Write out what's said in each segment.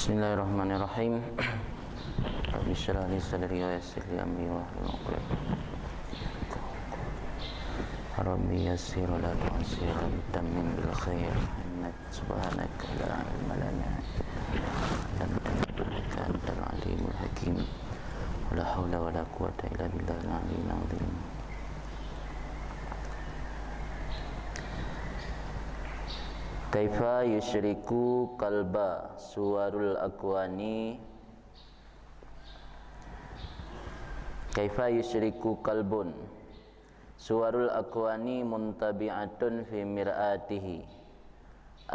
Bismillahirrahmanirrahim. Rabbi shrah li sadri wa yassir li amri wahlul 'uqdatam Rabbi yassir wa la tu'assir wa tammim bil khair subhanaka la ilma lana illa antal alimul hakim wa la hawla wa la quwwata illa billahil aliyyil azim. Kaifa yusyriku qalba suwarul akwani. Kaifa yusyriku qalbun suwarul akwani muntabi'atun fi mir'atihi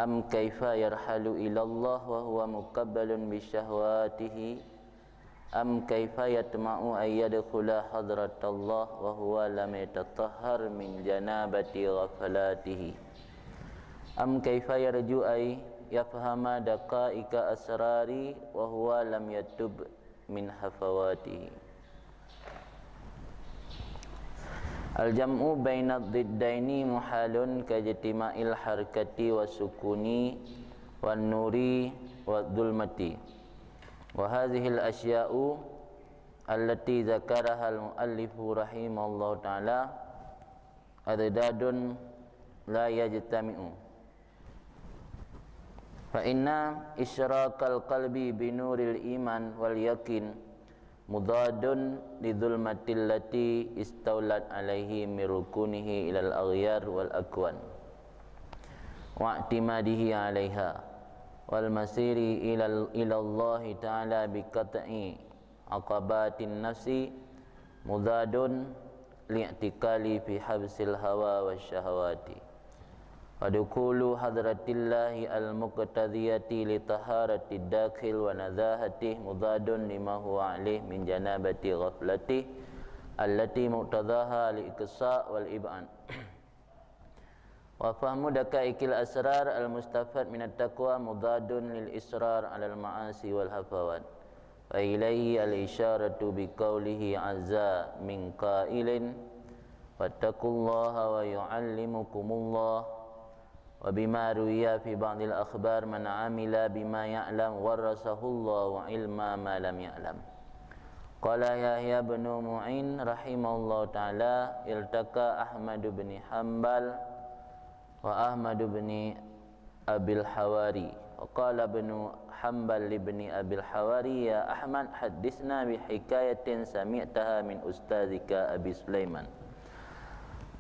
am kaifa yarhalu ilallah wa huwa muqabbalun bi syahwatihi am kaifa yatma'u ay yadkhula hadratallah wa huwa lam yatatahhar min janabati ghaflatihi am kaifa yarju ay yafhama daqaika asrari wa huwa lam yatub min hafawatihi. Al-jam'u baina ad-diddaini muhalun kajtima'il harkati wa sukuni wan nuri wa dhulmati wa hadhihi al-asya'u allati zakaraha al-muallifu rahimallahu ta'ala adadun la yajtami'u fa inna isyraqal qalbi binuril iman wal yakin mudadun lidhulmatil lati istaulat alaihi mirukunihi ilal aghyar wal akwan wa i'timadihi alaiha wal masiri ilallahi ta'ala biqat'i aqabatin nafsi mudadun li'tikali fi habsil hawa wasyahawati wa dukulu hadratillahi al-muqtadiyati li taharati dakhil wa nadhahati mudadun lima huwa alih min janabati ghaflati allati muqtadaha li iksa' wal ib'an wa fahmu dakaikil asrar al-mustafad min at-taqwa mudadun lil israr 'ala al-ma'asi wal hafawat wa ilayhi al-isyaratu bi qawlihi 'azza min qailin wattaqullaha wa yu'allimukumullah wa bima ruwiya fi ba'dil akhbar man amila bima ya'lam warasahullahu ilma ma lam ya'lam. Qala Yahya bin Mu'in rahimahullahu ta'ala iltaqa Ahmad bin Hanbal wa Ahmad bin Abil Hawari wa qala bin Hanbal ibn Abil Hawari ya Ahmad hadithna bi hikayatin sami'taha min ustadzika Abi Sulaiman.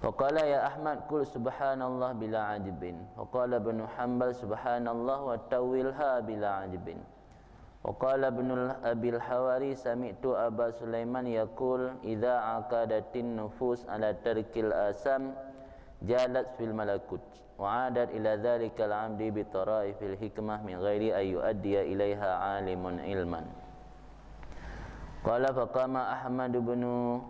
Faqala ya Ahmad qul subhanallah bila ajibin. Faqala ibn Hanbal subhanallah wa tawilha bila ajibin. Faqala ibn Abil Hawari sami'tu Aba Sulaiman yaqul idza aqadatin nufus ala tarkil asam jalat fil malakut wa adat ila dzalikal amdi bi taraifil hikmah min ghairi ay yuaddiya ilaiha alimun ilman. Qala faqama Ahmad ibn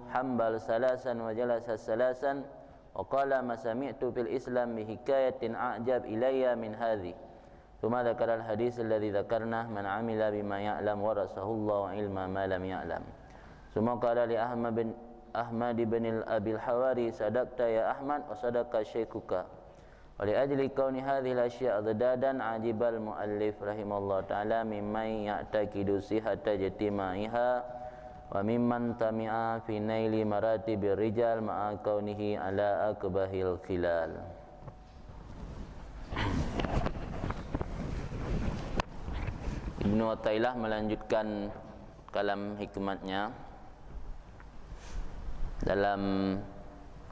Hanbal salasan wa jalasa salasan wa qala ma sami'tu fil Islam bi hikayatin a'jab ilayya min hadhi thumma dzakara al hadits alladhi dzakarna man 'amila bima ya'lam warasahullahu ilma ma lam ya'lam thumma qala li Ahmad ibn Abil Hawari sadaqta ya Ahmad wa sadaqa syaykhuka wa li ajli kauni hadhihi al asya' addadan ajibal muallif rahimallahu ta'ala mimman ya'taqidu sihhata jatima'iha wa mimman tami'a fi naili maratibir rijal ma'a kaunihi ala akbahil khilal. Ibnu Athaillah melanjutkan kalam hikmatnya. Dalam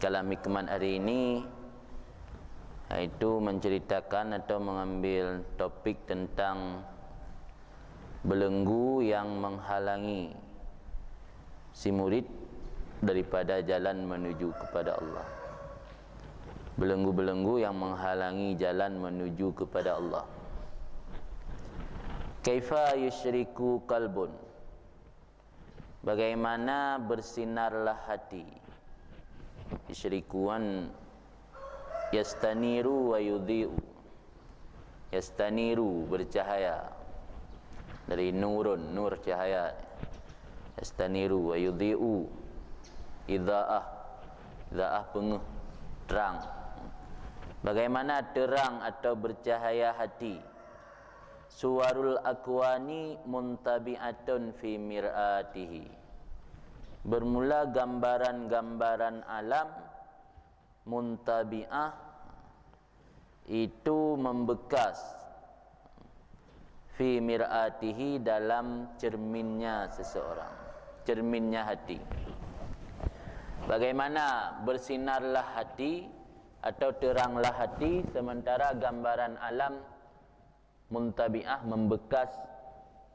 kalam hikmat hari ini, iaitu menceritakan atau mengambil topik tentang belenggu yang menghalangi si murid daripada jalan menuju kepada Allah. Belenggu-belenggu yang menghalangi jalan menuju kepada Allah. Kaifa yusyriku qalbun, bagaimana bersinarlah hati. Yusyrikuan yastaniru wa yudhi'u. Yastaniru bercahaya, dari nurun, nur cahaya. Yastaniru wa yudhi'u idha'ah, idha'ah pengeh, terang. Bagaimana terang atau bercahaya hati Suwarul akwani muntabi'atun fi mir'atihi. Bermula gambaran-gambaran alam muntabi'ah itu membekas fi mir'atihi dalam cerminnya seseorang, cerminnya hati. Bagaimana bersinarlah hati atau teranglah hati sementara gambaran alam muntabi'ah membekas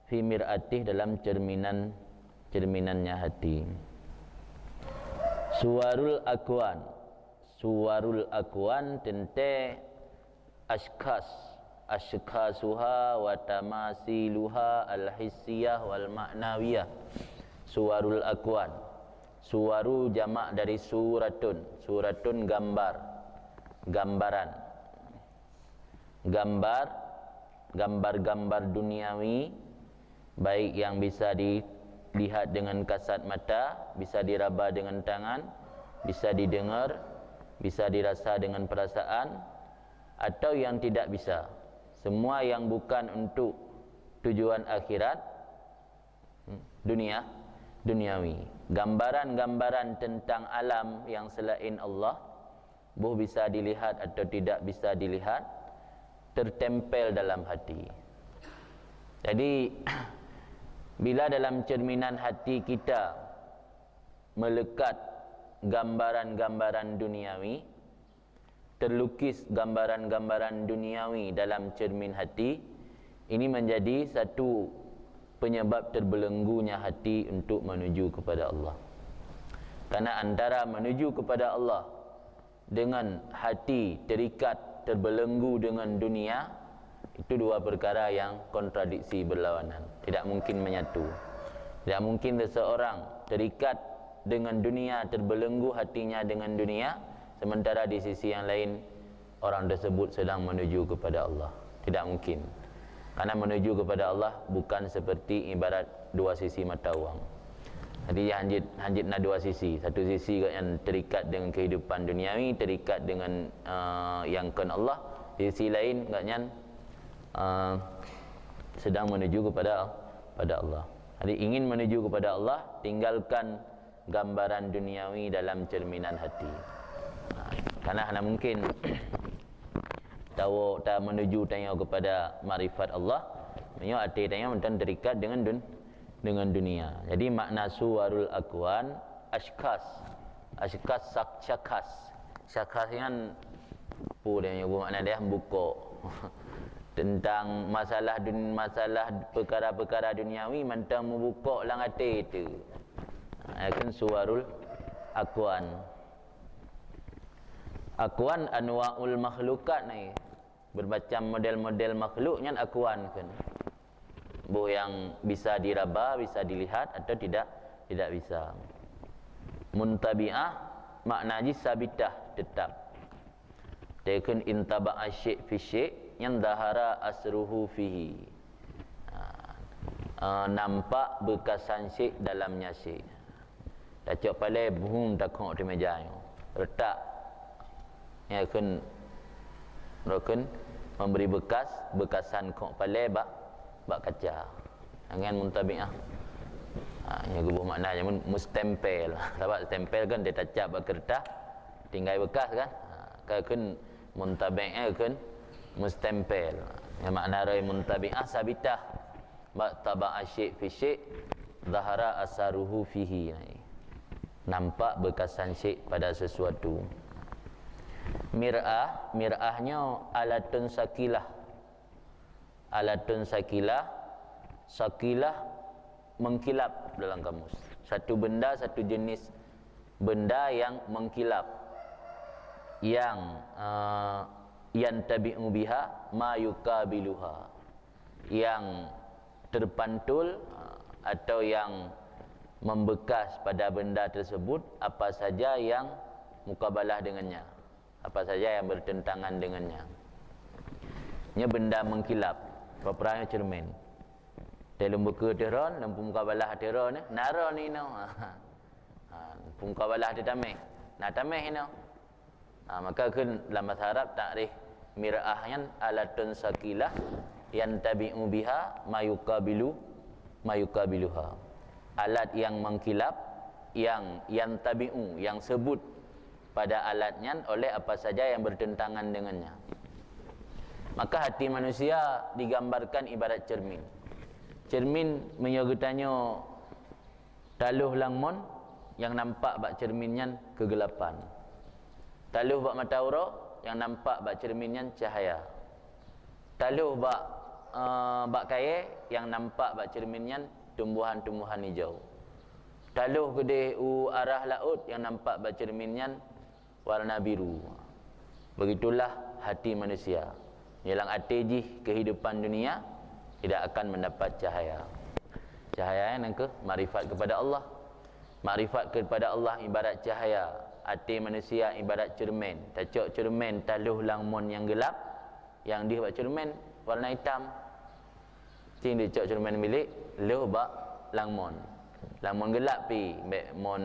fi mir'atih dalam cerminannya hati. Suwarul akwan tente ashkasuha wa tamasiluha al-hissiyah wal ma'nawiyah. Suwarul akwan, suwaru jamak dari suratun gambaran, gambar duniawi, baik yang bisa dilihat dengan kasat mata, bisa diraba dengan tangan, bisa didengar, bisa dirasa dengan perasaan, atau yang tidak bisa. Semua yang bukan untuk tujuan akhirat, duniawi. Gambaran-gambaran tentang alam yang selain Allah, bisa dilihat atau tidak bisa dilihat, tertempel dalam hati. Jadi bila dalam cerminan hati kita melekat gambaran-gambaran duniawi, terlukis gambaran-gambaran duniawi dalam cermin hati, ini menjadi satu penyebab terbelenggunya hati untuk menuju kepada Allah. Karena antara menuju kepada Allah dengan hati terikat terbelenggu dengan dunia, itu dua perkara yang kontradiksi, berlawanan, tidak mungkin menyatu. Tidak mungkin seseorang terikat dengan dunia, terbelenggu hatinya dengan dunia, sementara di sisi yang lain orang tersebut sedang menuju kepada Allah. Tidak mungkin. Karena menuju kepada Allah bukan seperti ibarat dua sisi mata wang. Jadi hanjit na dua sisi. Satu sisi yang terikat dengan kehidupan duniawi, terikat dengan yang kan Allah. Di sisi lain agaknya sedang menuju kepada Allah. Jadi ingin menuju kepada Allah, tinggalkan gambaran duniawi dalam cerminan hati. Karena hanya mungkin tahu tak menuju tanya kepada makrifat Allah, menyo hati tanya mentan terikat dengan dunia. Jadi makna suwarul akwan, syakas kan punya makna dia buka tentang masalah perkara-perkara duniawi, mentang membuka lang hati itu. Kan suwarul akwan. Akwan anwa'ul makhlukat ni, bermacam model-model makhluknya akwan kan. Yang bisa diraba, bisa dilihat atau tidak bisa. Muntabi'ah maknanya sabitah, tetap. Takun intaba'a syai' fi syai' yang dahara asruhu fihi. Nampak bekasan syai' dalamnya syai'. Dah cok palai boom takok di meja yo. Retak. Ya kun memberi bekasan kok palai bak kaca. Dengan muntabi'ah. Yang gubuk maknanya mustempel. Sebab stempel kan dia tacap bak kertas, tinggal bekas kan. Kan muntabi'ah kan mustempel. Yang makna rai muntabi'ah sabitah. Bak taba'a syai' fi syai' zahara asaruhu fihi. Nampak bekasan syai' pada sesuatu. Mir'ahnya alatun sakilah. Sakilah mengkilap dalam kamus. Satu benda, satu jenis benda yang mengkilap, yang yantabi'u biha ma yukabiluha, yang terpantul atau yang membekas pada benda tersebut apa saja yang mukabalah dengannya, apa saja yang bertentangan dengannya. Ini benda mengkilap, peperangnya cermin. Dalam buku teron, dalam mukabalah teron, nara ni no. Mukabalah dia tamih. Nah tamih no. Maka kun dalam bahasa Arab takrif mir'ahnya alatun sakilah yantabi'u biha mayukabiluha. Alat yang mengkilap, yang yantabi'u, yang sebut pada alatnya oleh apa saja yang bertentangan dengannya. Maka hati manusia digambarkan ibarat cermin. Cermin menyogetanya taluh langmon, yang nampak bak cerminnya kegelapan. Taluh bak mata ura, yang nampak bak cerminnya cahaya. Taluh bak kaya, yang nampak bak cerminnya tumbuhan-tumbuhan hijau. Taluh gede arah laut, yang nampak bak cerminnya warna biru. Begitulah hati manusia. Yang atejih kehidupan dunia tidak akan mendapat cahaya. Cahaya yang ke makrifat kepada Allah. Makrifat kepada Allah ibarat cahaya. Hati manusia ibarat cermin. Tacok cermin taluh langmon yang gelap, yang dia buat cermin warna hitam. Cing dia cok cermin milik luh bak langmon. Langmon gelap pi mek mon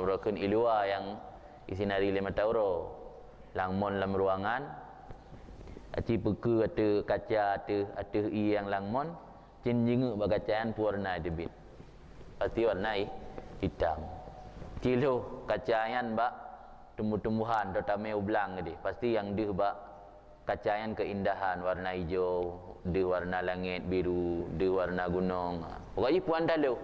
broken ilua yang isinari 5 tauro. Langmon dalam ruangan. Aci peka ada kaca ada i yang langmon, cin jenguk bak kacaan warna debit. Pasti warna hitam. Ciluh kacayan bak tumbuh-tumbuhan terutama ublang tadi. Pasti yang dia bak kacayan keindahan warna hijau, dia warna langit biru, dia warna gunung. Pokoknya puan taluh.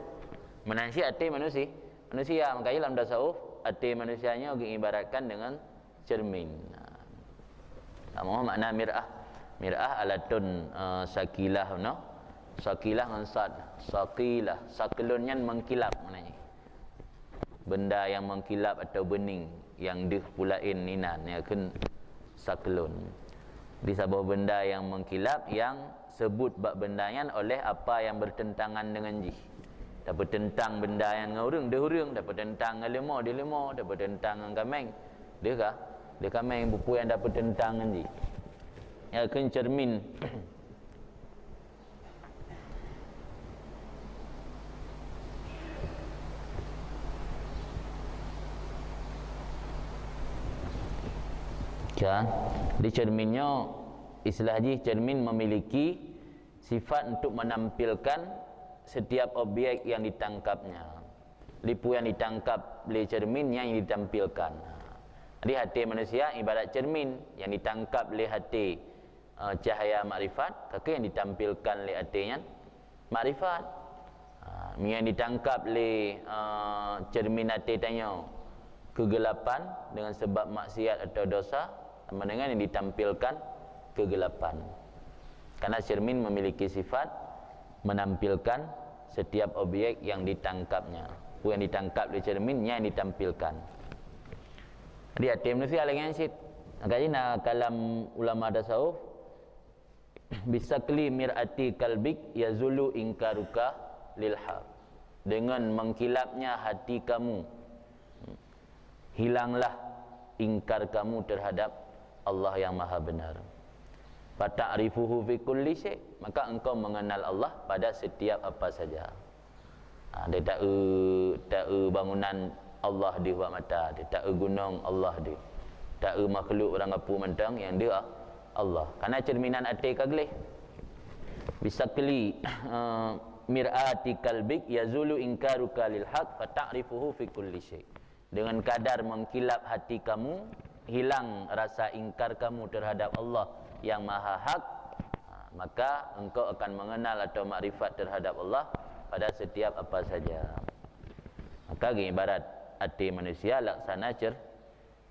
Menansi hati manusia. Manusia makanya dalam tasawuf hati manusianya diibaratkan dengan cermin. Apa makna mir'ah? Mir'ah alatun sakilah no. Sakilah ansad. Sakilah, saklunnya mengkilap maknanya. Benda yang mengkilap atau bening yang dih pulain ninan ya kan saklun. Di sebuah benda yang mengkilap yang sebut bab bendanya oleh apa yang bertentangan dengan jih. Dapat tentang benda yang ngurung, dia hurung, dapat tentang ngelemo, dia lemo, dapat tentang ngameng. Dia kah? Dia kameng buku yang dapat tentang nanti. Ya kan cermin. Ya, di cerminnya istilah ji cermin memiliki sifat untuk menampilkan setiap objek yang ditangkapnya. Lipu yang ditangkap oleh cerminnya yang ditampilkan. Jadi hati manusia ibarat cermin yang ditangkap oleh hati cahaya makrifat, maka yang ditampilkan oleh hatinya makrifat. Yang ditangkap oleh cermin hati tanya kegelapan dengan sebab maksiat atau dosa, sama dengan yang ditampilkan kegelapan. Karena cermin memiliki sifat menampilkan setiap objek yang ditangkapnya. Yang ditangkap oleh cerminnya yang ditampilkan. Jadi hati manusia lagi ansit. Makanya kalam ulama tasawuf bisakli mir'ati kalbik yazulu ingkaruka lil haq. Dengan mengkilapnya hati kamu, hilanglah ingkar kamu terhadap Allah yang maha benar. Fata'rifuhu fi kulli syai', maka engkau mengenal Allah pada setiap apa saja. Dia tak bangunan Allah di buat mata, dia tak gunung Allah di, tak makhluk orang apu mentang yang dia Allah. Karena cerminan hati kagleh. Bisakli mir'ati kalbik yazulu inkaruka lil haq fata'rifuhu fi kulli syai'. Dengan kadar mengkilap hati kamu, hilang rasa ingkar kamu terhadap Allah yang maha hak, maka engkau akan mengenal atau makrifat terhadap Allah pada setiap apa saja. Maka ibarat hati manusia laksana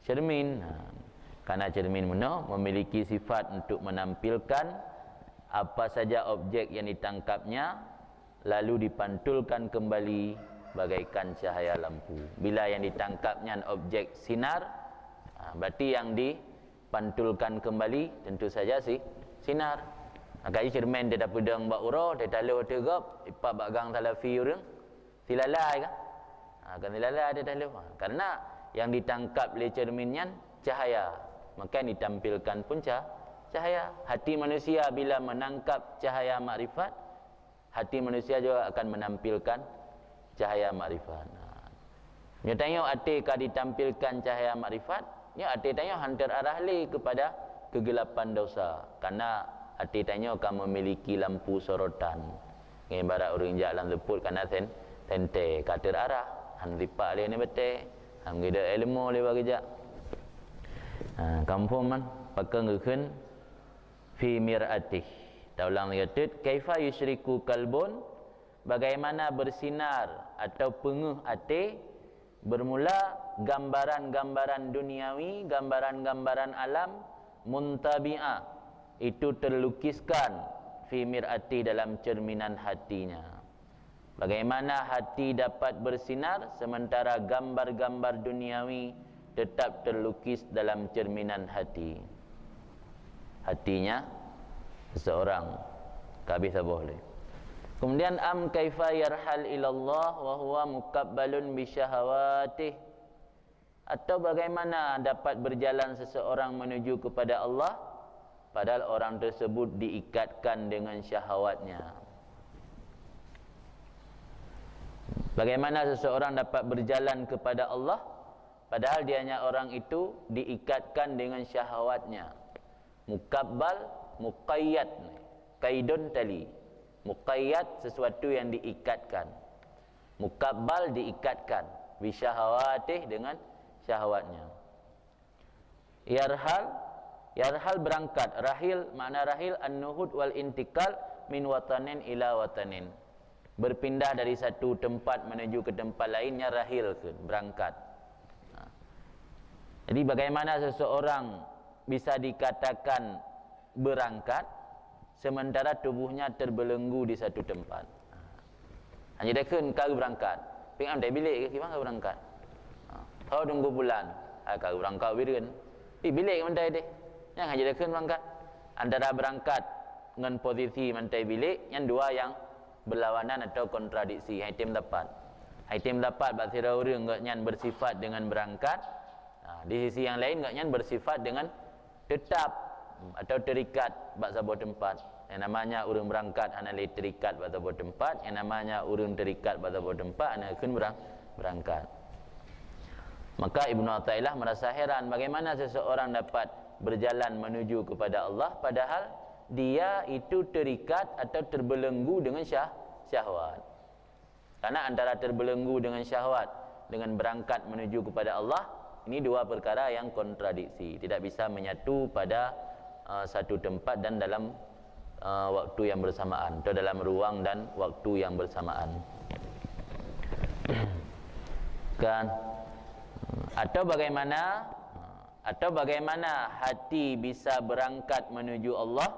cermin. Karena cermin memiliki sifat untuk menampilkan apa saja objek yang ditangkapnya, lalu dipantulkan kembali bagaikan cahaya lampu. Bila yang ditangkapnya objek sinar, berarti yang dipantulkan kembali tentu saja sinar. Agak cermin dia dapat pedang bak ura, dia taluh tegap, ipak bak gang talafi urang, silalai kan? Kan silalai dia taluh. Karena yang ditangkap oleh cerminnya cahaya, maka yang ditampilkan pun cahaya. Hati manusia bila menangkap cahaya makrifat, hati manusia juga akan menampilkan cahaya makrifat. Dia tanya hati kah ditampilkan cahaya makrifat, ya hati tanya hantar arah li kepada kegelapan dosa. Karena hati tanya akan memiliki lampu sorotan. Ibarat orang jalan leput kana tente kater arah han lipat dia ni betul. Han gida ilmu dia bagi jak. Kampung man pakang fi mir'atih. Taulang kata kaifa yusyriku kalbun, bagaimana bersinar atau pengeh hati bermula gambaran-gambaran duniawi, gambaran-gambaran alam muntabi'ah, itu terlukiskan fi mir'ati, dalam cerminan hatinya. Bagaimana hati dapat bersinar sementara gambar-gambar duniawi tetap terlukis dalam cerminan hati. Hatinya seseorang kabis boleh. Kemudian am kaifa yarhal ilallah wa huwa mukabbalun bi syahawatih, atau bagaimana dapat berjalan seseorang menuju kepada Allah padahal orang tersebut diikatkan dengan syahwatnya. Bagaimana seseorang dapat berjalan kepada Allah padahal dianya orang itu diikatkan dengan syahwatnya. Mukabbal, muqayyad, kaidun tali. Muqayyad sesuatu yang diikatkan. Mukabbal diikatkan, bi syahawatih dengan syahwatnya. Yarhal berangkat. Rahil, makna rahil an-nuhud wal intikal min watanin ila watanin. Berpindah dari satu tempat menuju ke tempat lainnya rahil ke, berangkat. Jadi bagaimana seseorang bisa dikatakan berangkat sementara tubuhnya terbelenggu di satu tempat. Hanya dia kan kau berangkat. Pingam dari bilik ke gimana kau berangkat? Kau tunggu bulan. Kau berangkat birin. Bilik mantai dia. Yang hanya dia kan berangkat. Antara berangkat dengan posisi mantai bilik, yang dua yang berlawanan atau kontradiksi. Haitim dapat. Haitim dapat baksira orang ngan bersifat dengan berangkat. Di sisi yang lain ngan bersifat dengan tetap atau terikat bak sebuah tempat. Yang namanya orang berangkat analah terikat bak sebuah tempat, yang namanya orang terikat bak sebuah tempat analah kun berangkat. Maka Ibnu Athaillah merasa heran bagaimana seseorang dapat berjalan menuju kepada Allah padahal dia itu terikat atau terbelenggu dengan syahwat. Karena antara terbelenggu dengan syahwat dengan berangkat menuju kepada Allah, ini dua perkara yang kontradiksi, tidak bisa menyatu pada satu tempat dan dalam waktu yang bersamaan, atau dalam ruang dan waktu yang bersamaan. Kan? Atau bagaimana hati bisa berangkat menuju Allah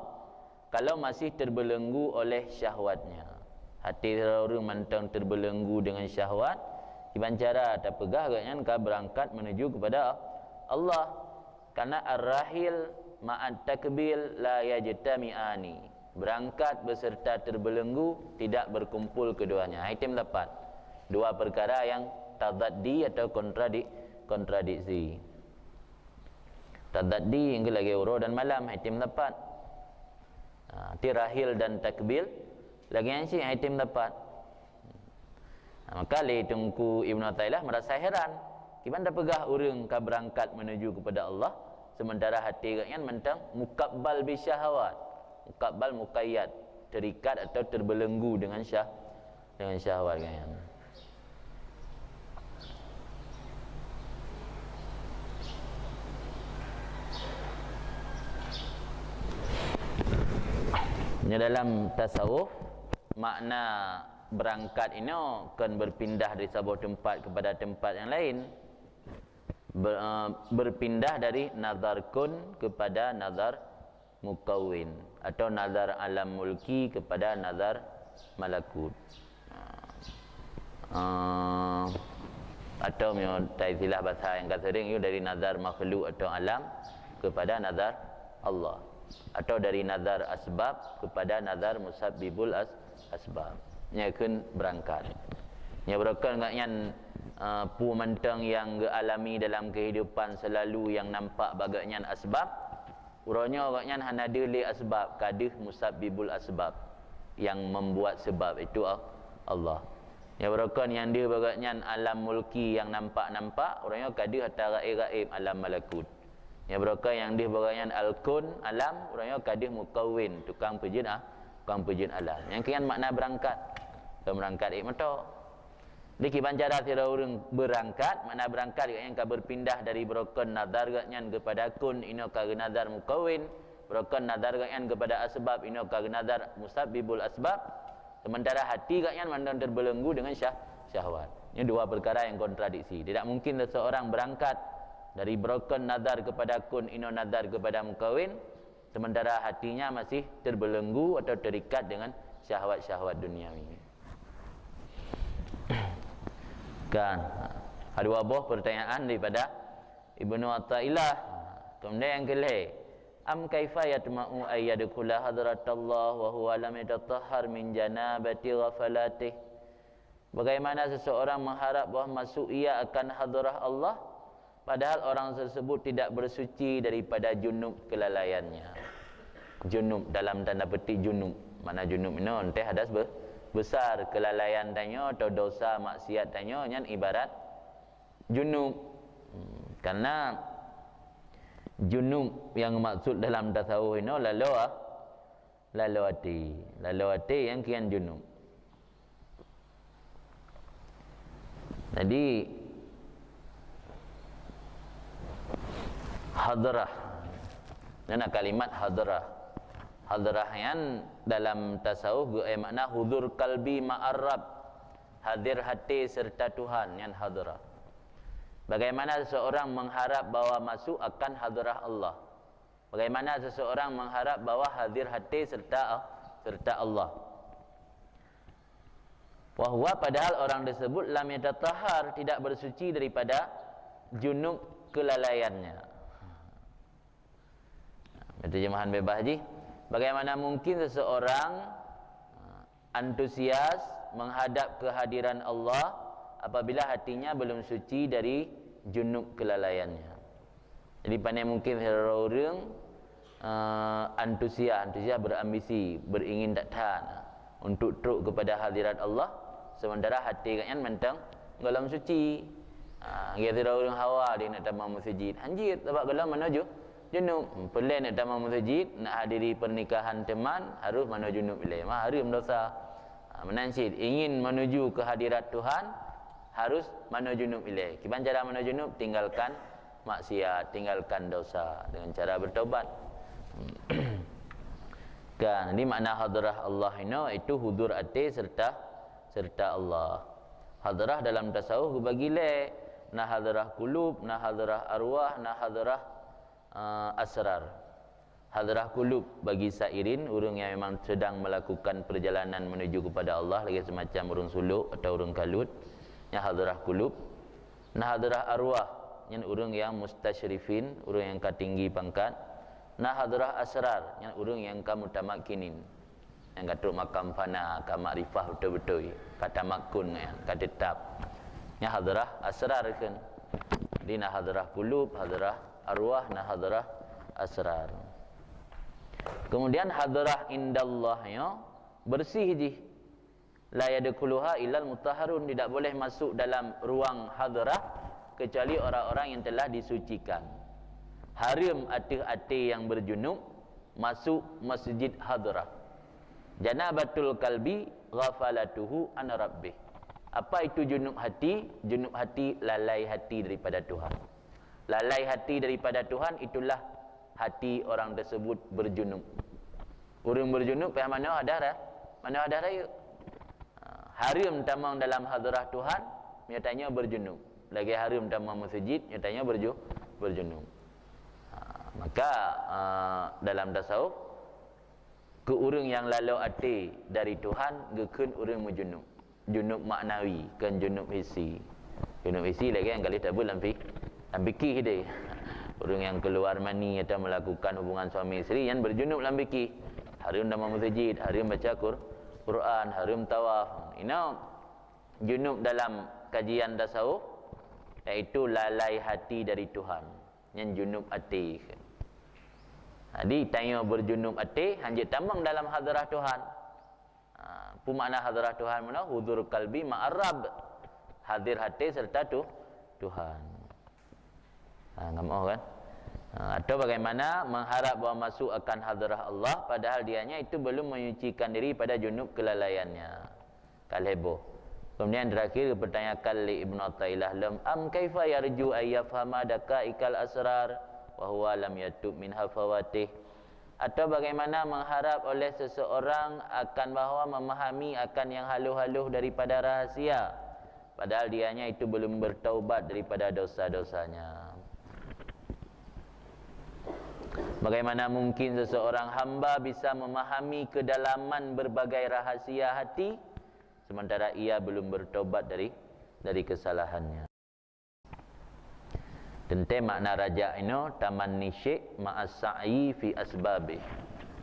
kalau masih terbelenggu oleh syahwatnya. Hati orang mantang terbelenggu dengan syahwat, iban cara tak pegah agaknya kau berangkat menuju kepada Allah. Karena ar-rahil ma'at takbil la yajtami'ani. Berangkat beserta terbelenggu tidak berkumpul keduanya. Item dapat dua perkara yang tadaddi atau kontradiksi. Tadaddi yang lagi uro dan malam, item dapat. Tirahil dan takbil lagi yang si item dapat. Maka li tungku Ibnu Athaillah merasa heran, gimana pegah orang ka berangkat menuju kepada Allah sementara hati katnya mentang mukabbal bi syahwat, mukabbal muqayyad, terikat atau terbelenggu dengan syahwat katnya. Dalam tasawuf, makna berangkat ini kan berpindah dari sebuah tempat kepada tempat yang lain. Berpindah dari nazar kun kepada nazar mukawwin, atau nazar alam mulki kepada nazar malakut. Atau istilah bahasa yang sering dari nazar makhluk atau alam kepada nazar Allah, atau dari nazar asbab kepada nazar musabbibul asbab. Nya kun berangkat. Nya berangkat ngaknyan pu mentang yang alami dalam kehidupan selalu yang nampak bagaknya asbab. Uranya ngaknyan hanada li asbab, kadih musabbibul asbab, yang membuat sebab itu Allah. Nya berangkat yang dia bagaknya alam mulki yang nampak-nampak, uranya kadih hatta gaib alam malakut. Ya beraka yang di bagian al-kun alam, orangnya kadih mukawin, tukang pejun alam. Yang kian makna berangkat. Kalau berangkat mata. Di kiban cara tira orang berangkat, makna berangkat yang ka berpindah dari berokon nazar gatnyan kepada kun ino ka nazar mukawin, berokon nazar gatnyan kepada asbab ino ka nazar musabbibul asbab. Sementara hati gatnyan mandang terbelenggu dengan syahwat. Ini dua perkara yang kontradiksi. Tidak mungkin seseorang berangkat dari berokon nazar kepada kun ino nazar kepada mukawin, sementara hatinya masih terbelenggu atau terikat dengan syahwat-syahwat duniawi. Kan ada buah pertanyaan daripada Ibnu Athaillah. Kemudian yang kelima, am kaifa yatma'u ayyadkhula hadratallah wa huwa lam yatatahhar min janabati ghaflatih. Bagaimana seseorang mengharap bahawa masuk ia akan hadrah Allah padahal orang tersebut tidak bersuci daripada junub kelalaiannya. Junub dalam tanda petik junub. Mana junub ini entah hadas besar, kelalaian tanya atau dosa maksiat tanya yang ibarat junub. Karena junub yang maksud dalam tasawuf ini lalu hati yang kian junub. Jadi hadrah, dan kalimat hadrah yang dalam tasawuf makna hudur kalbi ma'arrab, hadir hati serta Tuhan yang hadrah. Bagaimana seseorang mengharap bahawa masuk akan hadrah Allah, bagaimana seseorang mengharap bahawa hadir hati serta Allah. Wahwa padahal orang tersebut lam yatatahhar, tidak bersuci daripada junub kelalaiannya. Terjemahan bebas haji. Bagaimana mungkin seseorang antusias menghadap kehadiran Allah apabila hatinya belum suci dari junub kelalaiannya. Jadi pandai mungkin orang antusias berambisi, beringin datang untuk truk kepada hadirat Allah, sementara hati katnya mentang galam suci. Dia tidak orang hawa dia nak tamam masjid. Anjir sebab galam menuju junub. Pelan nak tamam masjid, nak hadiri pernikahan teman harus menuju junub ilai. Haram dosa. Menansid ingin menuju ke hadirat Tuhan harus menuju junub ilai. Kiban cara menuju junub, tinggalkan maksiat, tinggalkan dosa dengan cara bertaubat. Kan ini makna hadrah Allah ini itu hudur hati serta Allah. Hadrah dalam tasawuf bagi le, nah hadrah kulub, nah hadrah arwah, nah hadrah asrar. Hadrah kulub bagi sairin, orang yang memang sedang melakukan perjalanan menuju kepada Allah, lagi semacam orang suluk atau orang kalut, yang hadrah kulub. Nah hadrah arwah, yang orang yang mustasyrifin, orang yang katinggi pangkat. Nah hadrah asrar, yang orang yang kamu tamakinin, yang katuk makam fana, kamarifah betul-betul, kata makun, kata tetap. Yang hadrah asrar kan. Di nah hadrah kulub, hadrah arwah, nah hadrah asrar. Kemudian hadrah indallahnya bersih je. La yadkhuluha illal mutahharun, tidak boleh masuk dalam ruang hadrah kecuali orang-orang yang telah disucikan. Haram hati-hati yang berjunub masuk masjid hadrah. Janabatul kalbi ghafalatuhu an rabbih. Apa itu junub hati? Junub hati lalai hati daripada Tuhan. Lalai hati daripada Tuhan itulah hati orang tersebut berjunub. Orang berjunub yang mana ada? Mana ada raya? Haram tamang dalam hadrah Tuhan, nyatanya berjunub. Lagi haram tamang masjid, nyatanya berjunub. Maka dalam tasawuf ke orang yang lalu hati dari Tuhan gekun orang menjunub. Junub maknawi kan junub hissi. Junub hissi lagi yang kali tak boleh dalam fikih dia. Orang yang keluar mani atau melakukan hubungan suami isteri yang berjunub dalam fikih. Haram dalam masjid, haram baca Quran, haram tawaf. Ini junub dalam kajian tasawuf iaitu lalai hati dari Tuhan. Yang junub hati. Jadi tanya berjunub hati hanya tambang dalam hadrah Tuhan. Apa makna hadrah Tuhan mana? Hudur kalbi ma'arrab. Hadir hati serta Tuhan. Enggak mau kan? Atau bagaimana mengharap bahawa masuk akan hadrah Allah padahal dianya itu belum menyucikan diri pada junub kelalaiannya. Kalebo. Kemudian terakhir pertanyakan li Ibnu Athaillah, lam am kaifa yarju ayyafhama dakaikal asrar wa huwa lam yatub min hafawatih. Atau bagaimana mengharap oleh seseorang akan bahawa memahami akan yang haluh-haluh daripada rahasia padahal dianya itu belum bertaubat daripada dosa-dosanya. Bagaimana mungkin seseorang hamba bisa memahami kedalaman berbagai rahasia hati sementara ia belum bertobat dari kesalahannya. Tentang makna raja ini tamanni syai' ma'as sa'i fi asbabi.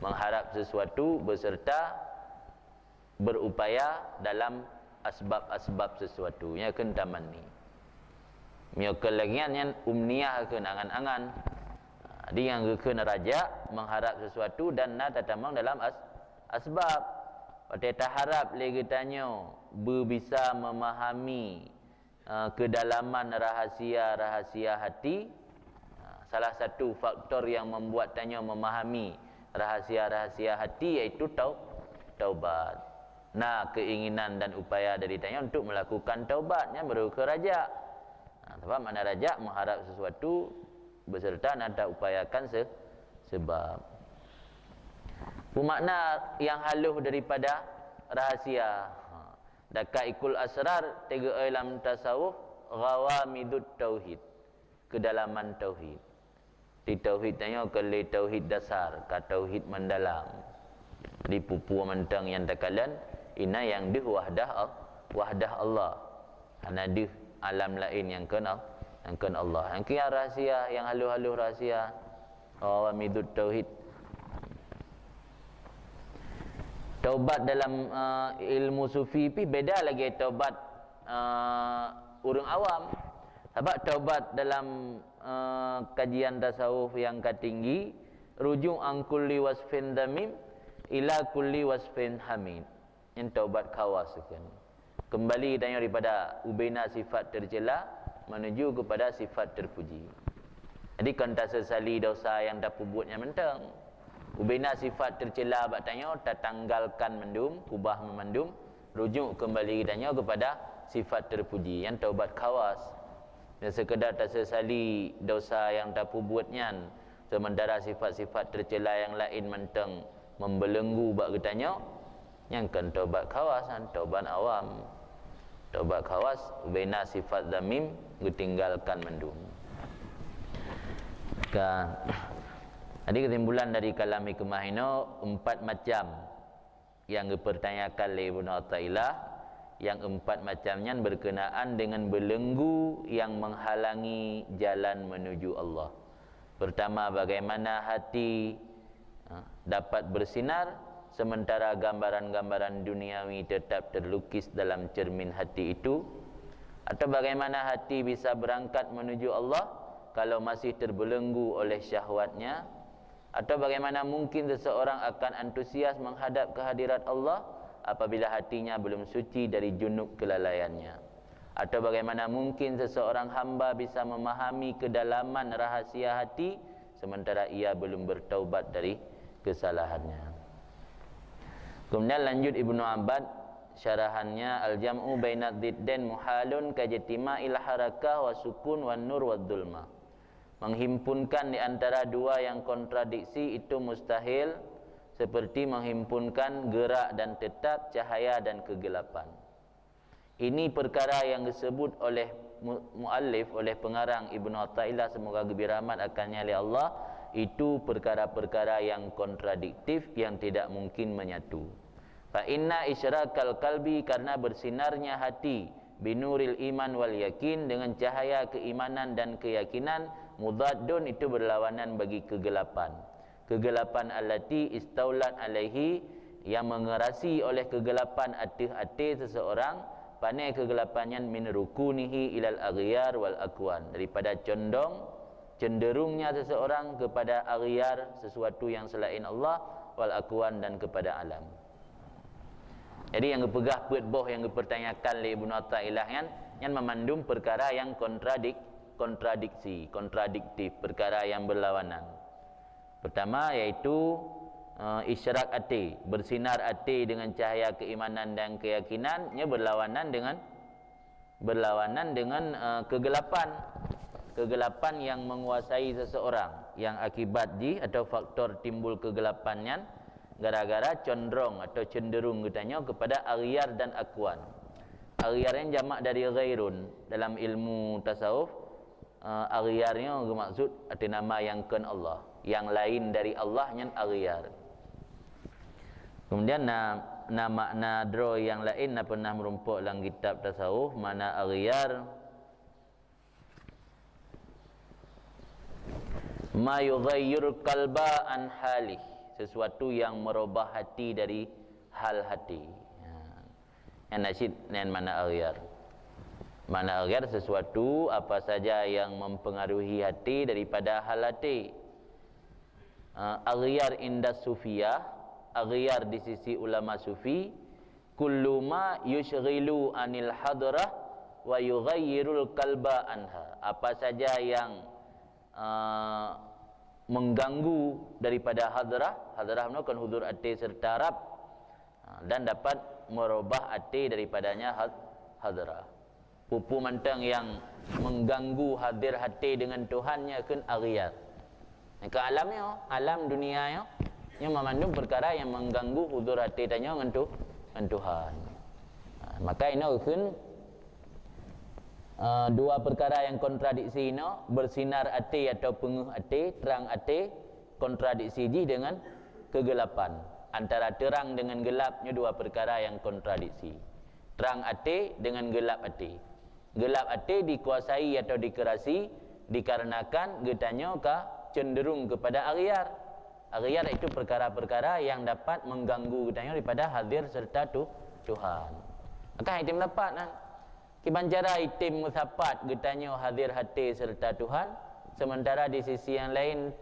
Mengharap sesuatu beserta berupaya dalam asbab-asbab sesuatu. Ya kan tamanni. Miokel lagi yang umniyah kan angan-angan. Dia yang kena raja mengharap sesuatu dan nak tatamang dalam asbab. Kita harap lagi tanya bisa memahami kedalaman rahasia-rahasia hati. Salah satu faktor yang membuat tanya memahami rahasia-rahasia hati iaitu taubat. Nah, keinginan dan upaya dari tanya untuk melakukan taubatnya baru ke raja. Sebab mana raja mengharap sesuatu beserta nak upayakan sebab. Makna yang haluh daripada rahasia. Dakaikul asrar tiga dalam tasawuf ghawamidut tauhid. Kedalaman tauhid. Di tauhid tanya ke tauhid dasar, ke tauhid mendalam. Di pupu mentang yang takalan ina yang dih wahdah Allah. Hana dih alam lain yang kenal Allah. Yang kia rahasia, yang haluh-haluh rahasia. Ghawamidut tauhid. Taubat dalam ilmu sufi pi beda lagi taubat orang awam. Sebab taubat dalam kajian tasawuf yang katinggi rujuk an kulli wasfin damim ila kulli wasfin hamid. Yang taubat khawas kan. Kembali daripada ubena sifat tercela menuju kepada sifat terpuji. Jadi kan tak sesali dosa yang dah buatnya mentang. Ubena sifat tercela bak tanya tatanggalkan mendum, ubah memendum, rujuk kembali tanya kepada sifat terpuji yang taubat khawas. Dan sekedar tak sesali dosa yang tak buatnya sementara sifat-sifat tercela yang lain mentang membelenggu bak ketanya yang kan taubat khawas dan taubat awam. Taubat khawas ubena sifat zamim ditinggalkan mendum. Jadi kesimpulan dari kalam hikmah ini 4 macam yang dipertanyakan oleh Ibnu Athaillah. Yang 4 macamnya berkenaan dengan belenggu yang menghalangi jalan menuju Allah. Pertama, bagaimana hati dapat bersinar sementara gambaran-gambaran duniawi tetap terlukis dalam cermin hati itu. Atau bagaimana hati bisa berangkat menuju Allah kalau masih terbelenggu oleh syahwatnya. Atau bagaimana mungkin seseorang akan antusias menghadap kehadirat Allah apabila hatinya belum suci dari junub kelalaiannya. Atau bagaimana mungkin seseorang hamba bisa memahami kedalaman rahasia hati sementara ia belum bertaubat dari kesalahannya. Kemudian lanjut Ibnu Abbad syarahannya, al-jam'u bainad diddain muhalun kajtima'il harakah wa sukun wan nur wad dhulma. Menghimpunkan di antara dua yang kontradiksi itu mustahil, seperti menghimpunkan gerak dan tetap, cahaya dan kegelapan. Ini perkara yang disebut oleh muallif, oleh pengarang Ibnu Athaillah, semoga gebirahmat akannya oleh Allah, itu perkara-perkara yang kontradiktif yang tidak mungkin menyatu. Fa inna isyrakal qalbi, karena bersinarnya hati, binuril iman wal yakin, dengan cahaya keimanan dan keyakinan, mudaddun, itu berlawanan bagi kegelapan. Kegelapan allati istaulat alaihi, yang mengerasi oleh kegelapan hati seseorang, pandai kegelapannya min rukunihi ilal aghyar wal akwan, daripada cenderungnya seseorang kepada aghyar, sesuatu yang selain Allah, wal akwan, dan kepada alam. Jadi yang dipegah buat boh yang dipertanyakan oleh Ibnu Athaillah yang memandum perkara yang kontradiktif, perkara yang berlawanan. Pertama iaitu isyrak hati, bersinar hati dengan cahaya keimanan dan keyakinannya berlawanan dengan kegelapan yang menguasai seseorang, yang akibat atau faktor timbul kegelapannya gara-gara condrong atau cenderung katanya kepada aghyar dan akwaan. Aghyar yang jamak dari ghairun dalam ilmu tasawuf. Aghyarnya bermaksud ada nama yang kan Allah, yang lain dari Allah yang aghyar. Kemudian makna dro yang lain pernah merumpuk dalam kitab tasawuf, mana aghyar ma yughayyir qalba an halih, sesuatu yang merubah hati dari hal hati. Yang nasyid dengan mana aghyar. Mana aghyar sesuatu apa saja yang mempengaruhi hati daripada hal hati. Aghyar inda sufiyah, aghyar di sisi ulama sufi, kullu ma yushghilu anil hadrah wa yughayyirul qalba anha. Apa saja yang mengganggu daripada hadrah merupakan hudur hati serta Rab, dan dapat merubah hati daripadanya hadrah. Pupu mantang yang mengganggu hadir hati dengan Tuhannya kan aghyar. Ke alamnya, alam dunianya, yang memandung perkara yang mengganggu hudur hati tanya dengan Tuhan. Maka ini kan dua perkara yang kontradiksi ini, bersinar hati atau penguh hati, terang hati, kontradiksi dengan kegelapan. Antara terang dengan gelapnya dua perkara yang kontradiksi. Terang hati dengan gelap hati. Gelap hati dikuasai atau dikerasi dikarenakan getanya cenderung kepada aghyar. Aghyar itu perkara-perkara yang dapat mengganggu getanya daripada hadir serta Tuhan. Maka itim dapat kan. Kibanjara itim musapat getanya hadir hati serta Tuhan, sementara di sisi yang lain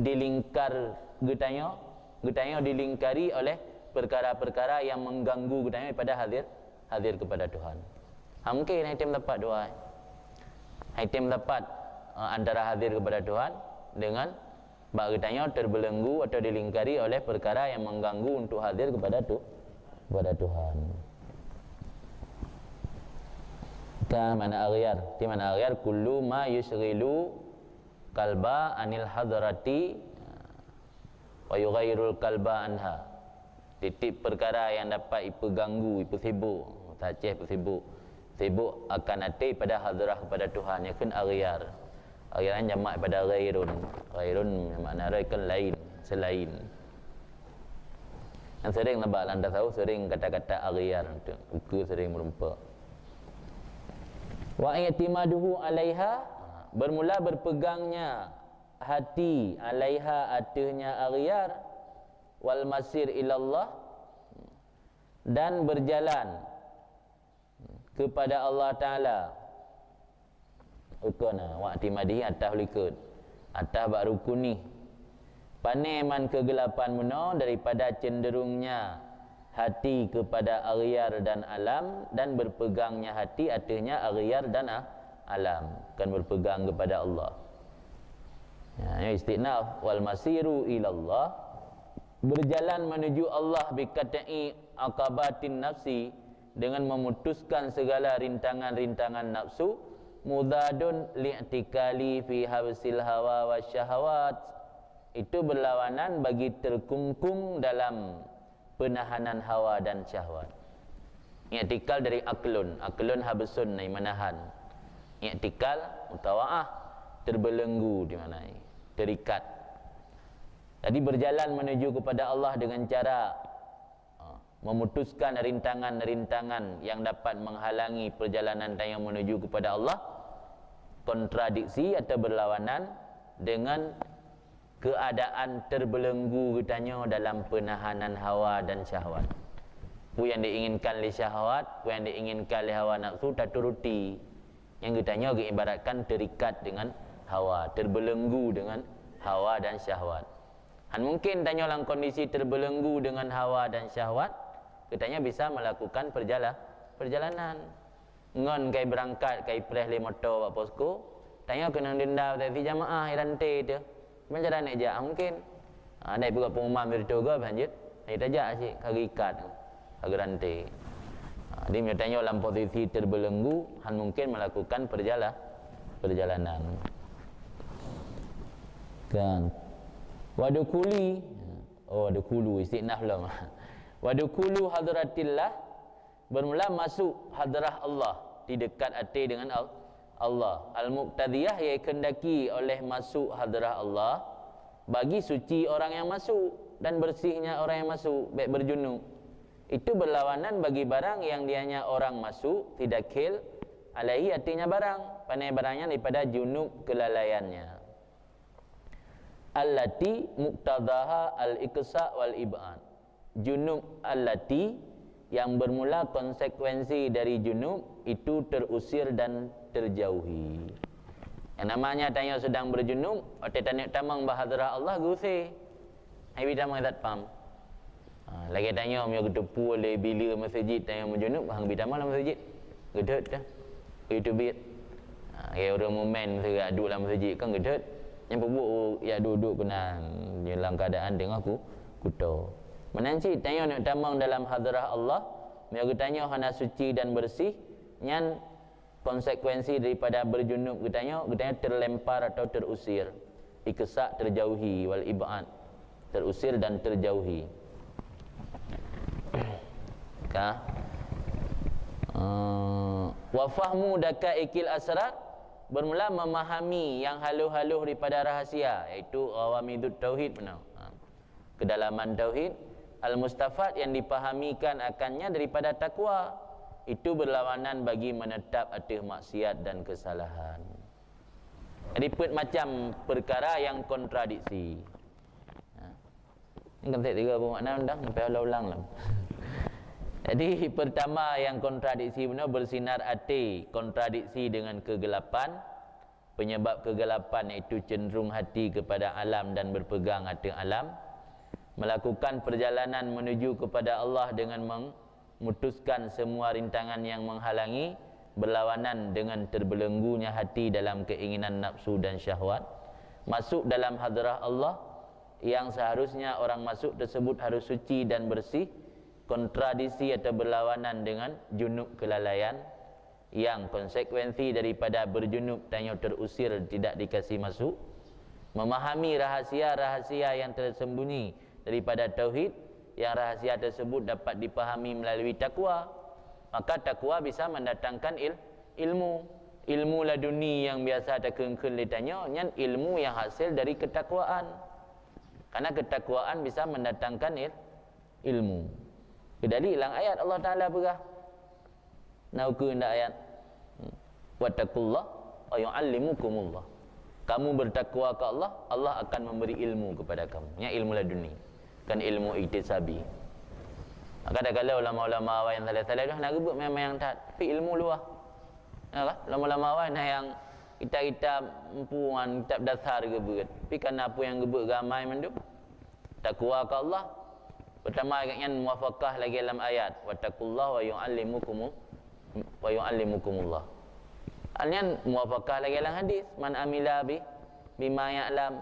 dilingkar getanya dilingkari oleh perkara-perkara yang mengganggu getanya daripada hadir kepada Tuhan. Mungkin item dapat dua. Item dapat antara hadir kepada Tuhan dengan bagainya terbelenggu atau dilingkari oleh perkara yang mengganggu untuk hadir kepada Tuhan. Ka mana aghyar? Di mana aghyar? Kullu ma yushghilu qalba anil hadrati wa yughayyirul qalba anha. Titik perkara yang dapat ipeganggu, ipesibuk, tak ceh pesibuk. Sibuk akan hati pada hadrah kepada Tuhan, yang kan aghyar. Aghyar jamak pada ghairun. Ghairun makna kan lain, selain. Yang sering nampak anda tahu sering kata-kata aghyar itu sering merumpa. Wa i'timaduhu 'alaiha, bermula berpegangnya hati 'alaiha atasnya aghyar, wal masir ilallah, dan berjalan kepada Allah Ta'ala. Rukuna wa'timadi atas likut, atas bak rukuni paneman kegelapan meno daripada cenderungnya hati kepada aghyar dan alam, dan berpegangnya hati atasnya aghyar dan alam, kan berpegang kepada Allah. Ya, istinaf wal masiru ilallah, berjalan menuju Allah bikata'i aqabatin nafsi, dengan memutuskan segala rintangan-rintangan nafsu, mudadun li'tikali fi habsil hawa wa syahawat, itu berlawanan bagi terkungkung dalam penahanan hawa dan syahwat. I'tikal dari aklun habsun, menahan. I'tikal mutawa'ah, terbelenggu di mana ini, terikat. Jadi berjalan menuju kepada Allah dengan cara memutuskan rintangan-rintangan yang dapat menghalangi perjalanan yang menuju kepada Allah, kontradiksi atau berlawanan dengan keadaan terbelenggu katanya dalam penahanan hawa dan syahwat. Apa yang diinginkan oleh syahwat, apa yang diinginkan oleh hawa nafsu tak turuti. Yang katanya diibaratkan terikat dengan hawa, terbelenggu dengan hawa dan syahwat. Mungkin tanya dalam kondisi terbelenggu dengan hawa dan syahwat, katanya bisa melakukan perjalanan. ngon kai berangkat kai press le motor buat posko tanya kena denda taksi jamaah rantai dia macam mana nak jak mungkin ada buat pengumuman berita ke lanjut ai tajak sik kari ikat kari rantai dia bertanya dalam posisi terbelenggu han mungkin melakukan perjalanan kan wadukuli dukulu istinaf lah wadukulu hadratillah bermula masuk hadrah Allah di dekat hati dengan Allah al-muqtadiyah yang kendaki oleh masuk hadrah Allah bagi suci orang yang masuk dan bersihnya orang yang masuk baik berjunub itu berlawanan bagi barang yang dianya orang masuk tidak khil alaihi artinya barang pandai barangnya daripada junub kelalaiannya allati muqtadaha al-iqsa wal ib'ad junub allati yang bermula konsekuensi dari junub itu terusir dan terjauhi yang namanya tanya sedang berjunub otak tanya tamang bahadrah Allah gusih ai bidang mazat pam lagi tanya dia ketepu oleh bila masjid tanya berjunub hang bidang dalam masjid gedet dah itu bit ya orang momen saya duduk dalam masjid kan gedet yang pebuk ya duduk kena dalam keadaan dengan kuto menanci tanya nak tamang dalam hadrah Allah dia tanya hana suci dan bersih nyan konsekuensi daripada berjunub katanya terlempar atau terusir iksak terjauhi wal ib'ad terusir dan terjauhi wa fahmu dakaikil asrar bermula memahami yang haluh-haluh daripada rahasia iaitu awamidut tauhid benar kedalaman tauhid al-mustafad yang dipahamikan akannya daripada takwa itu berlawanan bagi menetap atas maksiat dan kesalahan jadi macam perkara yang kontradiksi ini kan saya tiga bermakna undang sampai ulang lah jadi pertama yang kontradiksi benar bersinar hati kontradiksi dengan kegelapan penyebab kegelapan iaitu cenderung hati kepada alam dan berpegang hati alam melakukan perjalanan menuju kepada Allah dengan memutuskan semua rintangan yang menghalangi berlawanan dengan terbelenggunya hati dalam keinginan nafsu dan syahwat masuk dalam hadrah Allah yang seharusnya orang masuk tersebut harus suci dan bersih kontradiksi atau berlawanan dengan junub kelalaian yang konsekuensi daripada berjunub tanya terusir tidak dikasih masuk memahami rahasia-rahasia yang tersembunyi daripada tauhid yang rahasia tersebut dapat dipahami melalui takwa maka takwa bisa mendatangkan ilmu laduni yang biasa ada kengkeng ditanya nyan ilmu yang hasil dari ketakwaan karena ketakwaan bisa mendatangkan ilmu kedali hilang ayat Allah Ta'ala berah nauku indah ayat wattaqullah wa yu'allimukumullah kamu bertakwa ke Allah Allah akan memberi ilmu kepada kamu yang ilmu laduni kan ilmu iktisabi kadang-kadang ulama-ulama awal yang salah-salah dah nak rebut memang yang tak tapi ilmu luar ulama-ulama awal yang kita empuan kitab dasar gebut tapi kerana apa yang gebut ramai menduk takwa ke Allah pertama agaknya muwafaqah lagi dalam ayat wattaqullah wa yu'allimukumullah alnya muwafaqah lagi dalam hadis man amila bima ya'lam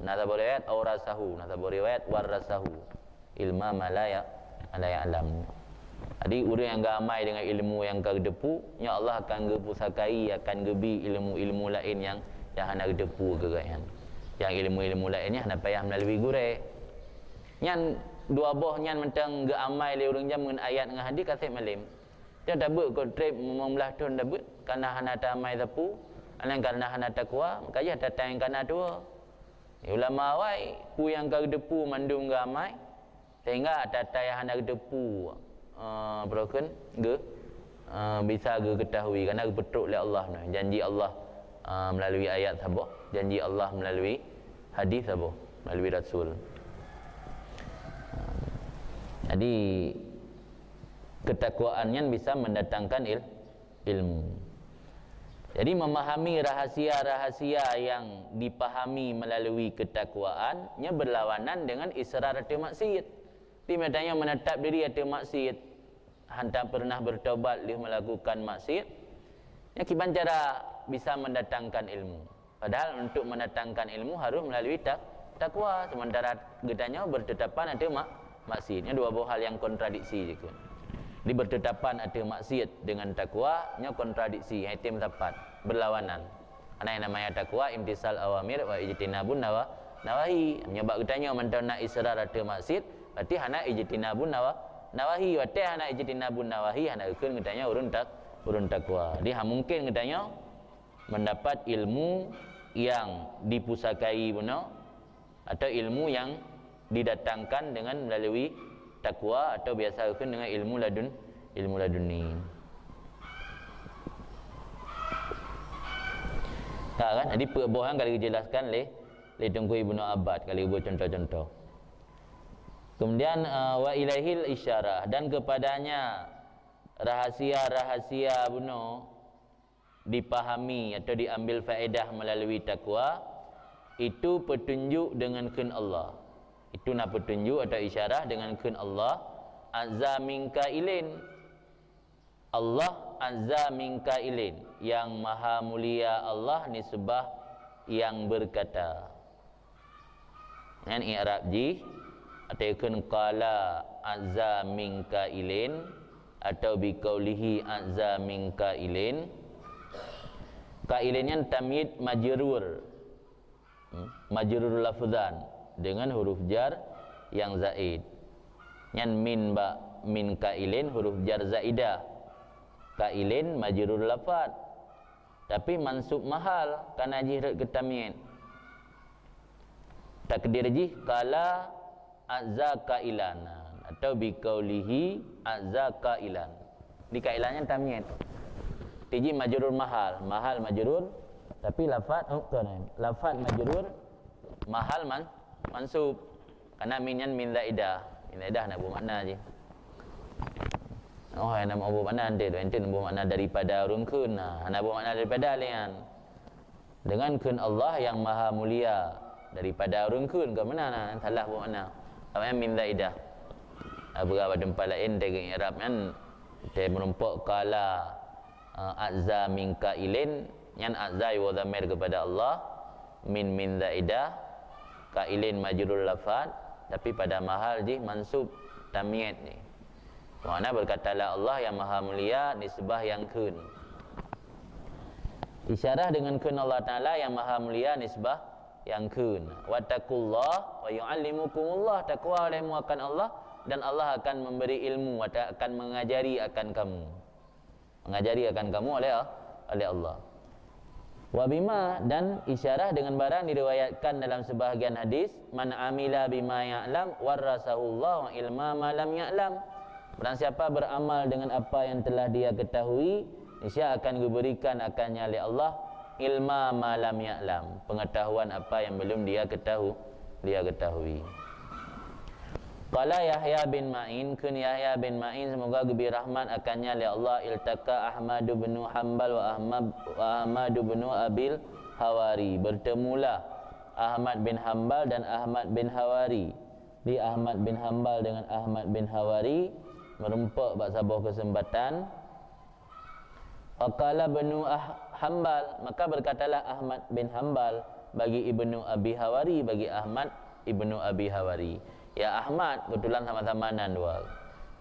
nasab riwayat aurasahu nasab riwayat warasahu ilma malaya ala ya'lam jadi orang yang gamai dengan ilmu yang kedepu nya Allah akan gepusakai akan gebi ilmu-ilmu lain yang hana kedepu ke kan yang ilmu-ilmu lainnya hana payah melalui gure nyan dua boh nyan mentang ge amai le urang jam dengan ayat dengan hadis kasih malim dia dabut ko trip membelah tun dabut kana hana ta amai tapu anan kana hana takwa makaya datang kana dua ulama awai pu yang ka depu mandum ge amai sehingga tata yang hana depu broken ge bisa ge ketahui kerana betul oleh Allah ni janji Allah melalui ayat sabah janji Allah melalui hadis sabah melalui rasul jadi ketakwaannya bisa mendatangkan ilmu. Jadi memahami rahasia-rahasia yang dipahami melalui ketakwaannya berlawanan dengan israr atau maksiat. Timanya menetap diri atau maksiat, hantar pernah bertaubat dia melakukan maksiat, Yang kiban cara bisa mendatangkan ilmu. Padahal untuk mendatangkan ilmu harus melalui takwa. Sementara gedanya bertetapan ada maksiat. Ini dua buah hal yang kontradiksi juga. Di bertetapan ada maksiat dengan takwa, nya kontradiksi, item tepat, berlawanan. Karena yang namanya takwa imtisal awamir wa ijtinabun nawahi. Menyebab gedanya mentang nak israr ada maksiat, berarti hana ijtinabun nawahi. Wate hana ijtinabun nawahi, hana ukun gedanya urun takwa. Dia mungkin gedanya mendapat ilmu yang dipusakai benar atau ilmu yang didatangkan dengan melalui takwa atau biasa ukun dengan ilmu laduni. Tak kan? Jadi perbuahan kalau dijelaskan oleh Tunku Ibnu Abbad kalau ibu contoh-contoh. Kemudian wa ilaihil isyarah, dan kepadanya rahasia-rahasia benar dipahami atau diambil faedah melalui takwa, itu petunjuk dengan kehendak Allah. Itu nak petunjuk atau isyarah dengan kehendak Allah. Azza minka ilin, Allah azza minka ilin, yang maha mulia Allah nisbah yang berkata. Yang i'rab ji atau kun qala azza minka ilin atau biqaulihi azza minka ilin. Kailinnya tamyid majrur, majrur lafzan dengan huruf jar yang zaid. Yang min kailin huruf jar zaidah. Kailin majrur lafaz tapi mansub mahal karena jihrat ke tamyid. Takdir ji kala azza kailanan atau biqaulihi azza kailan. Di kailannya tamyid. Tiji majrur mahal majrur tapi lafaz lafaz majrur mahal mansub karena minyan min zaidah nak buat makna je. Oh yang nak buat makna ente nak buat makna daripada rungkun. Nak buat makna daripada lian dengan kun Allah yang maha mulia daripada rungkun ke mana salah buat makna apa yang min zaidah. Beberapa tempat lain dengan i'rab kan dia menumpuk kala azza min kailin, yang azza wa dhamir kepada Allah, min zaidah, kailin majrur lafaz tapi pada mahal ji mansub tamyid ni. Makna berkatalah Allah yang maha mulia nisbah yang kun. Isyarah dengan kun Allah Taala yang maha mulia nisbah yang kun. Wattaqullah wa yu'allimukumullah, takwa olehmu akan Allah dan Allah akan memberi ilmu, akan mengajari akan kamu. Mengajari akan kamu oleh Allah. Wa bima, dan isyarah dengan barang diriwayatkan dalam sebahagian hadis, man amila bima ya'lam warasahullah wa ilma ma lam ya'lam. Barang siapa beramal dengan apa yang telah dia ketahui, niscaya akan diberikan akannya oleh Allah ilma ma lam ya'lam, pengetahuan apa yang belum dia ketahui. Qala Yahya bin Ma'in, kun Yahya bin Ma'in semoga gebir rahmat akannya oleh Allah, iltaka Ahmad bin Hanbal wa Ahmad bin Abil Hawari, bertemulah Ahmad bin Hanbal dan Ahmad bin Hawari. Di Ahmad bin Hanbal dengan Ahmad bin Hawari merempak bak sebuah kesempatan. Faqala Ibnu Hanbal, maka berkatalah Ahmad bin Hanbal bagi Ibnu Abi Hawari, bagi Ahmad Ibnu Abi Hawari, ya Ahmad, kebetulan sama-sama nan dua.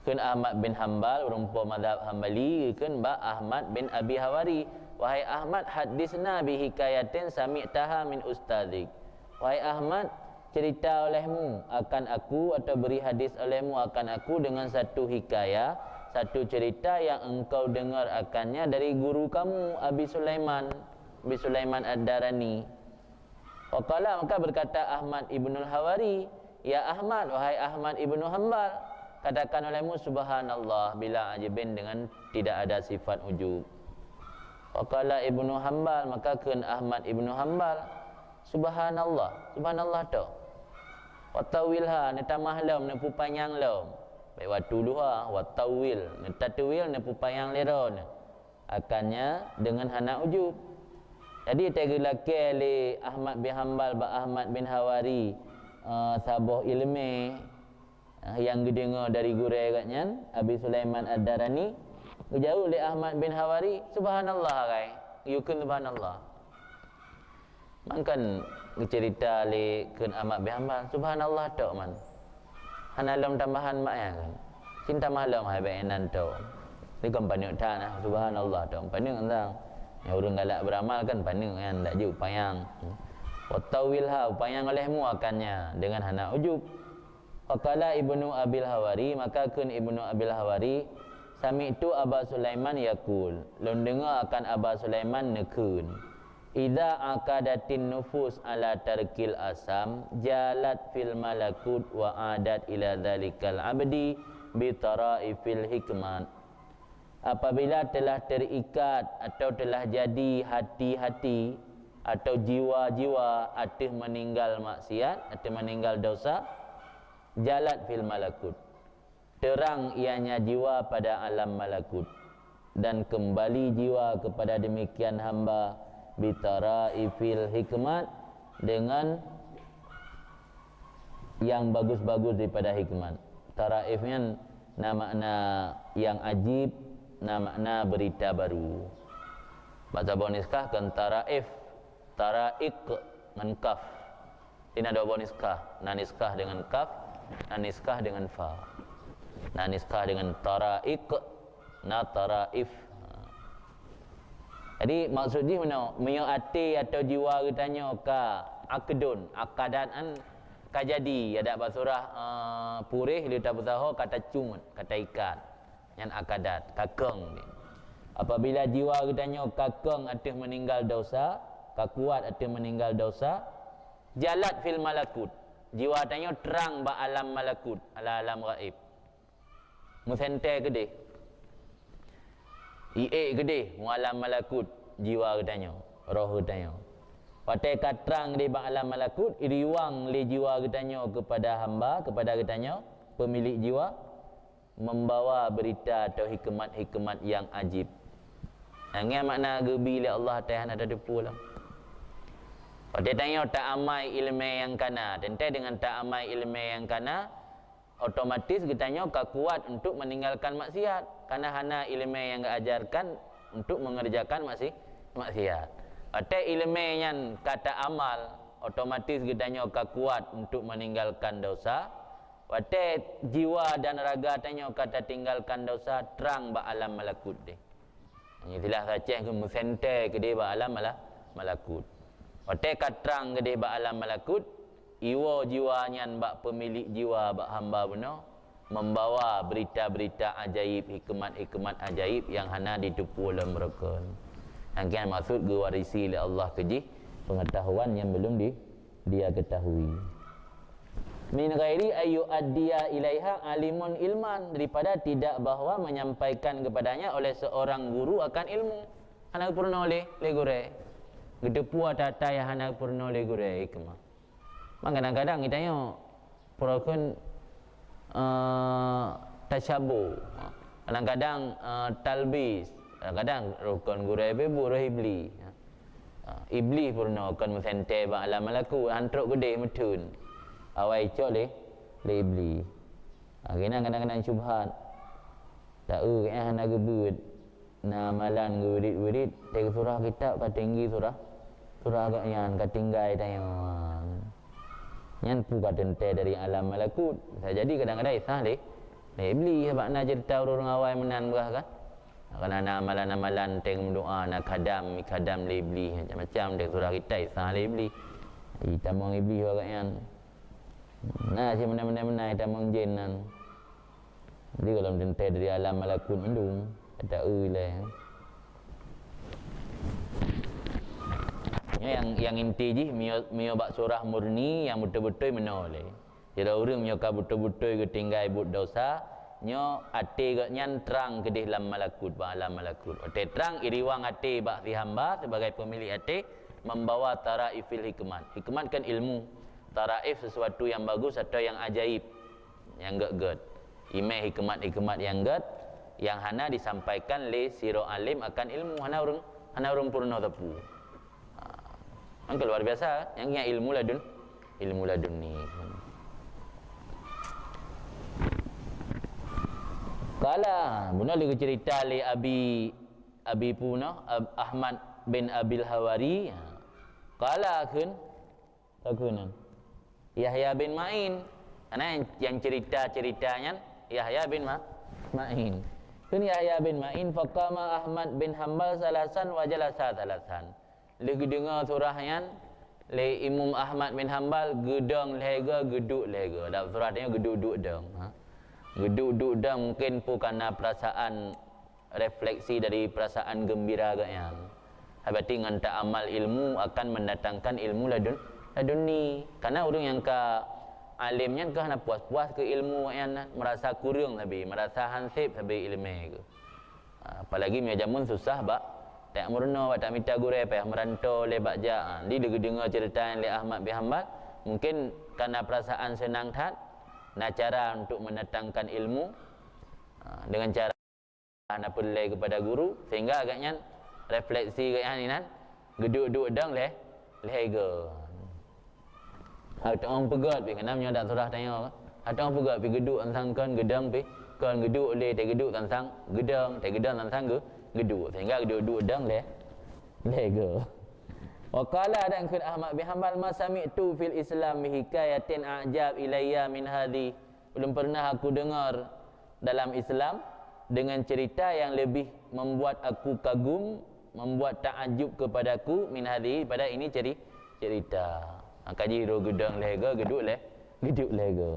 Kun Ahmad bin Hanbal rumpa mazhab Hambali, kun ba Ahmad bin Abi Hawari, wahai Ahmad, hadisna bi hikayatin sami'taha min ustadzik. Wahai Ahmad, cerita olehmu akan aku atau beri hadis olehmu akan aku dengan satu hikayah, satu cerita yang engkau dengar akannya dari guru kamu Abi Sulaiman Ad-Darani. Waqala, maka berkata Ahmad Ibnul Hawari, ya Ahmad, wahai Ahmad Ibnu Hanbal, katakan olehmu subhanallah bila ajibin, dengan tidak ada sifat ujub. Waqala Ibnu Hanbal, maka kun Ahmad Ibnu Hanbal, subhanallah tu. Watawilha, netamah lam, nepu panjang lam. Baik waktu duha, watawil, netatuwil, nepu panjang leron. Akannya dengan hana ujub. Jadi tegulake li Ahmad bin Hanbal ba Ahmad bin Hawari, sabuh ilmu yang didengar dari guru agaknya Abi Sulaiman Ad-Darani, Jauh li Ahmad bin Hawari, subhanallah kai. Yukun subhanallah. Mangkan cerita li keun Ahmad bin Hanbal, subhanallah tok man. Hanalom tambahan mak ya kan. Cinta malam hai benan tok. Ni kan panuk tanah, subhanallah tok. Panuk entang. Yang urang galak beramal kan panuk kan tak je upayang. Watawilha upayang olehmu akannya dengan hana ujub. Faqala Ibnu Abil Hawari, maka kun Ibnu Abil Hawari sami itu Aba Sulaiman yaqul, lon dengar akan Aba Sulaiman nekun, idza aqadatin nufus ala tarkil asam jalat fil malakut wa adat ila dzalikal abdi bi taraifil hikmat. Apabila telah terikat atau telah jadi hati-hati atau jiwa-jiwa atih meninggal maksiat atau meninggal dosa, jalat fil malakut, terang ianya jiwa pada alam malakut, dan kembali jiwa kepada demikian hamba bitaraifil hikmat, dengan yang bagus-bagus daripada hikmat. Taraifnya makna yang ajib, makna berita baru. Bahasa boniskah kan taraif, taraik dengan kaf. Ini ada boniskah, naniskah dengan kaf, naniskah dengan fa. Naniskah dengan taraik, na taraif. Jadi maksudnya mana? Mio ati atau jiwa kitanya ka akdun, akadan ka jadi. Ada bahasa surah purih lita besaho kata cungut, kata ikat. Yang akadat, kakeng ni. Apabila jiwa kitanya kakeng atih meninggal dosa, kakuat atih meninggal dosa, jalat fil malakut. Jiwa tanya terang ba alam malakut, ala alam gaib. Musente gede. Ie gede, alam malakut jiwa katanya, roh katanya. Patai katrang di ba alam malakut, iriwang li jiwa katanya kepada hamba, kepada katanya pemilik jiwa, membawa berita atau hikmat-hikmat yang ajib. Angin makna gebi li Allah Taala ada depu lah. Pada tanya tak amai ilmu yang kana, tentu dengan tak amai ilmu yang kana, otomatis kitanya kuat untuk meninggalkan maksiat, karena hana ilmu yang ajarkan untuk mengerjakan maksiat. Pada ilmu yang kata amal, otomatis kitanya kuat untuk meninggalkan dosa. Pada jiwa dan raga tanya kata tinggalkan dosa, terang ba alam malakut deh. Ini silah saceh ke musente ke dia ba alam malakut. Pada katrang ke dia ba alam malakut, iwa jiwanya bak pemilik jiwa bak hamba benar, membawa berita-berita ajaib, hikmat-hikmat ajaib yang hana ditipu oleh mereka. Yang kan maksud gewarisi oleh Allah kejih pengetahuan yang belum dia ketahui. Min ghairi ayu addiya ilaiha alimun ilman, daripada tidak bahawa menyampaikan kepadanya oleh seorang guru akan ilmu. Hana purna oleh legure. Gedepu tata ya hana purna legure hikmah. Kadang-kadang kita yo perokon tasyabuh. Kadang-kadang talbis. Kadang rukun gurai bebu ibli. Ibli purna kan musente ba alam malaku antruk gede metun. Awai cok le ibli. Kena kadang-kadang syubhat. Tak hana gebut. Na malan gurit-gurit teg surah kitab katinggi surah agak yang katinggai tayo. Yang puka tente dari alam malakut. Jadi kadang-kadang isah le ibli sebab nak cerita orang awal menan berah kan. Kerana amalan-amalan teng doa nak kadam le ibli macam-macam teng surah kita isah le ibli. Kita mong ibli agak yang nah si mana-mana kita mong jinan. Jadi kalau tente dari alam malakut mendung kata le. Yang inti je mio bak surah murni yang betul-betul menoleh. Jadi orang mio ka betul-betul ketinggai but dosa, nyo ate gak nyan terang ke dalam malakut ba alam malakut. Ate terang iriwang ate bak si hamba sebagai pemilik ate membawa taraifil hikmat. Hikmat kan ilmu. Taraif sesuatu yang bagus atau yang ajaib, yang ged. Ime hikmat-hikmat yang ged yang hana disampaikan le siro alim akan ilmu, hana orang purna tepu. Angka luar biasa, yang ilmu ladun ni. Qala buna li cerita li abi puna Ahmad bin Abil Hawari. Qala kun Yahya bin Ma'in. Ana yang cerita-ceritanya Yahya bin Ma'in. Kun Yahya bin Ma'in faqama Ahmad bin Hanbal salasan wa jalasa salasan. Lagi dengar surahnya le Imam Ahmad bin Hanbal gedang lega geduk lega. Dalam surah dia geduk-duk dang. Geduk-duk dang mungkin pun kerana perasaan refleksi dari perasaan gembira agaknya. Berarti dengan tak amal ilmu akan mendatangkan ilmu laduni. Karena orang yang alimnya kerana puas-puas ke ilmu yang merasa kurang lebih, merasa hansip lebih ilmu ke. Apalagi punya jamun susah bak tak murno tak minta gure payah merantau lebak ja. Di dengar cerita yang li Ahmad bin Hanbal mungkin kerana perasaan senang hat nak cara untuk mendatangkan ilmu dengan cara nak pelai kepada guru sehingga agaknya refleksi agaknya ni nan geduk-duk dang lega. Ada orang pegat pi kenapa nyodak surah tanya. Ada orang pegat pi geduk ansangkan gedang pi kan geduk le te geduk tansang gedang te gedang tansang geduk sehingga geduk-duk dang lega. Wa qala dan kun Ahmad bin Hanbal ma sami'tu fil Islam bi hikayatin a'jab ilayya min hadhi. Belum pernah aku dengar dalam Islam dengan cerita yang lebih membuat aku kagum, membuat takjub kepadaku min hadhi pada ini cerita. Kaji ro gedang lega geduk lega.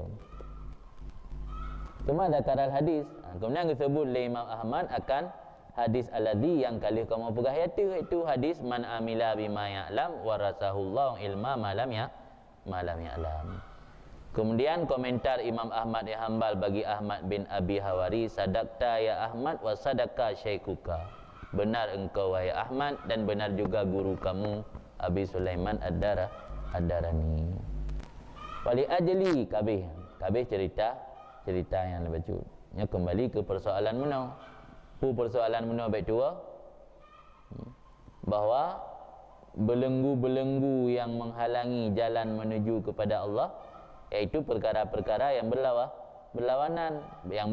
Cuma ada karal hadis. Kemudian disebut oleh Imam Ahmad akan hadis alladhi yang kali kamu pegah itu hadis man amila bima ya'lam warasahullahu ilma ma lam ya'lam. Kemudian komentar Imam Ahmad bin Hanbal bagi Ahmad bin Abi Hawari, sadaqta ya Ahmad wa sadaqa syaikuka. Benar engkau wahai Ahmad dan benar juga guru kamu Abi Sulaiman Ad-Darani. Wali ajli kabeh cerita yang lebih lanjut. Nya kembali ke persoalan menau. Persoalan menau baik dua bahawa belenggu-belenggu yang menghalangi jalan menuju kepada Allah iaitu perkara-perkara yang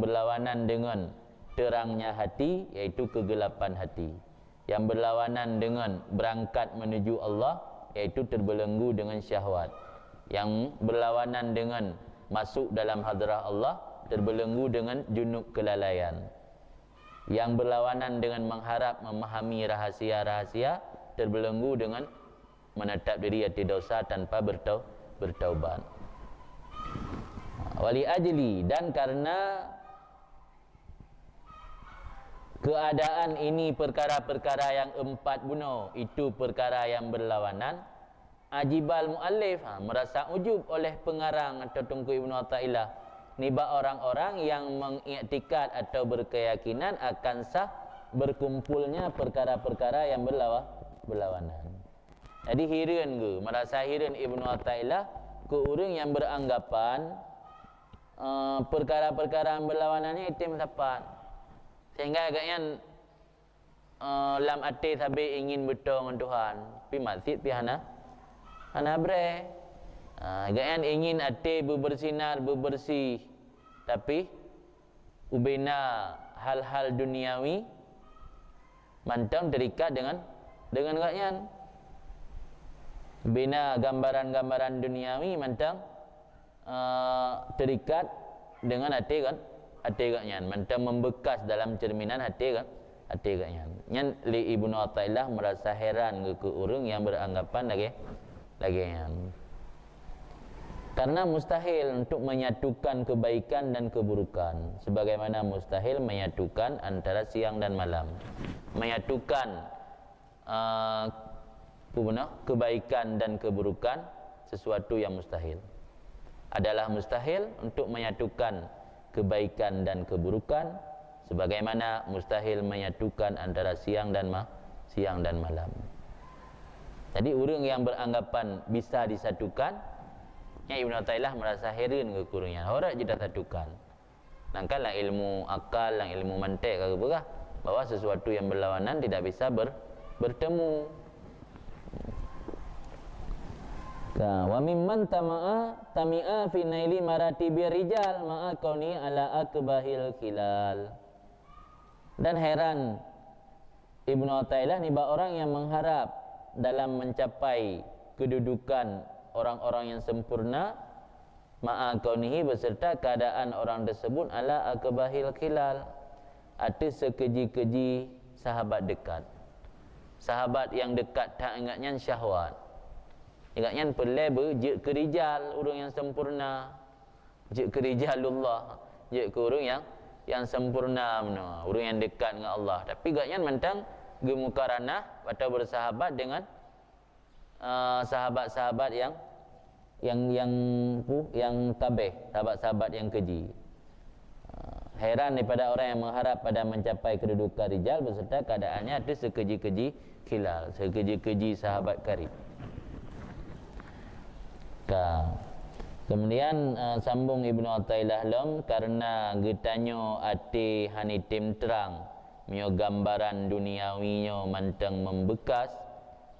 berlawanan dengan terangnya hati iaitu kegelapan hati, yang berlawanan dengan berangkat menuju Allah iaitu terbelenggu dengan syahwat, yang berlawanan dengan masuk dalam hadrah Allah terbelenggu dengan junub kelalaian, yang berlawanan dengan mengharap memahami rahasia-rahasia terbelenggu dengan menetap diri hati dosa tanpa bertaubat. Wali ajli dan karena keadaan ini perkara-perkara yang empat bunuh itu perkara yang berlawanan. Ajibal muallif merasa ujub oleh pengarang atau Tunku Ibnu Athaillah niba orang-orang yang mengiktikad atau berkeyakinan akan sah berkumpulnya perkara-perkara yang berlawanan. Jadi hiran ke merasa hiran Ibnu Athaillah ke orang yang beranggapan perkara-perkara yang berlawanannya itu mendapat sehingga agaknya lam ati sabi ingin bertemu dengan Tuhan pi masjid pi hana bre agaknya ingin ati berbersinar bebersih tapi ubena hal-hal duniawi mantang terikat dengan agaknya bina gambaran-gambaran duniawi mantang terikat dengan hati agaknya mantang membekas dalam cerminan hati agaknya. Nyan li Ibnu Athaillah merasa heran ke orang yang beranggapan lagi karena mustahil untuk menyatukan kebaikan dan keburukan sebagaimana mustahil menyatukan antara siang dan malam, menyatukan kebaikan dan keburukan sesuatu yang mustahil. Adalah mustahil untuk menyatukan kebaikan dan keburukan sebagaimana mustahil menyatukan antara siang dan malam. Jadi orang yang beranggapan bisa disatukan, Ibnu Athaillah merasa heran ke kurangnya. Horak je dah satukan. Nangkanlah ilmu akal, lang ilmu mantik ke apa, bahawa sesuatu yang berlawanan tidak bisa bertemu. Wa mimman tami'a fi naili maratibir rijal ma'a kauni ala akbahil khilal. Dan heran Ibnu Athaillah ni orang yang mengharap dalam mencapai kedudukan orang-orang yang sempurna ma'a kaunihi beserta keadaan orang tersebut ala akbahil khilal, ada sekeji-keji sahabat dekat. Sahabat yang dekat tak ingatnya syahwat. Ingatnya pelai berjek ke rijal, orang yang sempurna. Jek ke rijalullah, jek ke orang yang sempurna mana, orang yang dekat dengan Allah. Tapi ingatnya mentang gemukaranah atau bersahabat dengan sahabat-sahabat yang tabeh, sahabat-sahabat yang keji. Heran daripada orang yang mengharap pada mencapai kedudukan rijal beserta keadaannya ada sekeji-keji khilal, sekeji-keji sahabat karib. Kemudian sambung Ibnu Athaillah lam, karena getanyo ate hanitim terang mio gambaran duniawinya mantang membekas,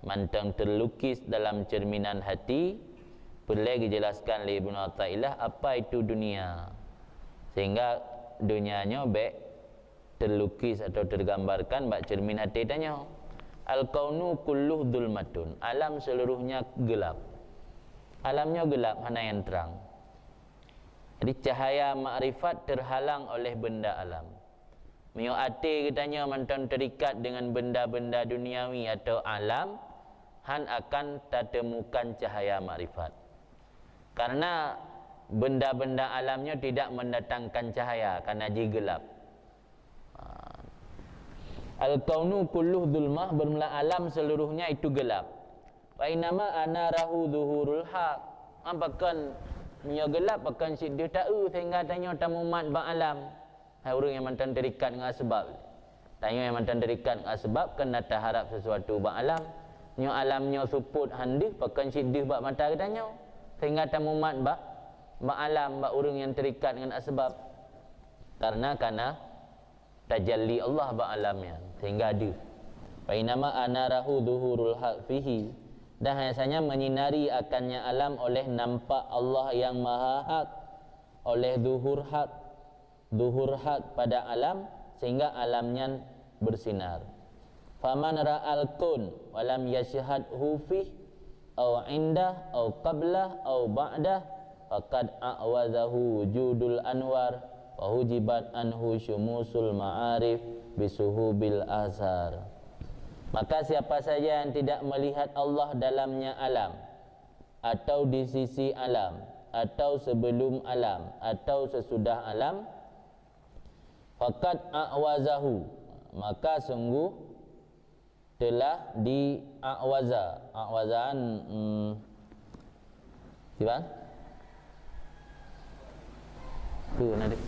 mantang terlukis dalam cerminan hati. Perlu dijelaskan oleh Ibnu Athaillah apa itu dunia, sehingga dunianya baik terlukis atau tergambarkan bak cermin hati tanya. Al-kaunu kulluh dhulmatun, alam seluruhnya gelap. Alamnya gelap, mana yang terang. Jadi cahaya makrifat terhalang oleh benda alam. Mio ate katanya mantan terikat dengan benda-benda duniawi atau alam, han akan tak temukan cahaya makrifat. Karena benda-benda alamnya tidak mendatangkan cahaya karena dia gelap. Al-kaunu kulluh dhulmah, bermula alam seluruhnya itu gelap. Wa inama anarahu zuhurul haq, apakan nya gelap akan si dia tahu sehingga tanya tamu mat ba alam. Hai orang yang mantan terikat dengan sebab, tanya yang mantan terikat dengan sebab kena tak harap sesuatu ba alam. Nya alamnya suput handih pakan si dia ba mata tanya sehingga tamu mat ba alam, ba orang yang terikat dengan asbab. Karena tajalli Allah ba alamnya sehingga ada. Fa inama anarahu zuhurul haq fihi, dan hanya menyinari akannya alam oleh nampak Allah yang maha hak, oleh zuhur hak pada alam sehingga alamnya bersinar. Faman ra'al kun walam yashhadhu fi aw indah aw qablah aw ba'dah faqad a'wazahu wujudul anwar wa hujibat anhu syumusul ma'arif bisuhubil azhar. Maka siapa saja yang tidak melihat Allah dalamnya alam, atau di sisi alam, atau sebelum alam, atau sesudah alam, faqad a'wazahu, maka sungguh telah di'awaza. A'wazaan Siapa? Tu nanti.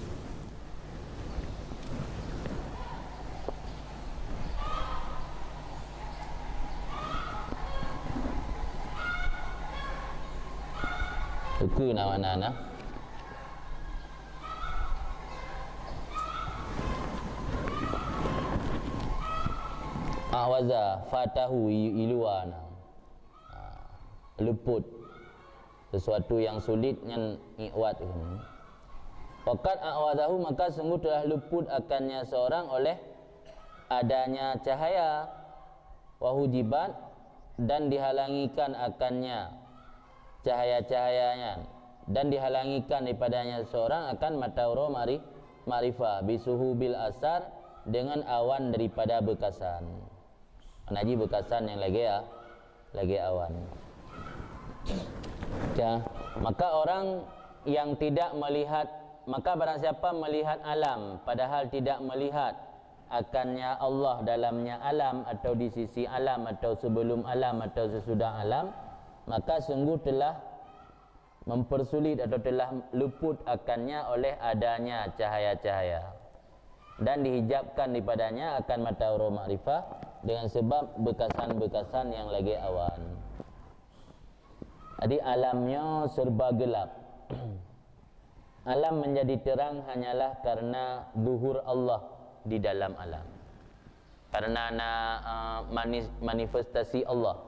Aku nak mana? Awaza fatahu iluana, luput sesuatu yang sulit yang iwat ini. Fakat awazahu, maka sungguh telah luput akannya seorang oleh adanya cahaya, wahujibat, dan dihalangikan akannya cahaya-cahayanya, dan dihalangikan daripadanya seorang akan matauro ma'rifah bisuhu bil asar, dengan awan daripada bekasan. Naji bekasan yang lagi awan. Ya, maka orang yang tidak melihat, maka barang siapa melihat alam padahal tidak melihat akannya Allah dalamnya alam, atau di sisi alam, atau sebelum alam, atau sesudah alam, maka sungguh telah mempersulit atau telah luput akannya oleh adanya cahaya-cahaya, dan dihijabkan daripadanya akan matauro ma'rifah dengan sebab bekasan-bekasan yang lagi awan. Jadi alamnya serba gelap. Alam menjadi terang hanyalah karena zuhur Allah di dalam alam, karena manifestasi Allah,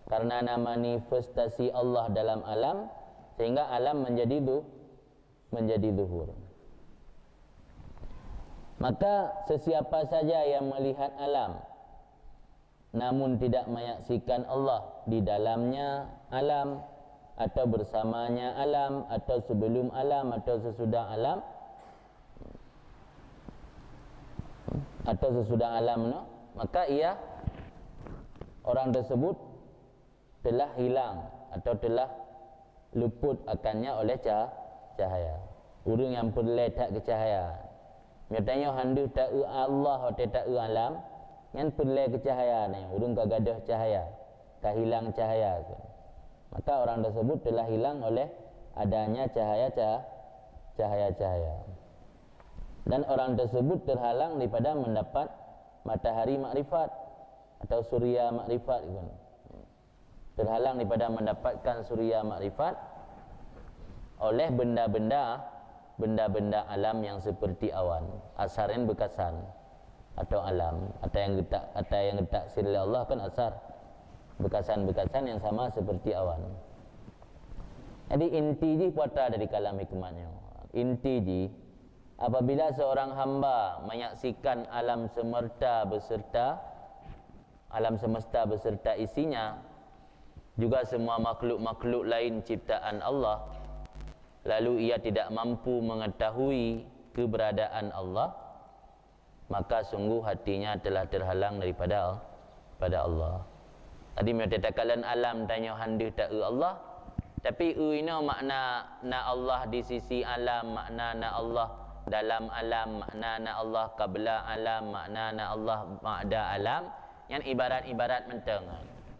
karena manifestasi Allah dalam alam, sehingga alam menjadi zuhur. Maka sesiapa saja yang melihat alam namun tidak menyaksikan Allah di dalamnya alam, atau bersamanya alam, atau sebelum alam, atau sesudah alam, no? Maka ia, orang tersebut telah hilang atau telah luput akannya oleh cahaya. Urang yang perle tak ke cahaya, misalnya handu tak Allah atau tak alam, yang perle ke cahaya ni, urang kagadah cahaya, kehilang cahaya. Maka orang tersebut telah hilang oleh adanya cahaya-cahaya. Dan orang tersebut terhalang daripada mendapat matahari makrifat atau surya makrifat. Terhalang daripada mendapatkan surya makrifat oleh benda-benda alam yang seperti awan, asarin bekasan atau alam, atau yang ditaksir oleh Allah kan asar, bekasan-bekasan yang sama seperti awan. Jadi inti ji puata dari kalam hikmatnya. Inti ji, apabila seorang hamba menyaksikan alam semesta beserta isinya, juga semua makhluk-makhluk lain ciptaan Allah, lalu ia tidak mampu mengetahui keberadaan Allah, maka sungguh hatinya telah terhalang daripada Allah. Tadi mereka katakan alam tanya handu tak Allah, tapi ini makna na Allah di sisi alam, makna na Allah dalam alam, makna na Allah qabla alam, makna na Allah ba'da alam, yang ibarat-ibarat menteng.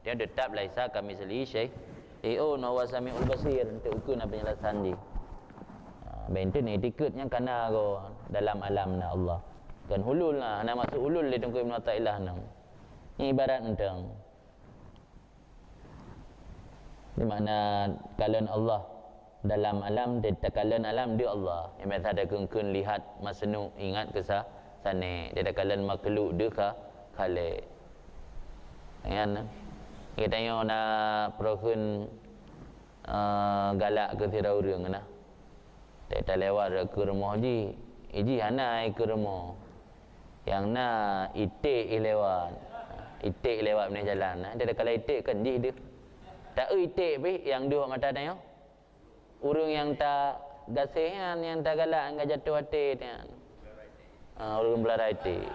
Dia tetap laisa kami seli syekh na wa samiul basir untuk ukur na penjelasan di. Benten ni tiketnya kana go dalam alam na Allah. Kan hulul lah, nak masuk hulul dia tunggu Ibn Ta'ilah nang. Ini ibarat mentang. Di mana kalian Allah dalam alam, dia kalian alam dia Allah. Yang biasa ada kengkun lihat masnu ingat ke sana. Dia kalian makhluk dia ke khalik. Kan? Kita tengok nak perokun galak ke tira urang nah. Dia tak lewat ke rumah ji. Iji hanai ke rumah. Yang nak itik lewat ni jalan. Dia ada kalau itik kan ji dia. Tak itik pi yang dua mata tanya. Urang yang tak gasihan, yang tak galak, enggak jatuh hati kan. Urang belara itik.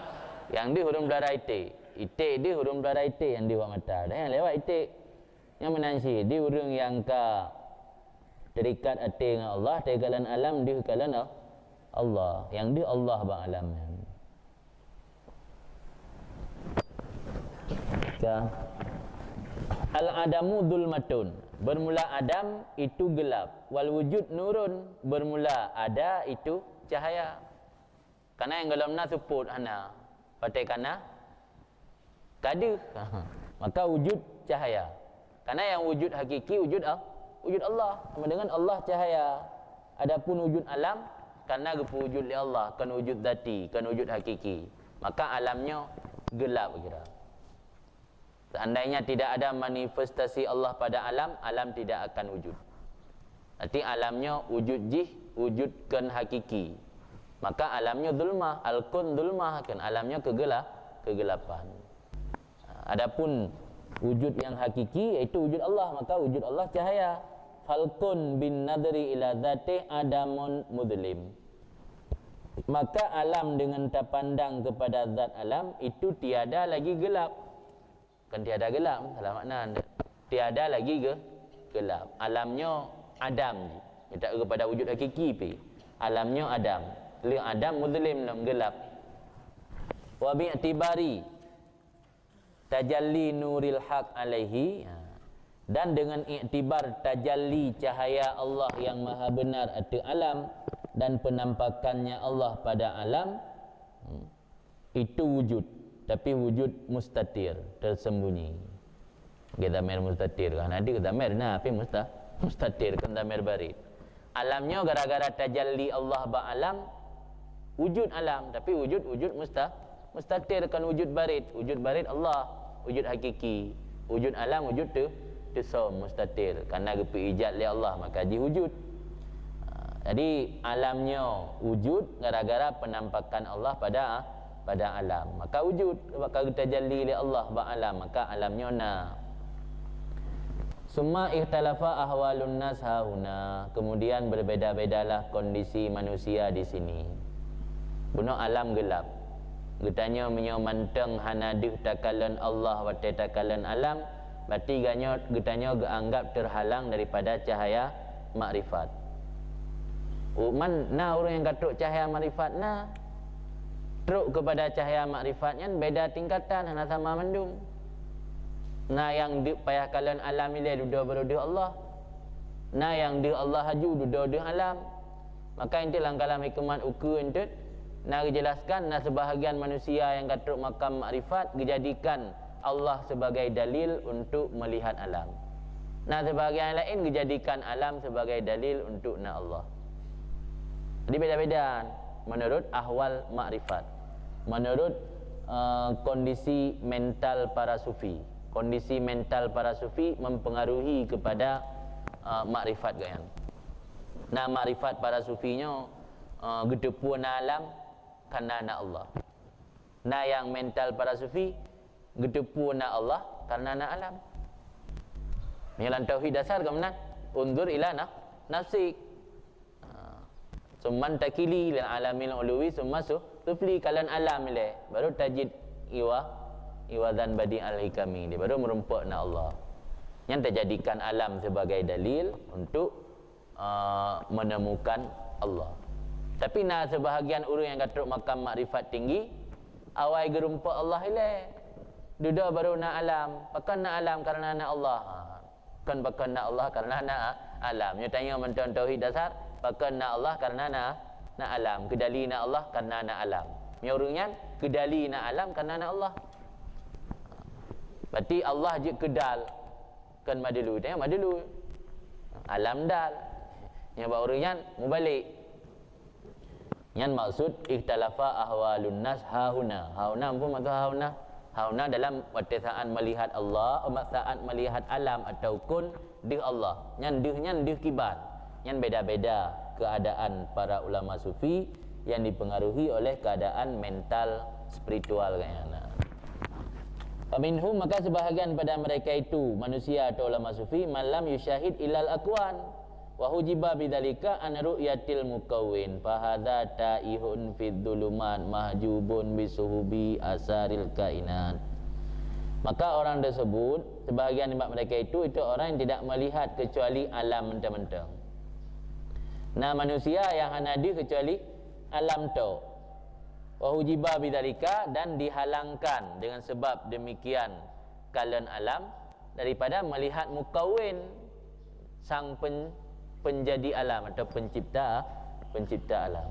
Yang dia urang belara itik. Itik dia urang belara itik yang dua mata. Dah yang lewat itik. Yang menansi dia urang yang ka terikat hati dengan Allah, terikat alam dia kalan Allah. Yang dia Allah bang alamnya. Al-adamu dzulmatun, bermula adam itu gelap, wal wujud nurun, bermula ada itu cahaya. Karena yang dalamna support hana pakai kana kada maka wujud cahaya. Karena yang wujud hakiki wujud Allah, sama dengan Allah cahaya. Adapun wujud alam karena wujud li Allah, kan wujud zati, kan wujud hakiki, maka alamnya gelap kira. Seandainya tidak ada manifestasi Allah pada alam, alam tidak akan wujud. Arti alamnya wujud wujudkan hakiki. Maka alamnya zulmah, al-kun zulmah, kan alamnya kegelapan. Adapun wujud yang hakiki iaitu wujud Allah, maka wujud Allah cahaya. Falkun bin nadri ila dzati adamun mudlim. Maka alam dengan terpandang kepada zat alam itu tiada lagi gelap. Kan tiada gelap, salah makna. Tiada lagi gelap. Alamnya adam. Minta kepada wujud hakiki pi. Alamnya adam. Li adam mudlim nam gelap. Wa bi'tibari tajalli nuril haq alaihi, dan dengan iktibar tajalli cahaya Allah yang maha benar atas alam dan penampakannya Allah pada alam, itu wujud, tapi wujud mustatir, tersembunyi. Kita mer mustatir kan ada kita mer nah tapi mustatir kan mer barit. Alamnya gara-gara tajalli Allah ba alam wujud alam, tapi wujud mustatir kan wujud barit Allah, wujud hakiki. Wujud alam wujud tu som mustatir, karena gepi ijad li Allah maka ji wujud. Jadi alamnya wujud gara-gara penampakan Allah pada alam. Maka wujud bakal tajalli oleh Allah ba'alam, maka alamnya na. Summa ikhtalafa ahwalun nas hauna. Kemudian berbeda-bedalah kondisi manusia di sini. Bunuh alam gelap. Getanya menyomanteng hanadih takalan Allah wa takalan alam, berarti getanya anggap terhalang daripada cahaya makrifat. Mana orang yang katuk cahaya makrifat na teruk kepada cahaya makrifatnya beda tingkatan, hana sama mendung. Nah yang di payah kalian alam ini duduk beruduh Allah, nah yang di Allah haju duduk alam. Maka inti langkalam hikmat uku inti nak dijelaskan, nah sebahagian manusia yang katuk makam makrifat dijadikan Allah sebagai dalil untuk melihat alam. Nah sebahagian lain dijadikan alam sebagai dalil untuk nak Allah. Jadi beda-beda menurut ahwal makrifat, menurut kondisi mental para sufi. Kondisi mental para sufi mempengaruhi kepada makrifat gayang. Nah makrifat para sufinya gedepun alam karena nak Allah. Nah yang mental para sufi gedepun nak Allah karena nak alam. Yang tauhid dasar ke mana? Undur ila nafsik. Summan takili lil alamil uluwi summa sufli kalan alam ile baru tajid iwadan badi al hikami, dia baru merumpak na Allah yang terjadikan alam sebagai dalil untuk menemukan Allah. Tapi na sebahagian orang yang katuk makam makrifat tinggi awai gerumpak Allah ile duduk baru na alam, pakan na alam karena na Allah, kan pakan na Allah karena na alam. Nya tanya mentang tauhid dasar pakan na Allah karena na alam, kedali na Allah karena na alam. Nyorungnya kedali na alam karena na Allah. Berarti Allah je kedal kan madelu, tanya madelu. Alam dal. Nya ba orangnya mubalik. Yang maksud ikhtalafa ahwalun nas hauna. Hauna pun maksud hauna. Hauna dalam saat melihat Allah, saat melihat alam ataupun di Allah. Yang dih kibar. Yang beda-beda keadaan para ulama sufi yang dipengaruhi oleh keadaan mental spiritual kayaknya. Faminhum, maka sebahagian pada mereka itu manusia atau ulama sufi malam yusyahid ilal akwan wa hujiba bidzalika an ru'yatil mukawwin fa hadza ta'ihun fid dhulumat mahjubun bisuhubi asaril kainat. Maka orang tersebut sebahagian mereka itu orang yang tidak melihat kecuali alam mentang-mentang. Nah manusia yang hanadi kecuali alam tu. Wa hujiba bidzalika, dan dihalangkan dengan sebab demikian kalian alam daripada melihat mukawin sang penjadi alam atau pencipta alam.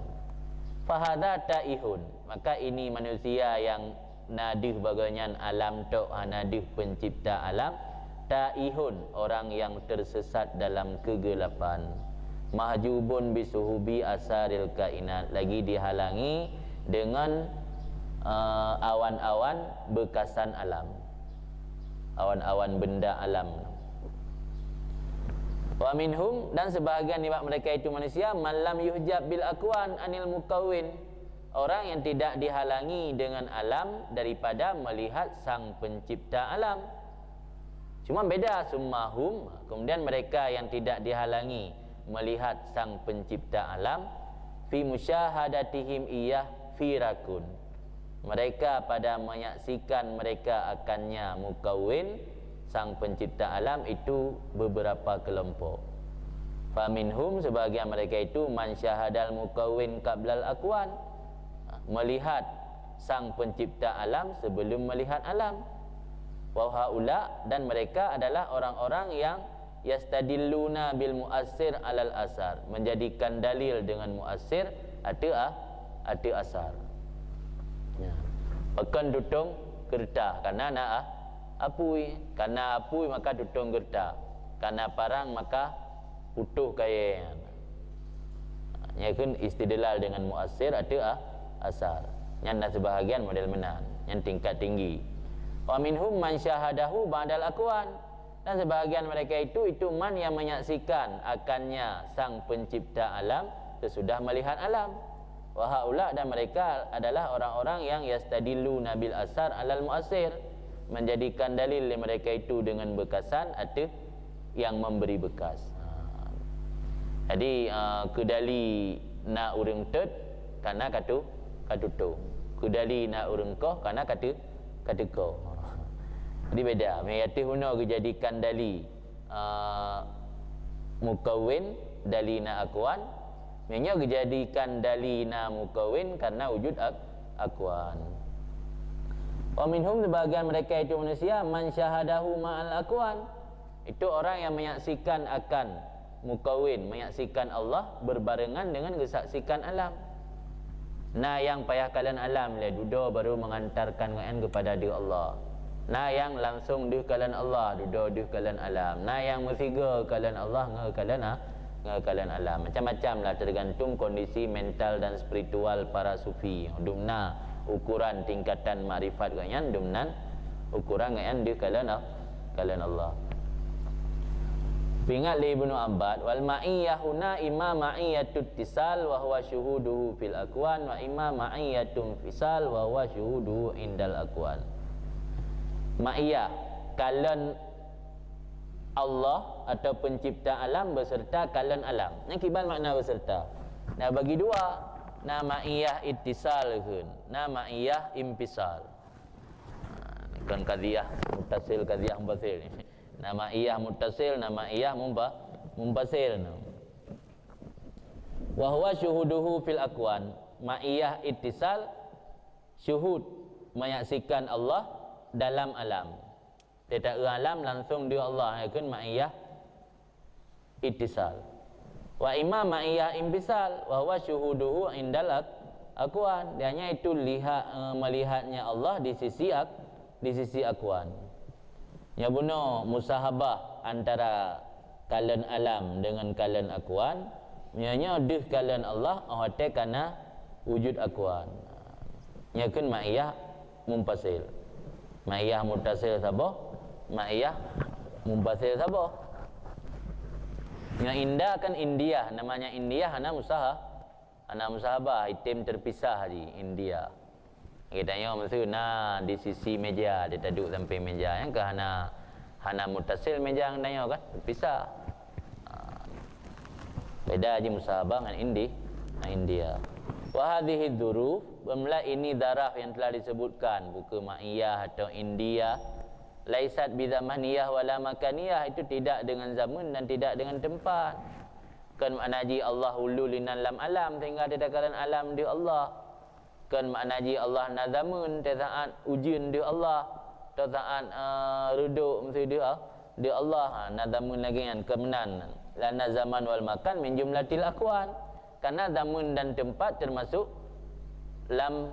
Fahadha ta'ihun, maka ini manusia yang nadih baganyan alam tu, nadih pencipta alam. Ta'ihun, orang yang tersesat dalam kegelapan. Mahjubun bisuhubi asaril kainat, lagi dihalangi dengan awan-awan bekasan alam, awan-awan benda alam. Wa minhum, dan sebahagian mereka itu manusia malam yuhjab bil akwan anil mukawwin, orang yang tidak dihalangi dengan alam daripada melihat sang pencipta alam. Cuma beda summahum, kemudian mereka yang tidak dihalangi melihat sang pencipta alam fi musyahadatihim iyah firakun, mereka pada menyaksikan mereka akannya mukawwin sang pencipta alam itu beberapa kelompok. Faminhum, sebahagian mereka itu man syahadal mukawwin qablal akwan, melihat sang pencipta alam sebelum melihat alam. Wa haula, dan mereka adalah orang-orang yang yastadilluna bil muassir alal asar, menjadikan dalil dengan muassir ada asar. Ya. Pekan tutung gertah karena nak apui, karena apui maka tutung gertah, karena parang maka utuh kaya. Ya kan istidlal dengan muassir ada asar. Yang sebahagian model menan, yang tingkat tinggi. Wa minhum man syahadahu ba'dal akwan, dan sebahagian mereka itu man yang menyaksikan akannya sang pencipta alam sesudah melihat alam. Wa haula, dan mereka adalah orang-orang yang yastadillu nabil asar alal muasir, menjadikan dalil mereka itu dengan bekasan atau yang memberi bekas. Jadi kedali na urang tet karena katu tu. Kedali na urang koh karena katu ko. Jadi beda. Mayati huna dijadikan dali mukawin, dali na akwan. Nya dijadikan dalina mukawin karena wujud akwan. Wa minhum, sebagian mereka itu manusia, man syahadahu ma'al akwan, itu orang yang menyaksikan akan mukawin, menyaksikan Allah berbarengan dengan kesaksikan alam. Nah yang payah kalian alam le dudo baru mengantarkan kalian kepada dia Allah. Nah yang langsung dia kalian Allah, dudo dia kalian alam. Nah yang musiga kalian Allah, kalian alam. Macam-macam lah, tergantung kondisi mental dan spiritual para sufi. Dumna ukuran tingkatan makrifat kalian, dumnan ukuran kalian di kalian Allah. Ingat li Ibnu Abbad, wal ma'iyyah huna imma ma'iyyatut tisal wa huwa syuhuduhu fil akwan, wa imma ma'iyyatum fisal wa huwa syuhuduhu indal akwan. Ma'iyyah, kalian Allah atau pencipta alam beserta kalian alam. Yang kibal makna beserta. Nah bagi dua, nama ma'iyah ittisal kun, nama ma'iyah impisal. Kan qadhiyah muttasil, qadhiyah mumpasil. Nama ma'iyah muttasil, nama ma'iyah mumpasil. Wa huwa syuhuduhu fil akwan. Ma'iyah ittisal, syuhud menyaksikan Allah dalam alam. Tidak alam langsung dia Allah, yakun ma'iyah ittisal. Wa imma ma'iyah impisal wa huwa syuhuduhu indal akwan. Dianya itu melihatnya Allah di sisi akwan. Ya buno musahabah antara kalian alam dengan kalian akwan. Nyanya dih kalian Allah hote kana wujud akwan. Yakun ma'iyah mumpasil. Ma'iyah muttasil sabo, ma'iyah mumpasil sabo. Yang indah kan India, namanya India hana musahabah, item terpisah di India. Kita tanya maksud nah di sisi meja, dia duduk sampai meja yang ke hana muttasil meja yang tanya kan terpisah. Beda aja musahabah dengan India. Wa hadhihi dzuruf, bamla ini darah yang telah disebutkan buku ma'iyah atau India, laisat bizamaniyah wala makaniyah, itu tidak dengan zaman dan tidak dengan tempat. Kan maknaji Allah ululinan lam alam, sehingga tidak kalian alam di Allah. Kan maknaji Allah nazamun, saat ujian di Allah, saat ruduk mesti di Allah. Nazamun lagi kan kemenan. Lana zaman wal makan min jumlatil akwan. Karena zaman dan tempat termasuk lam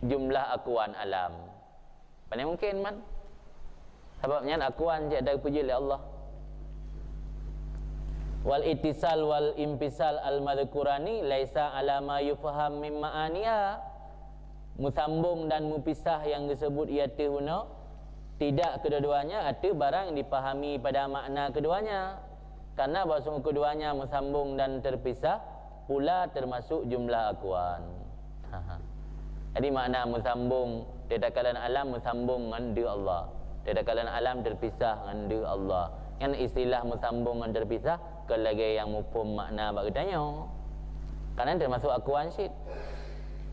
jumlah akwan alam. Mana mungkin man? Sebabnya akwan je ada puji oleh Allah. Wal ittisal wal impisal al madhkurani laisa ala ma yufham min ma'aniya. Musambung dan mupisah yang disebut iati huna, tidak kedua-duanya ada barang yang dipahami pada makna keduanya. Karena bahasa keduanya musambung dan terpisah pula termasuk jumlah akwan. Jadi makna musambung tidak kalian alam musambung dengan dia Allah. Tidak kalian alam terpisah dengan dia Allah. Yang istilah musambung dan terpisah kelagi yang mufhum makna bak tanya. Karena termasuk akwan syid.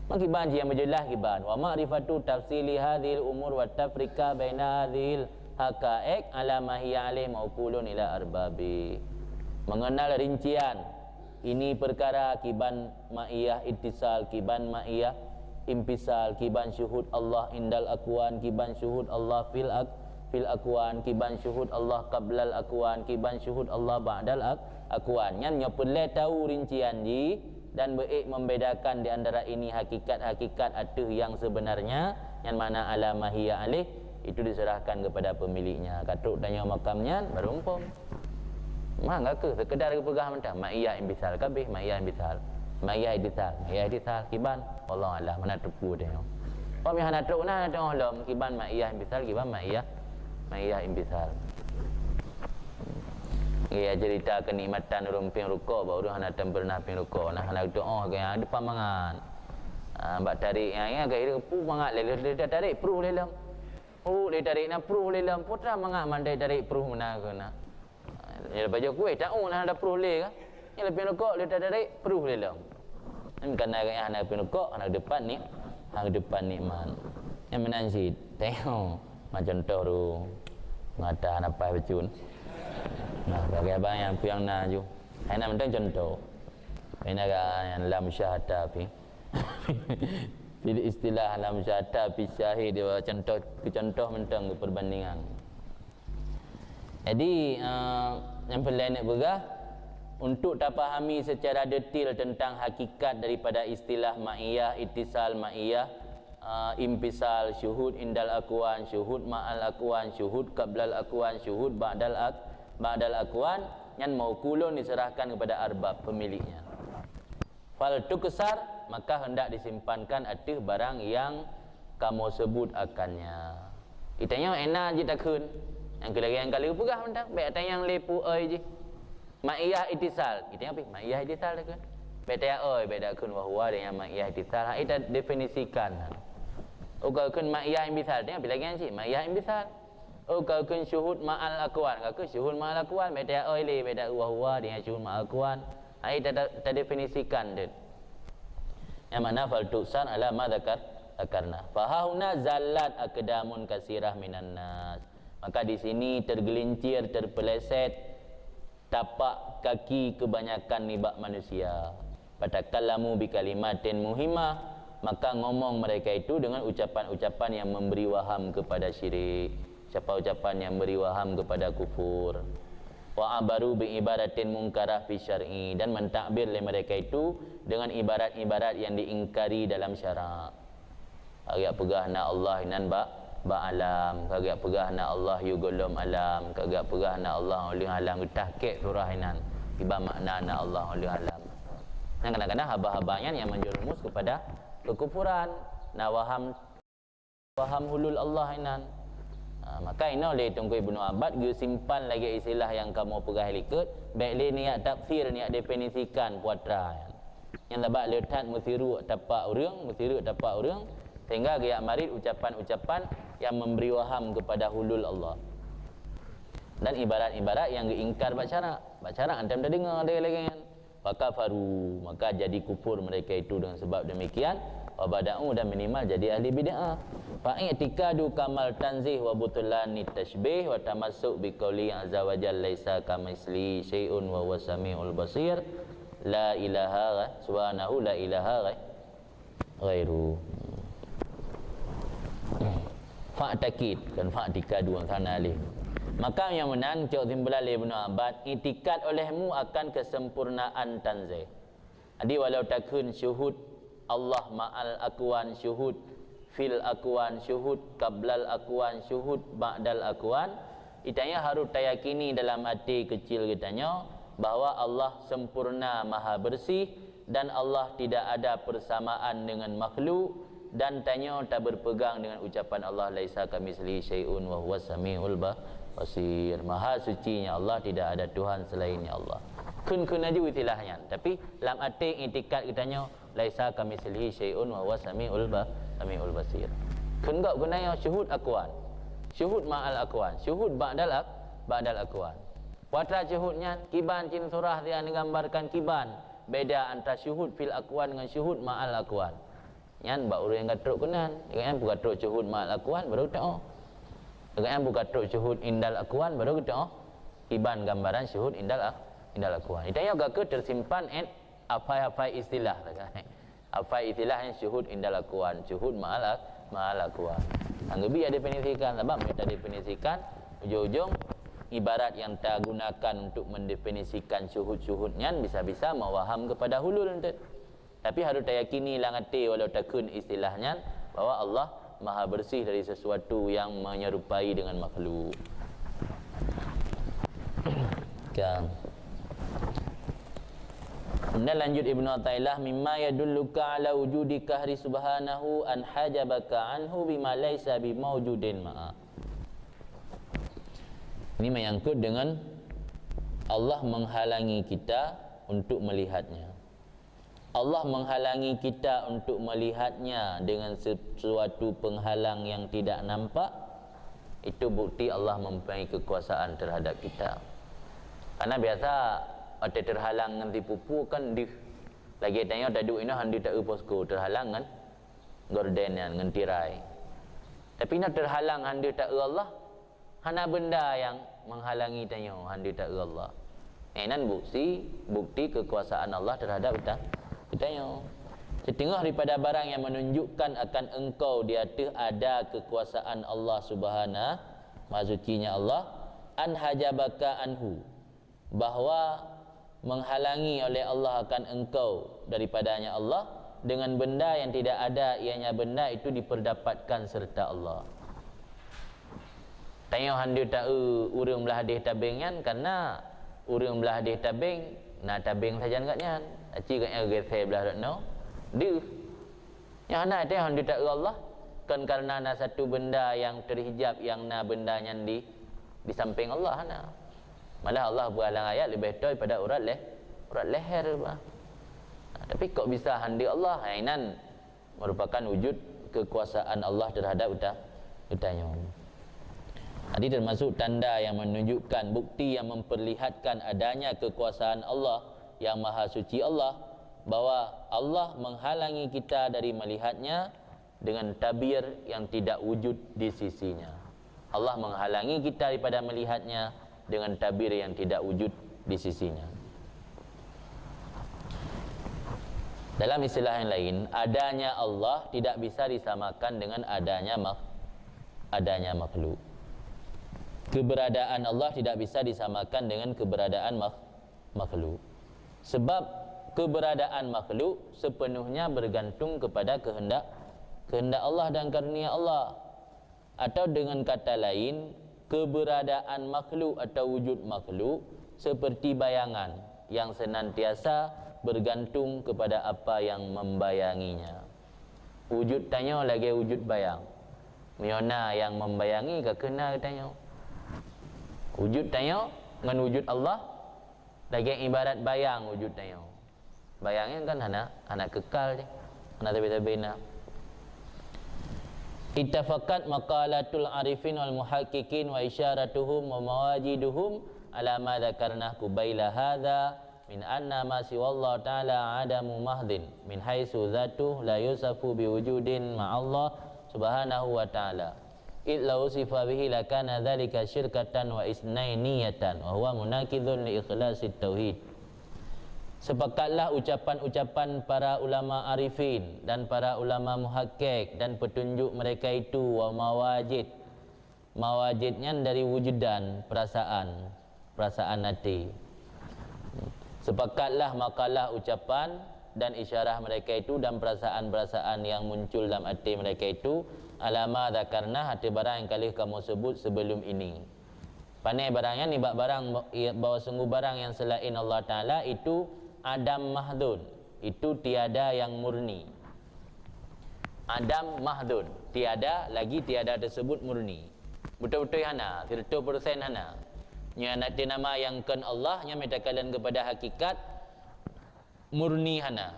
Makiban yang berjelas kiban. Wa ma'rifatu tafsili hadhil umur wa tafrika baina hadhil haqa'iq ala ma hiya alaih mauqulun ila arbabi. Mengenal rincian ini perkara kiban ma'iyah ittisal, kiban ma'iyah impisal, kiban syuhud Allah indal akwan, kiban syuhud Allah fil akwan, kiban syuhud Allah qablal akwan, kiban syuhud Allah ba'dal akwan. Yang perlu tahu rincian ji dan baik membedakan di antara ini hakikat-hakikat atuh yang sebenarnya yang mana alamahiyah alih itu diserahkan kepada pemiliknya. Katuk tanya makamnya berumpam. Mah enggak ke sekedar pegah mentah ma'iyah imbisal kabeh, ma'iyah imbisal, ma'iyah idisal kiban wallahu alam mana tepu dia. Apa mi hana tuk nah tengok lom kiban ma'iyah imbisal, kiban ma'iyah imbisal. Dia cerita kenikmatan rumpin ruko baru hana pernah pin ruko nah hana doa ke depan mangan. Bak tarik yang agak dia pu mangat le tarik pruh lelam. Dia tarik na pruh lelam putra mangat mandai tarik pruh mana ke nah. Dia baca kuih tak nah ada pruh le ke. Yang lebih ruko dia tarik pruh lelam. Kan kena yang hana pin ruko hana depan ni man. Yang menansi tengok macam contoh tu ngata apa becun. Nah, bagi abang yang piang na ju. Hai nak mentang contoh. Ini yang lam syahada pi. Pilih istilah lam syahada pi syahid dia contoh mentang perbandingan. Jadi yang perlu nak berah untuk tak fahami secara detail tentang hakikat daripada istilah ma'iyah, ittisal ma'iyah, impisal, syuhud indal akwan, syuhud ma'al akwan, syuhud qablal akwan, syuhud ba'dal akwan yang maukulun diserahkan kepada arbab pemiliknya. Fal tukesar maka hendak disimpankan atih barang yang kamu sebut akannya. Itanya enak je takun. Yang kelagi yang kali pegah mentang baik tanya yang lepu oi je. Ma'iyah ittisal. Itanya apa? Ma'iyah ittisal takun. Baik tanya oi baik takun wa huwa dengan ma'iyah ittisal. Ita definisikan. Kalau kun ma'iyah imbisal tanya apa lagi yang sih? Ma'iyah imbisal. Kalau kun syuhud ma'al akwan, kalau syuhud ma'al akwan baik tanya oi le baik tak wa huwa dengan syuhud ma'al akwan. Ita definisikan dia. Yang mana fal tuksan ala ma zakarna. Fahahuna zallat aqdamun kasirah minan nas. Maka di sini tergelincir, terpeleset tapak kaki kebanyakan nibak manusia. Fatakallamu bi kalimatin muhimmah, maka ngomong mereka itu dengan ucapan-ucapan yang memberi waham kepada syirik. Siapa ucapan yang memberi waham kepada kufur. Wa abaru bi ibaratin munkarah fi syar'i, dan mentakbir oleh mereka itu dengan ibarat-ibarat yang diingkari dalam syarak. Agak pegah na Allah nan ba alam, kagak pegah na Allah yugulum alam, kagak pegah na Allah uling alam tahqiq surah inan tiba makna na Allah uling alam. Dan kadang-kadang haba-habanya yang menjerumus kepada kekufuran, na waham hulul Allah inan. Maka ini oleh Tunku Ibnu Abbad dia simpan lagi istilah yang kamu pegah likut baik le niat tafsir, niat definisikan puatra yang lebat letat musiru tapak urang sehingga dia marid ucapan-ucapan yang memberi waham kepada hulul Allah dan ibarat-ibarat yang diingkar bacara antum dah dengar dia lagi kan fakafaru, maka jadi kufur mereka itu dengan sebab demikian wa bada'u, dan minimal jadi ahli bid'ah. Fa i'tikadu kamal tanzih wa butulani tashbih wa tamassuk bi qouli azza wa jalla laisa kamitsli syai'un wa huwas samiul basir la ilaha subhanahu la ilaha ghairu. Fa'takid kan fa'tikadu sana alih. Maka yang menan cok timbulan Ibnu Abbad itikad olehmu akan kesempurnaan tanzih. Jadi walau takun syuhud Allah ma'al akwan syuhud fil akwan syuhud qablal akwan syuhud ba'dal akwan, itanya harus tayakini dalam hati kecil kitanya bahawa Allah sempurna maha bersih dan Allah tidak ada persamaan dengan makhluk, dan tanya tak berpegang dengan ucapan Allah laisa kamitsli syai'un wa huwas samiul basir. Maha sucinya Allah, tidak ada Tuhan selainnya Allah. Kun aja istilahnya, tapi dalam hati itikad kitanya laisa kamitslihi syai'un wa huwas samiul basir. Kun gak gunanya syuhud akwan, syuhud ma'al akwan, syuhud ba'dal akwan. Watra syuhudnya kiban cin surah dia menggambarkan kiban. Beda antara syuhud fil akwan dengan syuhud ma'al akwan. Yan ba urang yang gatruk kunan, yang buka truk syuhud ma'al akwan baru tak. Yang buka truk syuhud indal akwan baru tak. Kiban gambaran syuhud indal akwan. Itanya gak tersimpan apa istilah apa istilahnya syuhud indal akwan, syuhud ma'al akwan. Anggebi ada definisikan, sebab kita definisikan ujung-ujung ibarat yang tak gunakan untuk mendefinisikan syuhud-syuhudnya bisa-bisa mewaham kepada hulul nanti. Tapi harus yakini langati walau takun istilahnya bahwa Allah maha bersih dari sesuatu yang menyerupai dengan makhluk. Kan. Kemudian lanjut Ibnu Athaillah, mimma yadulluka ala wujudi kahri subhanahu an hajabaka anhu bima laisa bimawjudin ma'a. Ini menyangkut dengan Allah menghalangi kita untuk melihatnya. Allah menghalangi kita untuk melihatnya dengan sesuatu penghalang yang tidak nampak. Itu bukti Allah mempunyai kekuasaan terhadap kita. Karena biasa ada terhalang dengan tipu kan di lagi tanya tak duk ina handi tak posko terhalang kan gorden dengan tirai. Tapi nak terhalang handi tak Allah, hana benda yang menghalangi tanya handi tak Allah. Nan bukti kekuasaan Allah terhadap kita yo. Setengah daripada barang yang menunjukkan akan engkau di atas ada kekuasaan Allah Subhanahu Maha Sucinya Allah, an hajabaka anhu, bahawa menghalangi oleh Allah akan engkau daripadanya Allah dengan benda yang tidak ada, ianya benda itu diperdapatkan serta Allah. Tanya handu tahu urang belah hadis tabingan karena urang belah hadis tabing nak tabing saja katnya aci katnya geser belah no dia yang ana teh handu tahu Allah kan karena ada satu benda yang terhijab yang na bendanya di samping Allah ana. Malah Allah beralang ayat lebih betul daripada urat leher bah. Tapi kok bisa handi Allah? Ainan merupakan wujud kekuasaan Allah terhadap utanya. Jadi termasuk tanda yang menunjukkan bukti yang memperlihatkan adanya kekuasaan Allah yang Maha Suci Allah, bahwa Allah menghalangi kita dari melihatnya dengan tabir yang tidak wujud di sisinya. Allah menghalangi kita daripada melihatnya dengan tabir yang tidak wujud di sisinya. Dalam istilah yang lain, adanya Allah tidak bisa disamakan dengan adanya makhluk. Keberadaan Allah tidak bisa disamakan dengan keberadaan makhluk. Sebab keberadaan makhluk sepenuhnya bergantung kepada kehendak Allah dan karunia Allah. Atau dengan kata lain, keberadaan makhluk atau wujud makhluk seperti bayangan yang senantiasa bergantung kepada apa yang membayanginya. Wujud tanya lagi wujud bayang. Miona yang membayangi ke kena tanya. Wujud tanya dengan wujud Allah lagi ibarat bayang wujud tanya. Bayangnya kan anak kekal je. Anak tabi-tabina. Ittafaqat maqalatul arifin wal muhaqqiqin wa isyaratuhum wa mawajiduhum ala ma dzakarna qabaila hadza min anna ma siwallahu ta'ala adamu mahdin min haitsu dzatuhu la yusafu biwujudin ma'allah subhanahu wa ta'ala id law sifa bihi lakana dzalika syirkatan wa isnainiyatan wa huwa munaqidun li ikhlasit tauhid. Sepakatlah ucapan-ucapan para ulama arifin dan para ulama muhakkik dan petunjuk mereka itu wa mawajidnya dari wujudan perasaan hati. Sepakatlah makalah ucapan dan isyarah mereka itu dan perasaan-perasaan yang muncul dalam hati mereka itu alama dzakarna hati barang yang kali kamu sebut sebelum ini. Pandai barangnya ni barang bahawa sungguh barang yang selain Allah Ta'ala itu Adam mahdun, itu tiada yang murni. Adam mahdun, tiada tersebut murni. Betul-betul hana, 100% hana. Nya nanti nama yang kan Allah nya medakalan kepada hakikat murni hana.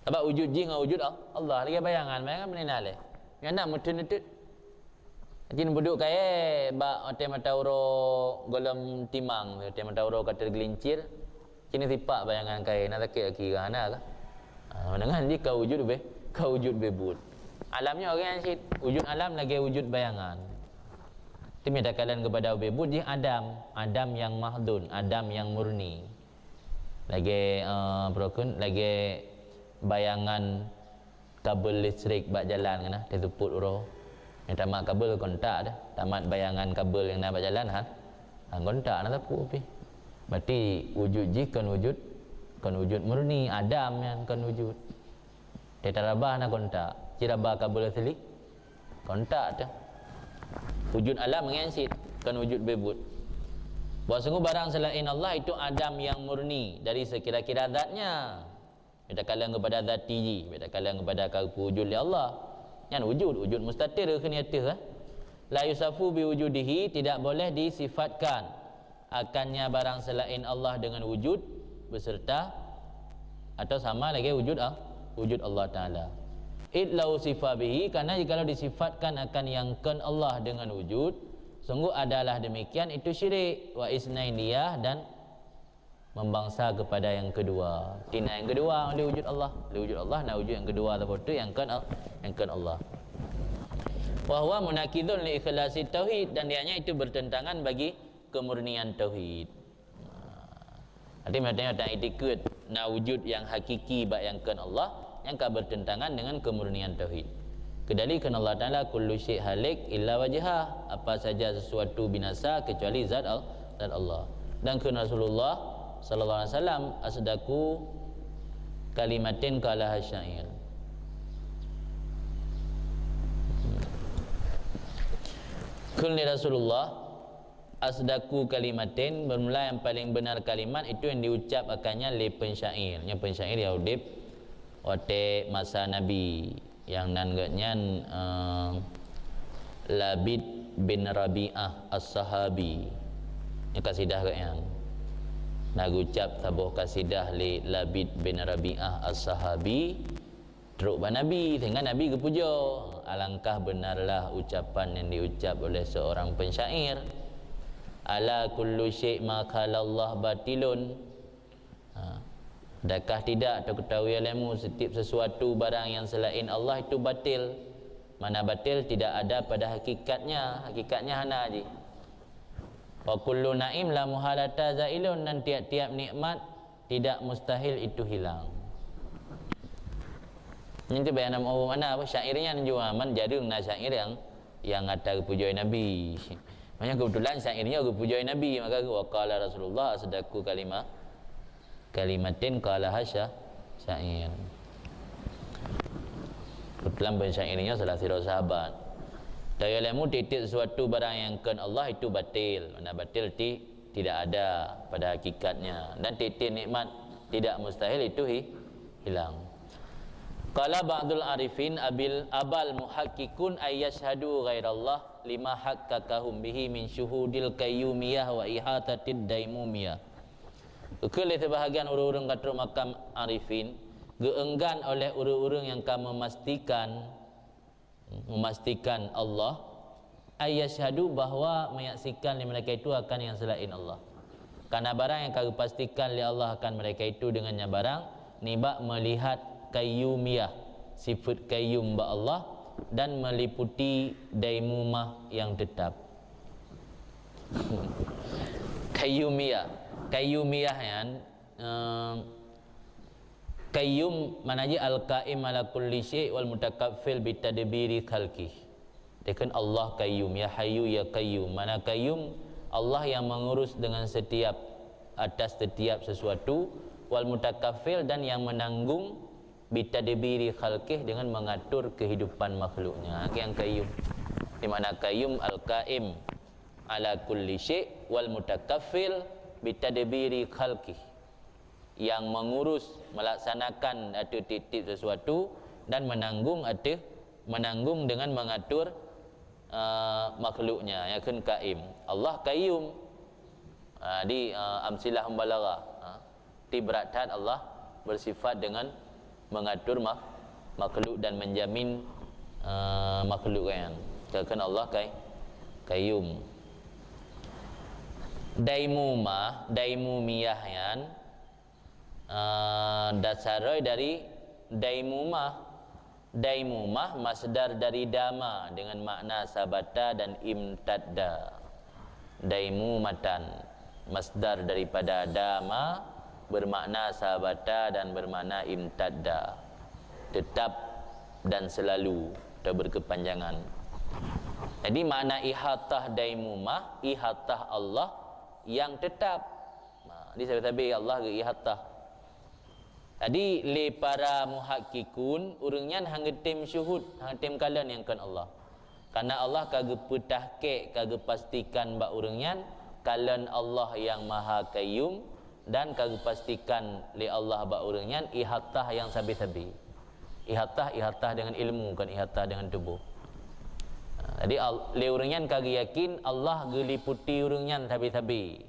Sebab wujud ji dengan wujud Allah lagi bayangan menenal le. Nya nak mutun-mutun. Jin buduk kaya ba ote matauro golem timang, ote matauro kata gelincir. Kini tipak bayangan kaya nak takik kira hana ke? Dengan dia kau wujud bebut. Alamnya orang yang sit, wujud alam lagi wujud bayangan. Itu medakalan kepada bebut dia Adam yang mahdun, Adam yang murni. Lagi lagi bayangan kabel listrik bak jalan kena tertuput uro. Yang tamat kabel kontak dah. Tamat bayangan kabel yang nak bak jalan kontak nak tapu pi. Berarti wujud ji kan wujud murni, Adam yang kan wujud. Tetarabah nak kontak, cirabah kabel listrik kontak dah. Wujud alam mengensit kan wujud bebut. Bahawa sungguh barang selain Allah itu Adam yang murni dari sekira-kira zatnya. Beda kalang kepada zat tiji, beda kalang kepada wujud li Allah. Yang wujud mustatir ke niatih La yusafu bi wujudihi, tidak boleh disifatkan akannya barang selain Allah dengan wujud beserta atau sama lagi wujud Allah Ta'ala. Idlau sifabihi, karena jika disifatkan akan yang kan Allah dengan wujud, sungguh adalah demikian itu syirik. Wa isnainiyah, dan membangsa kepada yang kedua. Tina yang kedua oleh wujud Allah, nah wujud yang kedua lepas tu yang kan Allah. Wa huwa munakidun li ikhlasi tauhid, dan dianya itu bertentangan bagi kemurnian tauhid. Arti maknanya tak etikut na wujud yang hakiki bak yang kan Allah yang bertentangan dengan kemurnian tauhid. Kedalikan Allah Ta'ala kullu syai' halik illa wajhah, apa saja sesuatu binasa kecuali zat Allah. Dan kun Rasulullah sallallahu alaihi wasallam asdaku kalimatin qala syair. Kulli Rasulullah asdaku kalimatin, bermula yang paling benar kalimat itu yang diucap akannya le pensyair. Yang pensyair ya udip wate masa Nabi yang nangganya Labid bin Rabi'ah as-sahabi. Ini kasidah yang nak ucap tabuh kasidah li Labid bin Rabi'ah as-sahabi teruk ba Nabi, sehingga Nabi kepuja. Alangkah benarlah ucapan yang diucap oleh seorang pensyair, ala kullu syai' ma khalallah batilun. Adakah tidak atau ketahui olehmu setiap sesuatu barang yang selain Allah itu batil. Mana batil tidak ada pada hakikatnya, hana haji. Wa kullu naim la muhalata zailun, dan tiap-tiap nikmat tidak mustahil itu hilang. Ini bayanan mana apa syairnya juga menjadi syair yang ada pujai Nabi. Makanya kebetulan syairnya pujai Nabi, maka waqala Rasulullah asdaku kalimatin qala hasya syair. Kebetulan pensyairnya salah satu sahabat. Dayalemu titik sesuatu barang yang kan Allah itu batil. Mana batil tidak ada pada hakikatnya, dan titik nikmat tidak mustahil itu hilang. Qala ba'dul arifin abal muhakkikun ayyashhadu ghairallah lima haqqaqahum bihi min syuhudil qayyumiyah wa ihatatid daimumiyah. Kelih sebahagian orang-orang kata makam arifin geenggan oleh orang-orang yang kamu memastikan Allah ayyashhadu, bahwa menyaksikan li mereka itu akan yang selain Allah. Karena barang yang kamu pastikan li Allah akan mereka itu dengannya barang nibak melihat qayyumiyah, sifat qayyum ba Allah, dan meliputi daimumah yang tetap. Qayyumiyah yang qayyum manaji al-qaim ala kulli syai' wal mutakaffil bi tadbiri khalqih. Dekan Allah qayyum, ya hayyu ya qayyum. Mana qayyum? Allah yang mengurus dengan atas setiap sesuatu, wal mutakaffil, dan yang menanggung bi tadbiri khalqih, dengan mengatur kehidupan makhluknya. Yang qayyum. Di mana qayyum al-qaim ala kulli syai' wal mutakaffil bitadbiri khalqih, yang mengurus, melaksanakan atau titip sesuatu, dan menanggung dengan mengatur makhluknya. Ya kan qaim. Allah qayyum. Di amsilah mubalaghah tibratat Allah bersifat dengan mengatur makhluk dan menjamin makhluk yang kan Allah qayyum. Daimumiyah yang dasar dari daimumah masdar dari dama dengan makna sabata dan imtadda. Daimumatan masdar daripada dama bermakna sabata dan bermakna imtadda, tetap dan selalu atau berkepanjangan. Jadi makna ihatah daimumah, ihatah Allah yang tetap. Di sahabat Allah ke ihatah. Jadi le para muhakkikun urangnya hanggetim syuhud, hanggetim kalan yang kan Allah. Karena Allah kagak petahke, kagak pastikan bak urangnya kalan Allah yang maha qayyum, dan kagak pastikan le Allah bak urangnya ihatah yang sabi-sabi. Ihatah dengan ilmu, bukan ihatah dengan tubuh. Jadi le urangnya kagak yakin Allah geliputi urangnya sabi-sabi.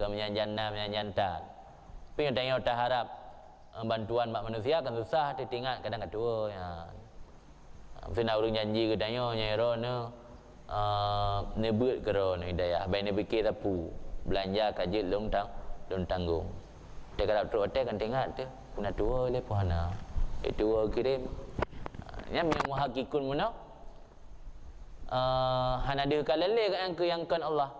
kemudian jannah, kemudian jantan. Tapi yang tanya tak harap bantuan mak manusia kan susah ditinggal kadang kedua ya. Mesti nak urang janji ke tanya nyai ro ne beut ke ro ne hidayah baik ne fikir tapu belanja kajit long tanggung. Dia kalau terus hotel kan tinggal tu punah tua le pohana. Itu kirim. Yang muhakikun muna hana dia kalale ke yang kan Allah.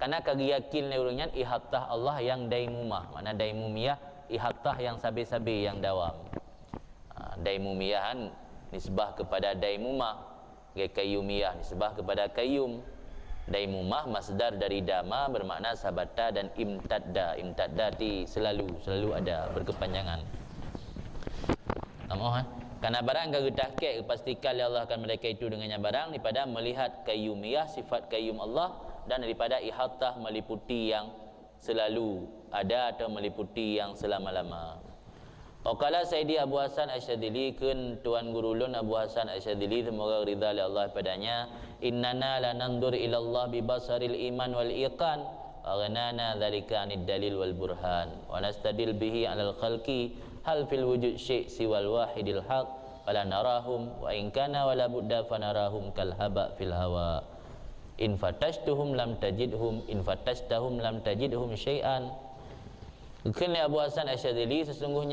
Karena kagi yakin le urangnya ihatah Allah yang daimumah. Mana daimumiyah ihatah yang sabi-sabi yang dawam. Daimumiyahan nisbah kepada daimumah, qayyumiyah nisbah kepada qayyum. Daimumah masdar dari dama bermakna sabata dan imtadda. Imtadda ti selalu ada berkepanjangan. Namoh karena barang kau tahqiq pastikan Allah akan mereka itu dengannya barang daripada melihat qayyumiyah sifat qayyum Allah dan daripada ihatah meliputi yang selalu ada atau meliputi yang selama-lama. Waqala Sayyidi Abu Hasan Asyadzili kun tuan guru ulun Abu Hasan Asyadzili semoga ridha Allah padanya, innana lanandur ila Allah bi basaril iman wal iqan wa ghanana dzalika anid dalil wal burhan wa nastadil bihi alal khalqi hal fil wujud syai' siwal wahidil haq wala narahum wa in kana wala budda fanarahum kal haba fil hawa in fatashtuhum lam tajidhum in fatashtahum lam tajidhum syai'an. Kini Abu Hasan Asyadzili sungguh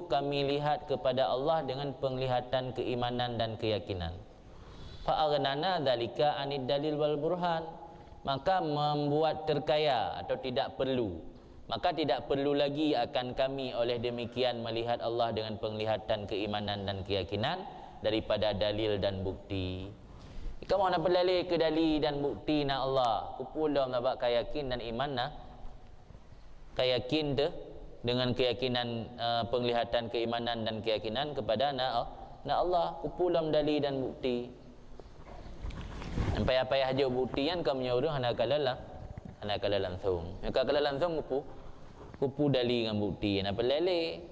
kami lihat kepada Allah dengan penglihatan keimanan dan keyakinan. Fa aghnana dzalika anid dalil wal burhan, maka membuat terkaya atau tidak perlu. Maka tidak perlu lagi akan kami oleh demikian melihat Allah dengan penglihatan keimanan dan keyakinan daripada dalil dan bukti. Kamu nak berlalui ke dalil dan bukti nak Allah, kupulam nak keyakin dan iman nak keyakin tu dengan keyakinan penglihatan keimanan dan keyakinan kepada nak Allah, kupulam dalil dan bukti. Sampai apa yang haji bukti kan kamu nyuruh anak kala langsung. Maka kala langsung kupu dalil dengan bukti nak berlalui.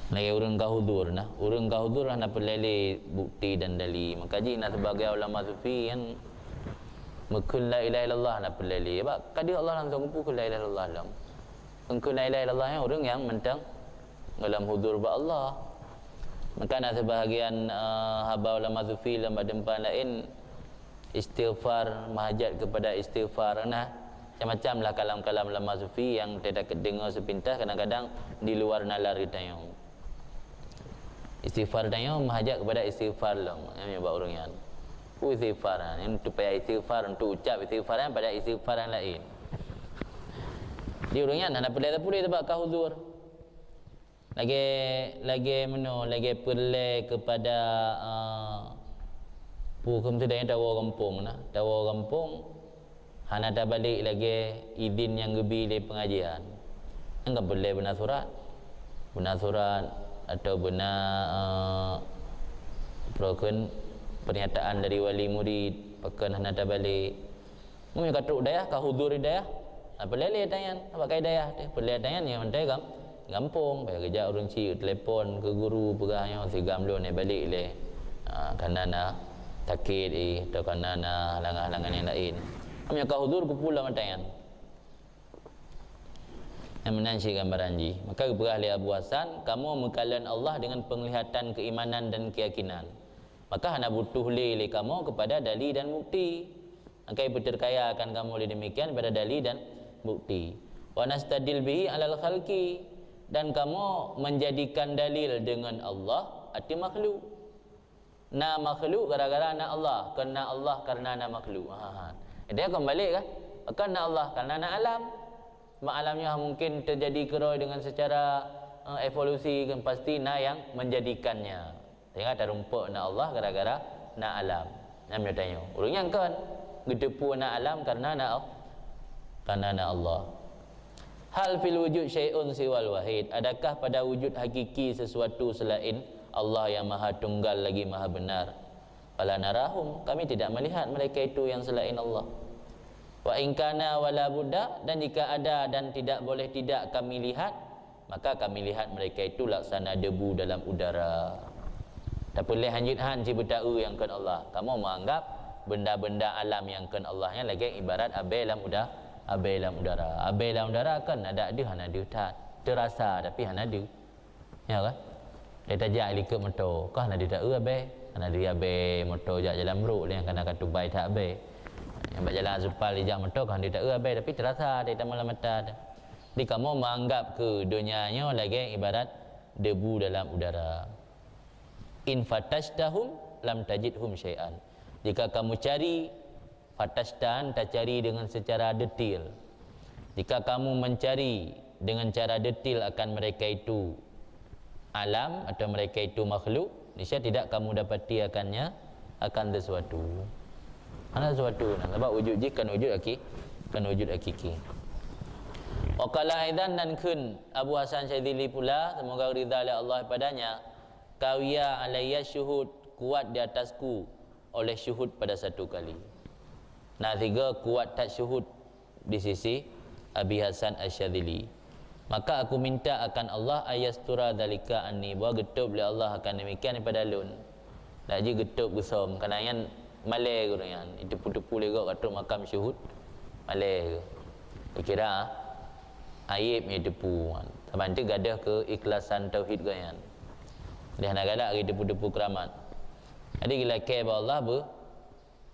Lagi urang kahudur nah, urang kahudur nak pelele bukti dan dalil. Maka ji nak sebagai ulama sufi kan mekul la ilaha illallah nak pelele. Sebab kadi Allah langsung kupu la ilaha illallah lam. Engkau la ilaha illallah yang urang yang mentang dalam hudur ba Allah. Maka nak sebahagian haba ulama sufi dalam tempat lain istighfar mahajat kepada istighfar nah. Macam-macam lah kalam-kalam ulama sufi yang tidak dengar sepintas kadang-kadang di luar nalar kita yang istighfar tanya mahajat kepada istighfar lah yang buat orang yang istighfar yang untuk payah istighfar untuk ucap istighfar pada istighfar yang lain di orang yang nak boleh sebab kahuzur lagi perle kepada hukum tu dah tawa kampung hana dah balik lagi izin yang gebi di pengajian. Enggak boleh benar surat atau benar pernyataan dari wali murid pakai hana dah balik. Mungkin kata daya kahudur daya. Apa lele tanya apa kai daya dia boleh tanya yang mentai gampung payah kerja orang ci telefon ke guru pegahnya si gamlo ni balik le. Karena nak takid atau karena nak halangan-halangan yang lain. Kami akan hudur kupulah matayan yang menansi gambaran ji. Maka berahli Abu Hasan, kamu mengkalan Allah dengan penglihatan keimanan dan keyakinan. Maka hana butuh le kamu kepada dalil dan bukti. Maka berterkaya akan kamu oleh demikian pada dalil dan bukti. Wa nastadil bihi alal khalqi, dan kamu menjadikan dalil dengan Allah arti makhluk. Na makhluk gara-gara na Allah, kerana Allah karena na makhluk. Dia kembali kan? Kerana Allah, kerana nak alam. Sebab alamnya mungkin terjadi keroy dengan secara evolusi kan pasti nak yang menjadikannya. Tengok ada rumput nak Allah gara-gara nak alam. Namanya tanya. Orang yang kan gedepu nak alam kerana nak Allah. Hal fil wujud syai'un siwal wahid. Adakah pada wujud hakiki sesuatu selain Allah yang maha tunggal lagi maha benar? Fala narahum, kami tidak melihat mereka itu yang selain Allah. Wa in kana wala budda, dan jika ada dan tidak boleh tidak kami lihat, maka kami lihat mereka itu laksana debu dalam udara. Tapi leh hanjit han si betau yang kan Allah. Kamu menganggap benda-benda alam yang kan Allah yang lagi ibarat abai dalam udara. Abai dalam udara kan ada han ada tak terasa tapi han ada. Ya kan? Dia tajak likut motor. Kah ada tak abai? Han ada abai motor jak jalan meruk yang kena katubai tak abai. Yang berjalan supal di jak motor kan dia tak abai tapi terasa dia tak malam mata. Jadi kamu menganggap ke dunianya lagi ibarat debu dalam udara. In fatashtahum lam tajidhum syai'an. Jika kamu cari fatashtan, tak cari dengan secara detail. Jika kamu mencari dengan cara detail akan mereka itu alam atau mereka itu makhluk, niscaya tidak kamu dapati akannya akan sesuatu. Ana sesuatu sebab wujud ji kan wujud hakiki. Waqala aidan dan kun Abu Hasan Syadzili pula, semoga ridha oleh Allah padanya, kawiya alayya syuhud, kuat di atasku oleh syuhud pada satu kali. Nah, tiga, kuat tak syuhud di sisi Abi Hasan Asy-Syadzili. Maka aku minta akan Allah ayastura dalika anni, bahawa getup oleh Allah akan demikian daripada lun. Tak je getup gesom kerana yang malai ke yang itu putu-putu legak katuk makam syuhud malai ke. Kira aib ni depu. Taban tu gadah ke ikhlasan tauhid ke yang. Dia nak galak ke depu-depu keramat. Jadi gila ke Allah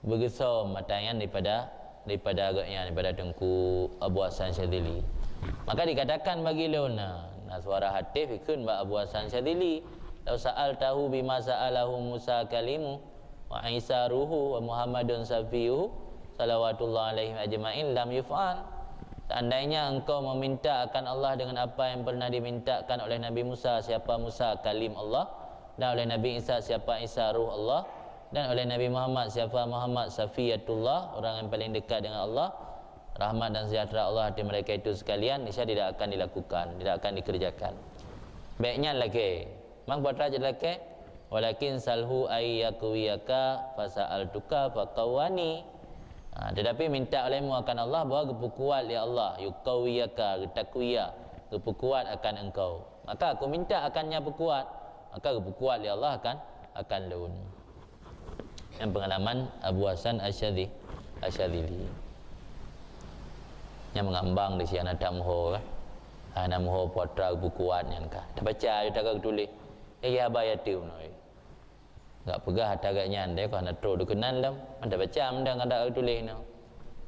bergesom matayan daripada agaknya daripada Tengku Abu Hasan Syadzili. Maka dikatakan bagi lona suara hatif ikun ba Abu Hasan Syadzili, law sa'al tahu bima sa'alahu Musa kalimu wa Isa ruhu wa Muhammadun safiuhu salawatullah alaihi ajma'in lam yuf'al. Seandainya engkau meminta akan Allah dengan apa yang pernah dimintakan oleh Nabi Musa, siapa Musa kalim Allah, dan oleh Nabi Isa, siapa Isa ruh Allah, dan oleh Nabi Muhammad, siapa Muhammad safiyatullah, orang yang paling dekat dengan Allah, rahmat dan sejahtera Allah hati mereka itu sekalian, niscaya tidak akan dilakukan, tidak akan dikerjakan. Baiknya lagi mang buat raja lagi, walakin salhu ayyakuwiyaka fasa'altuka faqawani. Tetapi minta olehmu akan Allah bahawa kepukuat ya Allah, yukawiyaka, takwiyah, kepukuat akan engkau. Maka aku minta akannya berkuat, maka kepukuat ya Allah akan lun. Yang pengalaman Abu Hasan Asy-Syadzili yang mengambang di siana tamho kan. Namho potra kepukuat yang kan. Tak baca dia tak tulis. Ya bayatu noi. Gak pegah tagaknya ande ko nak tro dukenan lam. Anda baca anda ada tulis no.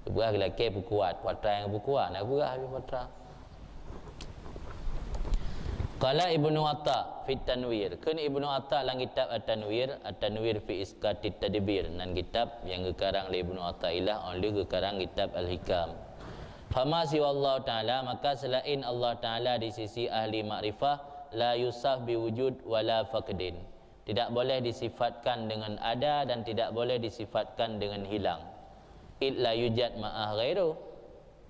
Pegah lelaki berkuat, potra yang berkuat nak pegah habis potra. Qala Ibnu Atta fi Tanwir. Kun Ibnu Atta lang kitab At-Tanwir, At-Tanwir fi Isqatit Tadbir, nan kitab yang gekarang oleh Ibnu Atta'illah oleh gekarang kitab Al-Hikam. Fama siwa Allah Ta'ala, maka selain Allah Ta'ala di sisi ahli makrifah, la yusaf biwujud wala faqdin. Tidak boleh disifatkan dengan ada dan tidak boleh disifatkan dengan hilang. Illa yujad ma'ah ghairu,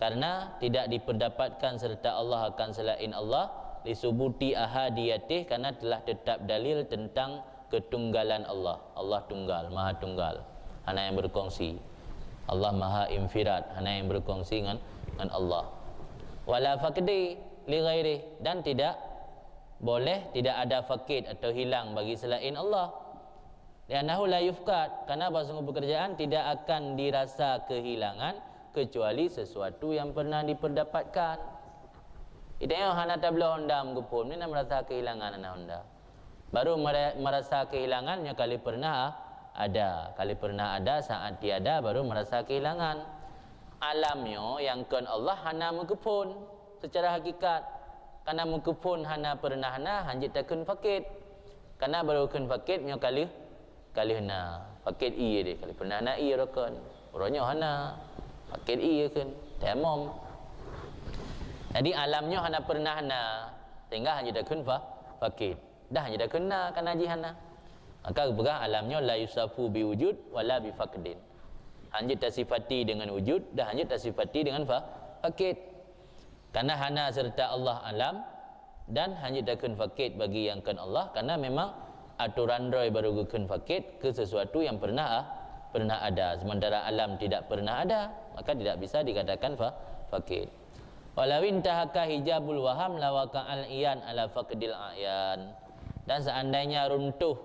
karena tidak diperdapatkan serta Allah akan selain Allah, lisubuti ahadiyatih, karena telah tetap dalil tentang ketunggalan Allah. Allah tunggal, maha tunggal, hana yang berkongsi. Allah maha infirad, hana yang berkongsi dengan Allah. Wala faqdi li ghairi, dan tidak boleh tidak ada fakid atau hilang bagi selain Allah. Li'annahu la yufqad, karena bahasa pekerjaan tidak akan dirasa kehilangan kecuali sesuatu yang pernah diperdapatkan. Idanya hana tabla honda mengupun ni nak merasa kehilangan anak honda. Baru merasa kehilangannya kali pernah ada. Kali pernah ada, saat tiada baru merasa kehilangan. Alamnya yang kan Allah hana mengupun secara hakikat. Karena mengupun hana pernah hana hanjit takun fakir. Karena baru kun fakir nya kali hana. Fakir iya dia kali pernah hana iya rokon. Orangnya hana fakir iya kan. Tamam. Jadi alamnya hana pernah hana sehingga hanya dah kun fakir. Dah hanya dah kena kan haji hana. Maka berah alamnya la yusafu biwujud wala bifaqdin. Hanya tasifati dengan wujud, dah hanya tasifati dengan fakir. Karena hana serta Allah alam dan hanya dah kun fakir bagi yang kan Allah, karena memang aturan roy baru kun fakir ke sesuatu yang pernah ada, sementara alam tidak pernah ada, maka tidak bisa dikatakan fakir. Walawin tahaka hijabul waham lawaka al-iyan ala faqdil ayan. Dan seandainya runtuh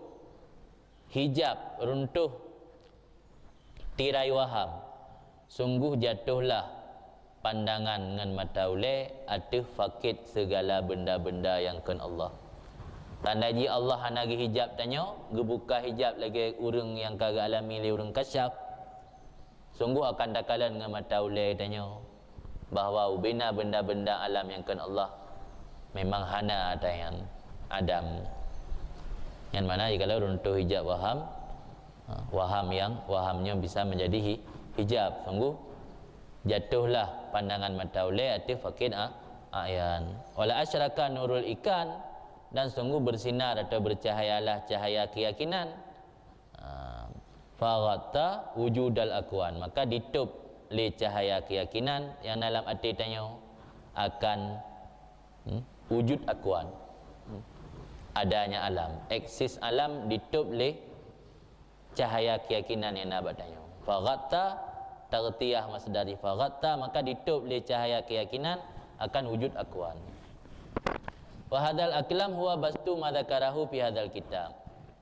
hijab runtuh tirai waham, sungguh jatuhlah pandangan dengan mata ulai atau fakit segala benda-benda yang kan Allah. Tanda ji Allah hanagi hijab tanya, gebuka hijab lagi urang yang kagak alami le urang kasyaf. Sungguh akan dakalan dengan mata ulai tanya bahawa ubina benda-benda alam yang kan Allah memang hana ada yang Adam. Yang mana kalau runtuh hijab waham, wahamnya bisa menjadi hijab. Sungguh jatuhlah pandangan mata ulai atau fakid ayan. Wala asyraka nurul ikan, dan sungguh bersinar atau bercahayalah cahaya keyakinan. Faghatta wujudal akwan, maka ditutup le cahaya keyakinan yang dalam arti tanya akan wujud akwan, adanya alam, eksis alam ditutup le cahaya keyakinan yang nak tanya. Faghatta tartiyah masdari faghatta, maka ditutup le cahaya keyakinan akan wujud akwan. Wa hadzal aklam huwa bastu ma dzakarahu fi hadzal kitab.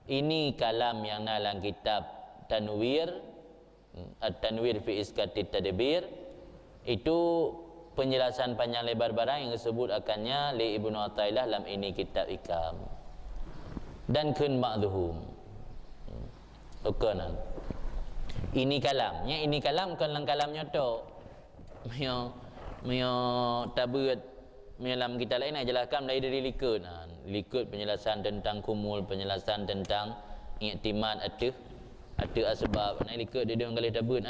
Ini kalam yang dalam kitab Tanwir, At-Tanwir fi Iskatit Tadbir, itu penjelasan panjang lebar barang yang disebut akannya li Ibnu Athaillah dalam ini kitab Ikam. Dan kun ma'dhum. Ukanan. Ini kalamnya, ini kalam kan kalamnya to. Mio tabut dalam kitab lain jelaskan dari likut. Likut penjelasan tentang kumul, penjelasan tentang i'timad atau asbab. Likut dia orang kali tabut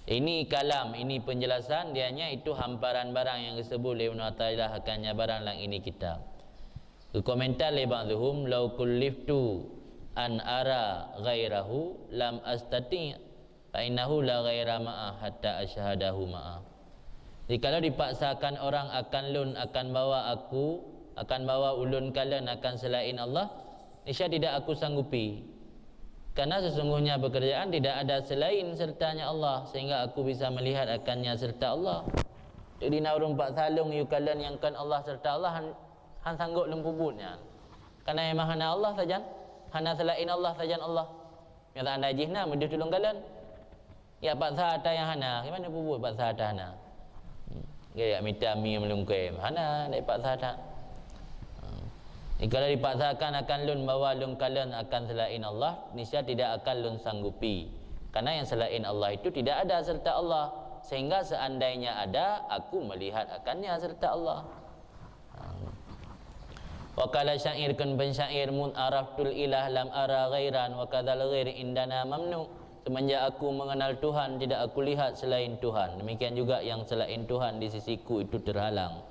Ini kalam, ini penjelasan dianya itu hamparan barang yang disebut oleh Ibnu Athaillah akannya barang lang ini kitab. Komentar le ba'dhum law kulliftu an ara ghairahu lam astati fa innahu la ghaira ma'a hatta asyhadahu ma'a. Jadi kalau dipaksakan orang akan lun akan bawa aku, akan bawa ulun kalian akan selain Allah, niscaya tidak aku sanggupi. Karena sesungguhnya pekerjaan tidak ada selain sertanya Allah, sehingga aku bisa melihat akannya serta Allah. Jadi nak urung pak salung you kalian yang kan Allah serta Allah han sanggup lempubutnya. Karena memang hana Allah saja, hana selain Allah saja Allah. Yang tak ada jihna mudah tolong kalian. Ya pak sahata yang hana, gimana pubut pak sahata hana? Gaya minta mi melungkai, hana naik pak sahata. Kalau dipaksakan akan lun bawa lun kalian akan selain Allah, niscaya tidak akan lun sanggupi. Karena yang selain Allah itu tidak ada serta Allah, sehingga seandainya ada, aku melihat akannya serta Allah. Wa qala syair kun pensyair mun araftul ilah lam ara ghairan wa kadzal ghair indana mamnu. Semenjak aku mengenal Tuhan, tidak aku lihat selain Tuhan. Demikian juga yang selain Tuhan di sisiku itu terhalang.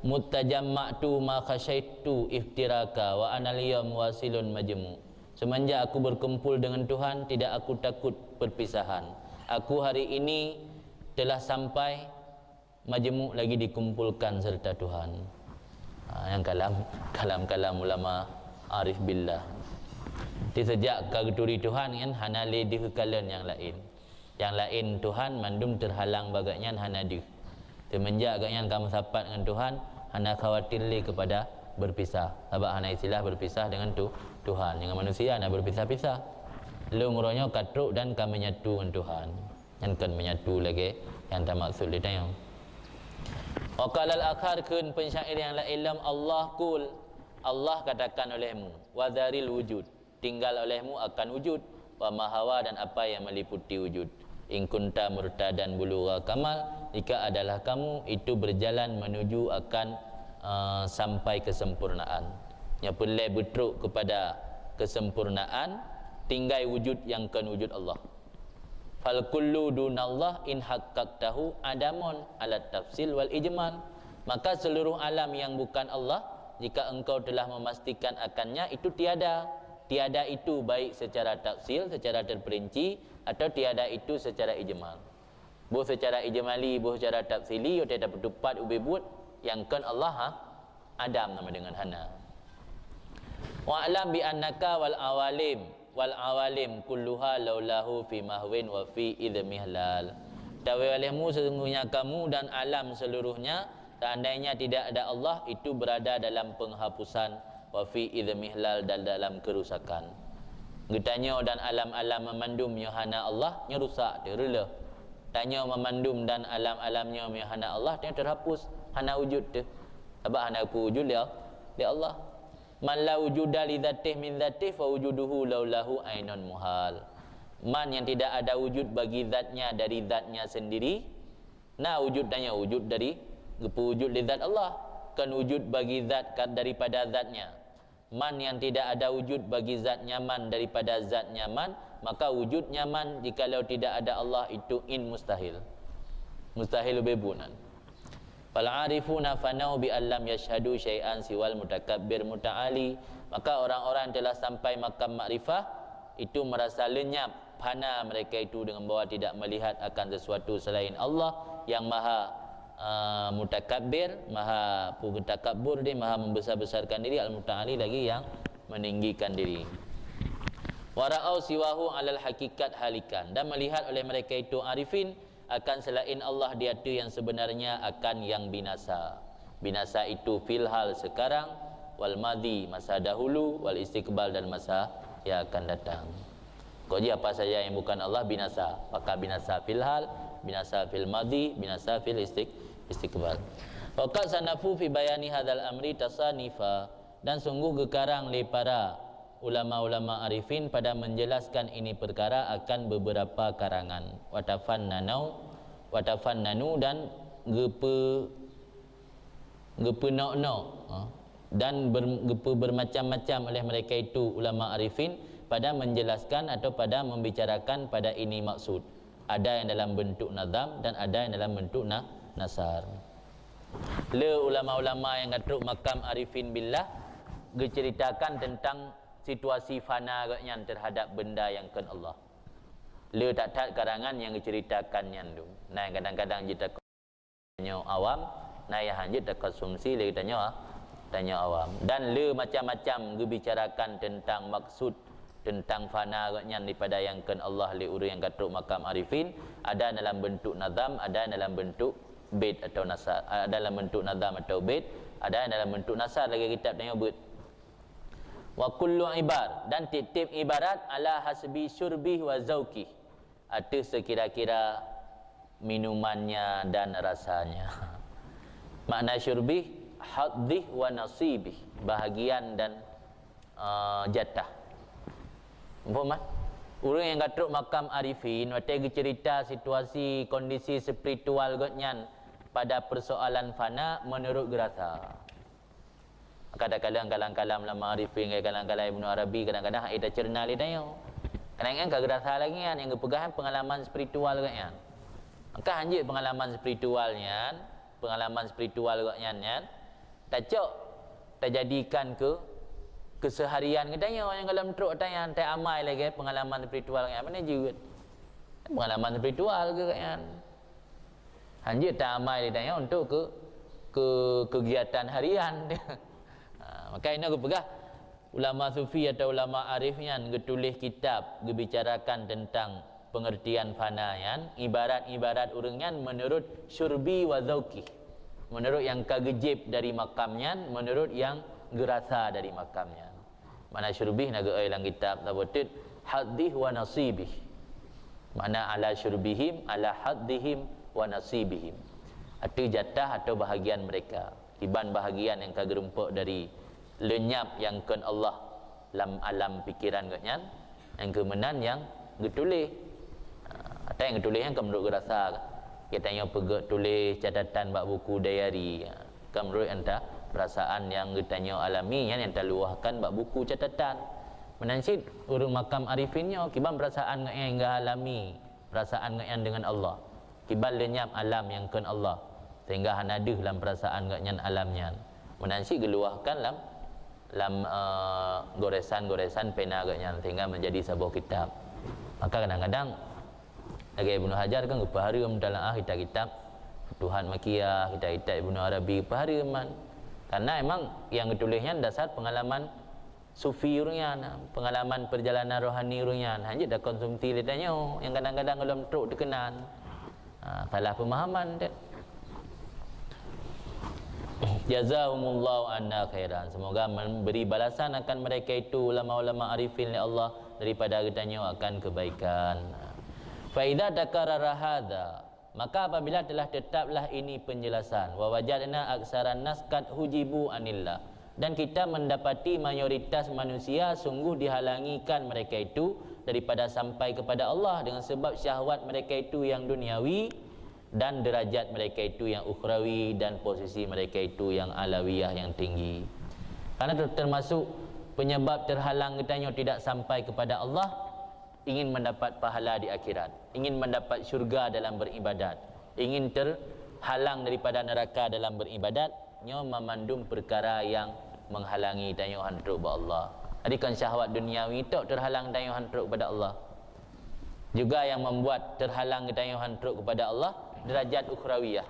Mutajamma'tu ma khasyaitu iftiraka wa ana al-yawm wasilun majmu. Semenjak aku berkumpul dengan Tuhan, tidak aku takut perpisahan. Aku hari ini telah sampai majmu lagi dikumpulkan serta Tuhan. Yang kalam ulama arif billah. Di sejak kaguturi Tuhan kan hanali di kalian yang lain. Yang lain Tuhan mandum terhalang bagaknya hana di. Semenjak agaknya kamu sapat dengan Tuhan, hana khawatir li kepada berpisah. Sebab hana istilah berpisah dengan Tuhan. Dengan manusia hana berpisah-pisah. Lu ngurangnya katruk dan kami menyatu dengan Tuhan. Yang kan menyatu lagi yang tak maksud dia tanya. Wa qala al-akhar kun pensyair yang la ilam Allah kul. Allah katakan olehmu wa dzaril wujud. Tinggal olehmu akan wujud wa mahawa dan apa yang meliputi wujud. In kunta murtadan bulugha kamal, jika adalah kamu itu berjalan menuju akan sampai kesempurnaan. Yang pelai betruk kepada kesempurnaan, tinggal wujud yang kan wujud Allah. Fal kullu dunallah in haqqaqtahu adamun ala tafsil wal ijmal. Maka seluruh alam yang bukan Allah, jika engkau telah memastikan akannya, itu tiada. Tiada itu baik secara tafsil, secara terperinci, atau tiada itu secara ijmal. Boh secara ijmali, boh secara tafsili, yo tiada bertupat ubebut yang kan Allah Adam nama dengan hana. Wa alam bi annaka wal awalim kulluha laulahu fi mahwin wa fi idmihlal. Tahu olehmu sesungguhnya kamu dan alam seluruhnya, seandainya tidak ada Allah, itu berada dalam penghapusan wa fi idmihlal dan dalam kerusakan. Getanya dan alam-alam memandumnya hana Allah nya rusak dia rela. Tanya memandum dan alam-alamnya hana Allah dia terhapus hana wujud dia. Sebab hana apa wujud dia Allah. Man la wujuda li dzatih min dzatih fa wujuduhu laulahu ainun muhal. Man yang tidak ada wujud bagi zatnya dari zatnya sendiri. Nah wujud tanya wujud dari wujud li zat Allah. Kan wujud bagi zat daripada zatnya. Man yang tidak ada wujud bagi zat nyaman daripada zat nyaman, maka wujud nyaman jikalau tidak ada Allah itu mustahil. Mustahil bebunan. Fal arifuna fanau bi allam yashhadu syai'an siwal mutakabbir muta'ali. Maka orang-orang yang telah sampai makam makrifah itu merasa lenyap, fana mereka itu dengan bahawa tidak melihat akan sesuatu selain Allah yang maha mutakabbir, maha takabbur, dia maha membesar-besarkan diri, al-muta'ali lagi yang meninggikan diri. Wara'au siwahu alal hakikat halikan, dan melihat oleh mereka itu arifin akan selain Allah dia itu yang sebenarnya akan yang binasa. Binasa itu fil hal sekarang, wal madhi masa dahulu, wal istiqbal dan masa yang akan datang. Kau ji apa saja yang bukan Allah binasa, maka binasa fil hal, binasa fil madhi, binasa fil istiqbal. Waqad sanafu fi bayani hadzal amri tasanifa, dan sungguh gekarang le para ulama-ulama arifin pada menjelaskan ini perkara akan beberapa karangan. Watafannanu dan gepenok-nok dan bermacam-macam oleh mereka itu ulama arifin pada menjelaskan atau pada membicarakan pada ini maksud. Ada yang dalam bentuk nazam dan ada yang dalam bentuk nasar. Le ulama-ulama yang ngatruk makam arifin billah berceritakan tentang situasi fana yang terhadap benda yang kan Allah. Le tak karangan yang diceritakan yang tu. Nah kadang-kadang kita tanya awam, nah yang hanya tak konsumsi le tanya awam. Dan le macam-macam gebicarakan tentang maksud tentang fana yang daripada yang kan Allah le urang yang katruk makam arifin, ada dalam bentuk nazam, ada dalam bentuk bait atau nasar, ada dalam bentuk nazam atau bait, ada dalam bentuk nasar lagi kitab tanya buat. Wa kullu ibar, dan tip-tip ibarat ala hasbi syurbih wa zauqih, ada sekira-kira minumannya dan rasanya. Makna syurbih haddih wa nasibih, bahagian dan jatah. Umpama orang yang katruk makam arifin waktu cerita situasi kondisi spiritual gotnyan pada persoalan fana menurut gerasa. Kadang-kadang kalang-kalam lama arifin, kadang-kadang Ibnu Arabi, kadang-kadang ida cerna li dayo. Kadang-kadang gerasa lagi kan yang kepegahan pengalaman spiritual gotnyan. Maka anjir pengalaman spiritualnya, pengalaman spiritual gotnyan kan tacok terjadikan ke keseharian katanya orang dalam truk tanya tak amai lagi pengalaman spiritual kan mana juga pengalaman spiritual ke kan anjir tak amai tanya untuk ke kegiatan harian maka ini aku pegah ulama sufi atau ulama arifnya getulis kitab gebicarakan tentang pengertian fana kan ibarat-ibarat orangnya menurut syurbi wa zauqi, menurut yang kagejib dari makamnya, menurut yang gerasa dari makamnya. Mana syurbih naga dalam kitab tabutit haddih wa nasibih. Mana ala syurbihim ala haddihim wa nasibihim. Arti jatah atau bahagian mereka. Iban bahagian yang kagerumpuk dari lenyap yang kan Allah dalam alam pikiran katnya. Yang kemenan yang getulih. Atau yang getulih yang menurut gerasa. Kita yang pergi tulis catatan bak buku diary. Menurut anda perasaan yang ditanya alami yang terluahkan bak buku catatan menansid urang makam arifinnya kiban perasaan yang alami, perasaan yang dengan Allah, kiban lenyap alam yang kan Allah sehingga hanaduh dalam perasaan yang alamnya menansid geluahkan dalam goresan-goresan pena yang sehingga menjadi sebuah kitab. Maka kadang-kadang lagi Ibnu Hajar kan kepaharum dalam kitab Tuhan Makiyah, kitab Ibnu Arabi kepaharuman. Karena emang yang ditulisnya dasar pengalaman sufi urangnya, pengalaman perjalanan rohani urangnya. Hanya dah konsumsi lidahnya yang kadang-kadang dalam truk terkenan. Salah pemahaman dia. Jazahumullahu anna khairan. Semoga memberi balasan akan mereka itu ulama-ulama arifin oleh Allah daripada hartanya akan kebaikan. Fa idza takarrara hadza, maka apabila telah tetaplah ini penjelasan, wa wajadna aksaran nas qad hujibu anillah, dan kita mendapati mayoritas manusia sungguh dihalangikan mereka itu daripada sampai kepada Allah dengan sebab syahwat mereka itu yang duniawi dan derajat mereka itu yang ukhrawi dan posisi mereka itu yang alawiyah yang tinggi. Karena termasuk penyebab terhalang katanya tidak sampai kepada Allah, ingin mendapat pahala di akhirat, ingin mendapat syurga dalam beribadat, ingin terhalang daripada neraka dalam beribadat, nyo memandum perkara yang menghalangi tanya hantruk kepada Allah. Jadi kan syahwat duniawi itu terhalang tanya hantruk kepada Allah. Juga yang membuat terhalang tanya hantruk kepada Allah derajat ukhrawiyah.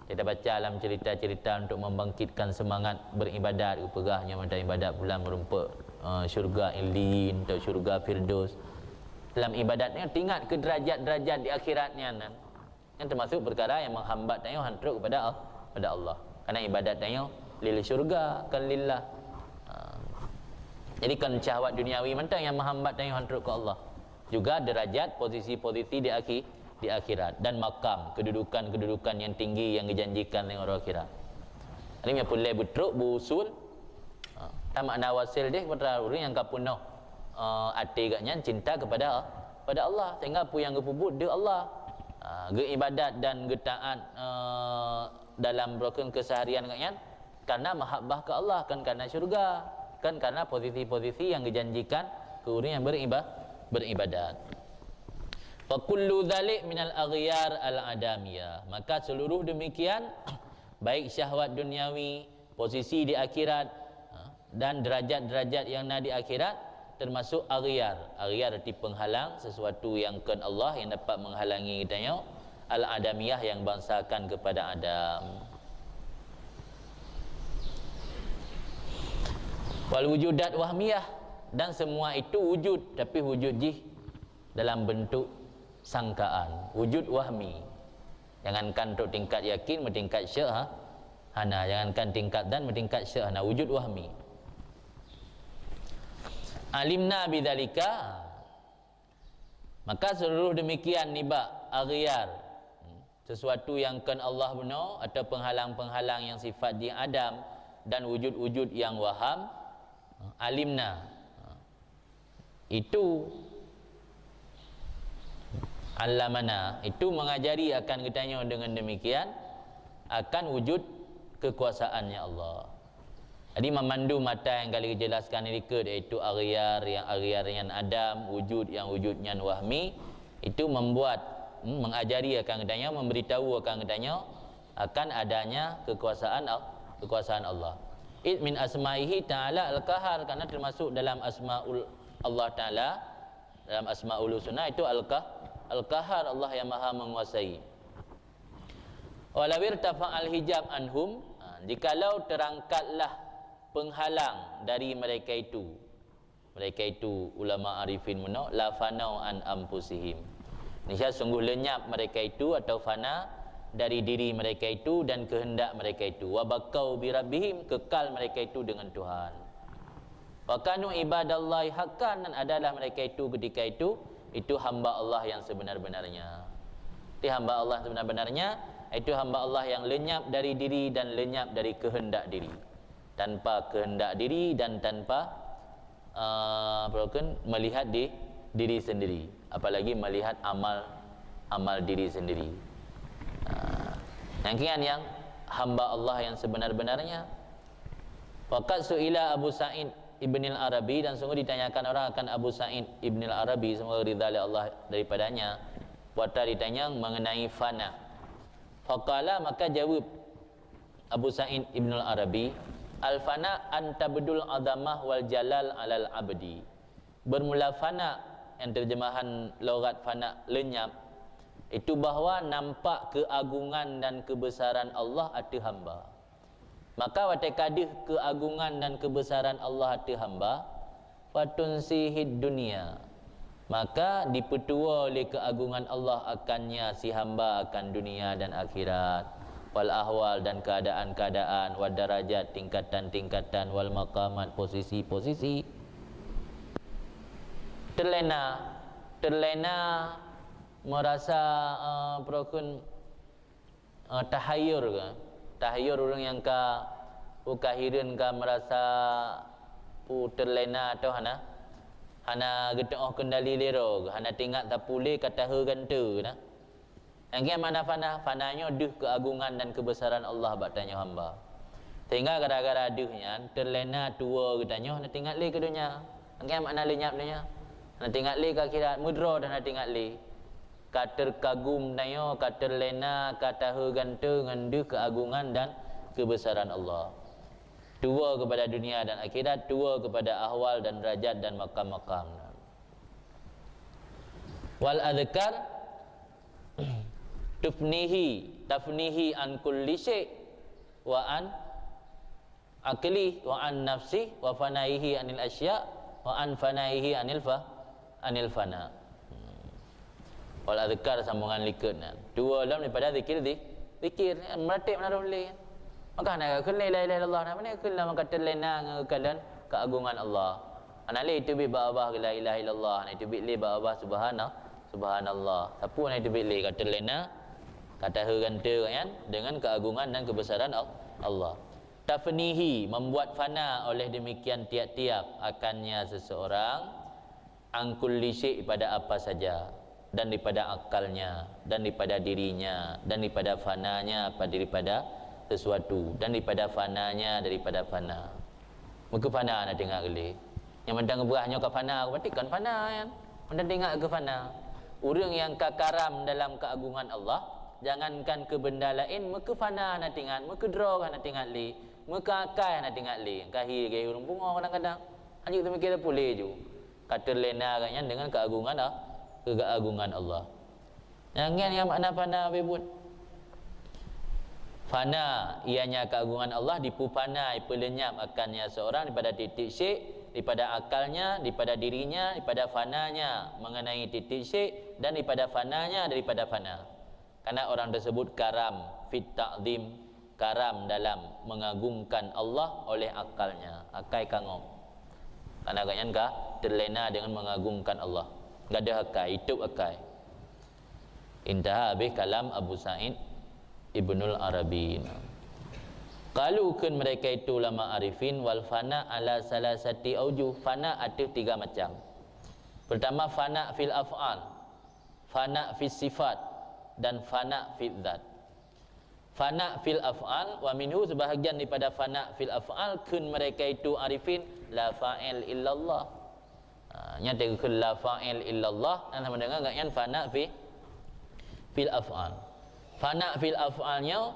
Kita baca dalam cerita-cerita untuk membangkitkan semangat beribadat, upegahnya macam ibadat bulan merumpuk syurga Illin atau syurga Firdaus. Dalam ibadatnya ingat ke derajat-derajat di akhiratnya, yang termasuk perkara yang menghambat tanya hantruk kepada Allah. Karena ibadat tanya lil syurga kan lillah. Jadi kan syahwat duniawi mentang yang menghambat tanya hantruk ke Allah. Juga derajat posisi-posisi di akhirat dan makam kedudukan-kedudukan yang tinggi yang dijanjikan oleh orang akhirat. Ini yang boleh betruk busul. Makna wasil dia kepada orang yang kapunoh hati agaknya cinta kepada Allah, sehingga apa yang gepubut dia Allah. Ibadat dan taat dalam rukun keseharian agaknya karena mahabbah ke Allah, kan karena syurga, kan karena posisi-posisi yang dijanjikan ke orang yang beribadat. Fa kullu dzalik minal aghyar al adamiyah. Maka seluruh demikian baik syahwat duniawi, posisi di akhirat dan derajat-derajat yang ada di akhirat termasuk aghyar. Aghyar arti penghalang, sesuatu yang kan Allah yang dapat menghalangi katanya al adamiyah yang bangsakan kepada Adam. Wal wujudat wahmiyah, dan semua itu wujud tapi wujud jih dalam bentuk sangkaan, wujud wahmi. Jangankan untuk tingkat yakin, bertingkat syah, jangankan tingkat dan bertingkat syah, wujud wahmi. Alimna bidzalika, maka seluruh demikian nibak aghyar, sesuatu yang kan Allah benar atau penghalang-penghalang yang sifat di Adam dan wujud-wujud yang waham, alimna itu alamana, itu mengajari akan katanya dengan demikian akan wujud kekuasaannya Allah. Jadi memandu mata yang kali dijelaskan ini iaitu aghyar yang Adam, wujud yang wujudnya wahmi, itu membuat mengajari akan katanya, memberitahu akan katanya akan adanya kekuasaan Allah. It min asma'ihi ta'ala al-qahar, karena termasuk dalam asma'ul Allah Ta'ala, dalam asma'ul husna itu al-qahar, Allah yang maha menguasai. Walawir tafa'al hijab anhum, jikalau terangkatlah penghalang dari mereka itu ulama arifin menok la fanau an ampusihim, niscaya sungguh lenyap mereka itu atau fana dari diri mereka itu dan kehendak mereka itu, wa bakau bi rabbihim, kekal mereka itu dengan Tuhan. Wa kanu ibadallahi haqqan, dan adalah mereka itu ketika itu hamba Allah yang sebenar-benarnya. Itu hamba Allah sebenar-benarnya, itu hamba Allah yang lenyap dari diri dan lenyap dari kehendak diri, tanpa kehendak diri dan tanpa melihat di diri sendiri, apalagi melihat amal diri sendiri. Yang hamba Allah yang sebenar-benarnya. Waqad su'ila Abu Sa'id Ibn al-Arabi, dan sungguh ditanyakan orang akan Abu Sa'id Ibn al-Arabi, semoga ridha Allah daripadanya. Waktu ditanya mengenai fana, faqala, maka jawab Abu Sa'id Ibn al-Arabi, al-fana antabdul azamah wal jalal alal abdi. Bermula fana, yang terjemahan logat fana lenyap, itu bahawa nampak keagungan dan kebesaran Allah atas hamba. Maka watakadih keagungan dan kebesaran Allah atas hamba, fatunsihid dunia, maka dipetua oleh keagungan Allah akannya si hamba akan dunia dan akhirat. wal ahwal dan keadaan-keadaan, wal darajat tingkatan-tingkatan, wal maqamat posisi-posisi. Terlena merasa perokun tahayur ke, tahayur orang yang ka ukahirin ka merasa terlena atau hana getah kendali lero, hana tingkat tapule kata gantu nah. Yang mana fananya duh keagungan dan kebesaran Allah batanya hamba. Sehingga gara-gara duhnya terlena tua katanya hana tingkat le ke dunia. Yang mana lenyap dunia. Hana tingkat le ke akhirat mudra dan hana tingkat le. Kater kagum nayo, kater lena, kata gantu dengan duh keagungan dan kebesaran Allah. Tua kepada dunia dan akhirat, tua kepada ahwal dan derajat dan makam-makam. Wal adhkar tafnihi an kulli syai' wa an akli wa an nafsi wa fanaihi anil asya' wa an fanaihi anil fana. Wal adhkar sambungan likut dua dalam daripada zikir meratib mana boleh. Maka nak kena la ilaha illallah mana kena maka terlena keadaan keagungan Allah. Ana le itu bi ba la ilaha illallah, na itu bi le ba subhanallah. Siapa nak itu bi le kata terlena kata hegante kan dengan keagungan dan kebesaran Allah. Tafnihi membuat fana oleh demikian tiap-tiap akannya seseorang angkul lisik pada apa saja dan daripada akalnya dan daripada dirinya dan daripada fananya daripada sesuatu dan daripada fananya daripada fana. Muka fana nak dengar kali. Yang mendang berahnya ke fana, berarti kan fana kan. Mendang dengar ke fana. Orang yang kakaram dalam keagungan Allah, jangankan ke benda lain, muka fana nak dengar, muka draw nak dengar li, muka akai nak dengar li. Kahir gaya orang bunga kadang-kadang. Anjing tu mikir boleh je. Kata lena katnya dengan keagungan Allah. Jangan yang makna fana bebut. Fana ianya keagungan Allah dipupanai pelenyap akannya seorang daripada titik syek, daripada akalnya, daripada dirinya, daripada fananya mengenai titik syek dan daripada fananya daripada fana. Karena orang tersebut karam fit ta'zim, karam dalam mengagungkan Allah oleh akalnya, akai kangom. Karena agaknya enggak terlena dengan mengagungkan Allah. Enggak ada akai, hidup akai. Intaha habis kalam Abu Sa'id Ibnul Arabi. Kalau kan mereka itu ulama arifin wal fana ala salasati aujuh. Fana ada tiga macam. Pertama fana fil af'al, fana fil sifat dan fana fil zat. Fana fil af'al wa minhu sebahagian daripada fana fil af'al kan mereka itu arifin la fa'il illallah. Nyata kan la fa'il illallah dan sama dengan agaknya fana fil af'al. Fana fil af'alnya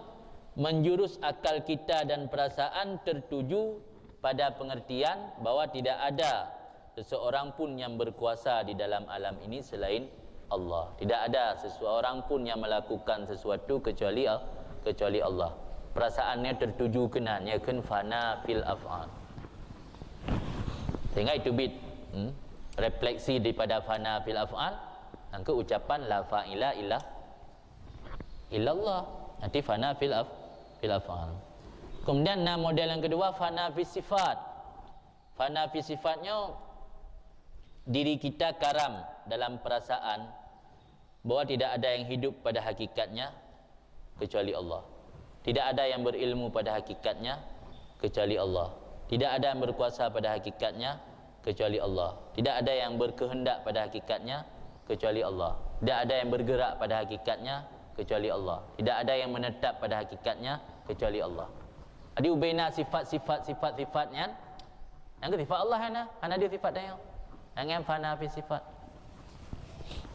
menjurus akal kita dan perasaan tertuju pada pengertian bahawa tidak ada seseorang pun yang berkuasa di dalam alam ini selain Allah. Tidak ada seseorang pun yang melakukan sesuatu kecuali Allah. Perasaannya tertuju kenanya kan fana fil af'al. Sehingga itu bit refleksi daripada fana fil af'al angka ucapan la fa'ila illallah. Nanti fana fil af'al. Kemudian model yang kedua fana fil sifat. Fana fil sifatnya diri kita karam dalam perasaan bahawa tidak ada yang hidup pada hakikatnya kecuali Allah. Tidak ada yang berilmu pada hakikatnya kecuali Allah. Tidak ada yang berkuasa pada hakikatnya kecuali Allah. Tidak ada yang berkehendak pada hakikatnya kecuali Allah. Tidak ada yang bergerak pada hakikatnya kecuali Allah. Tidak ada yang menetap pada hakikatnya kecuali Allah. Ada ubaina sifat-sifatnya. Yang sifat Allah hana dia sifat dia. Yang fana fi sifat.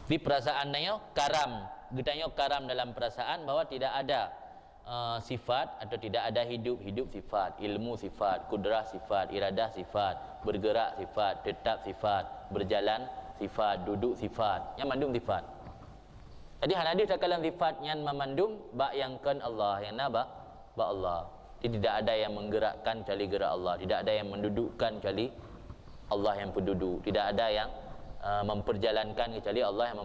Di perasaan dia karam, getanya karam dalam perasaan bahawa tidak ada sifat atau tidak ada hidup sifat, ilmu sifat, kudrah sifat, iradah sifat, bergerak sifat, tetap sifat, berjalan sifat, duduk sifat, yang mandum sifat. Jadi hana dia takalan sifat yang memandum bak yang kan Allah, yang naba bak Allah. Jadi tidak ada yang menggerakkan kecuali gerak Allah, tidak ada yang mendudukkan kecuali Allah yang penduduk, tidak ada yang memperjalankan kecuali Allah yang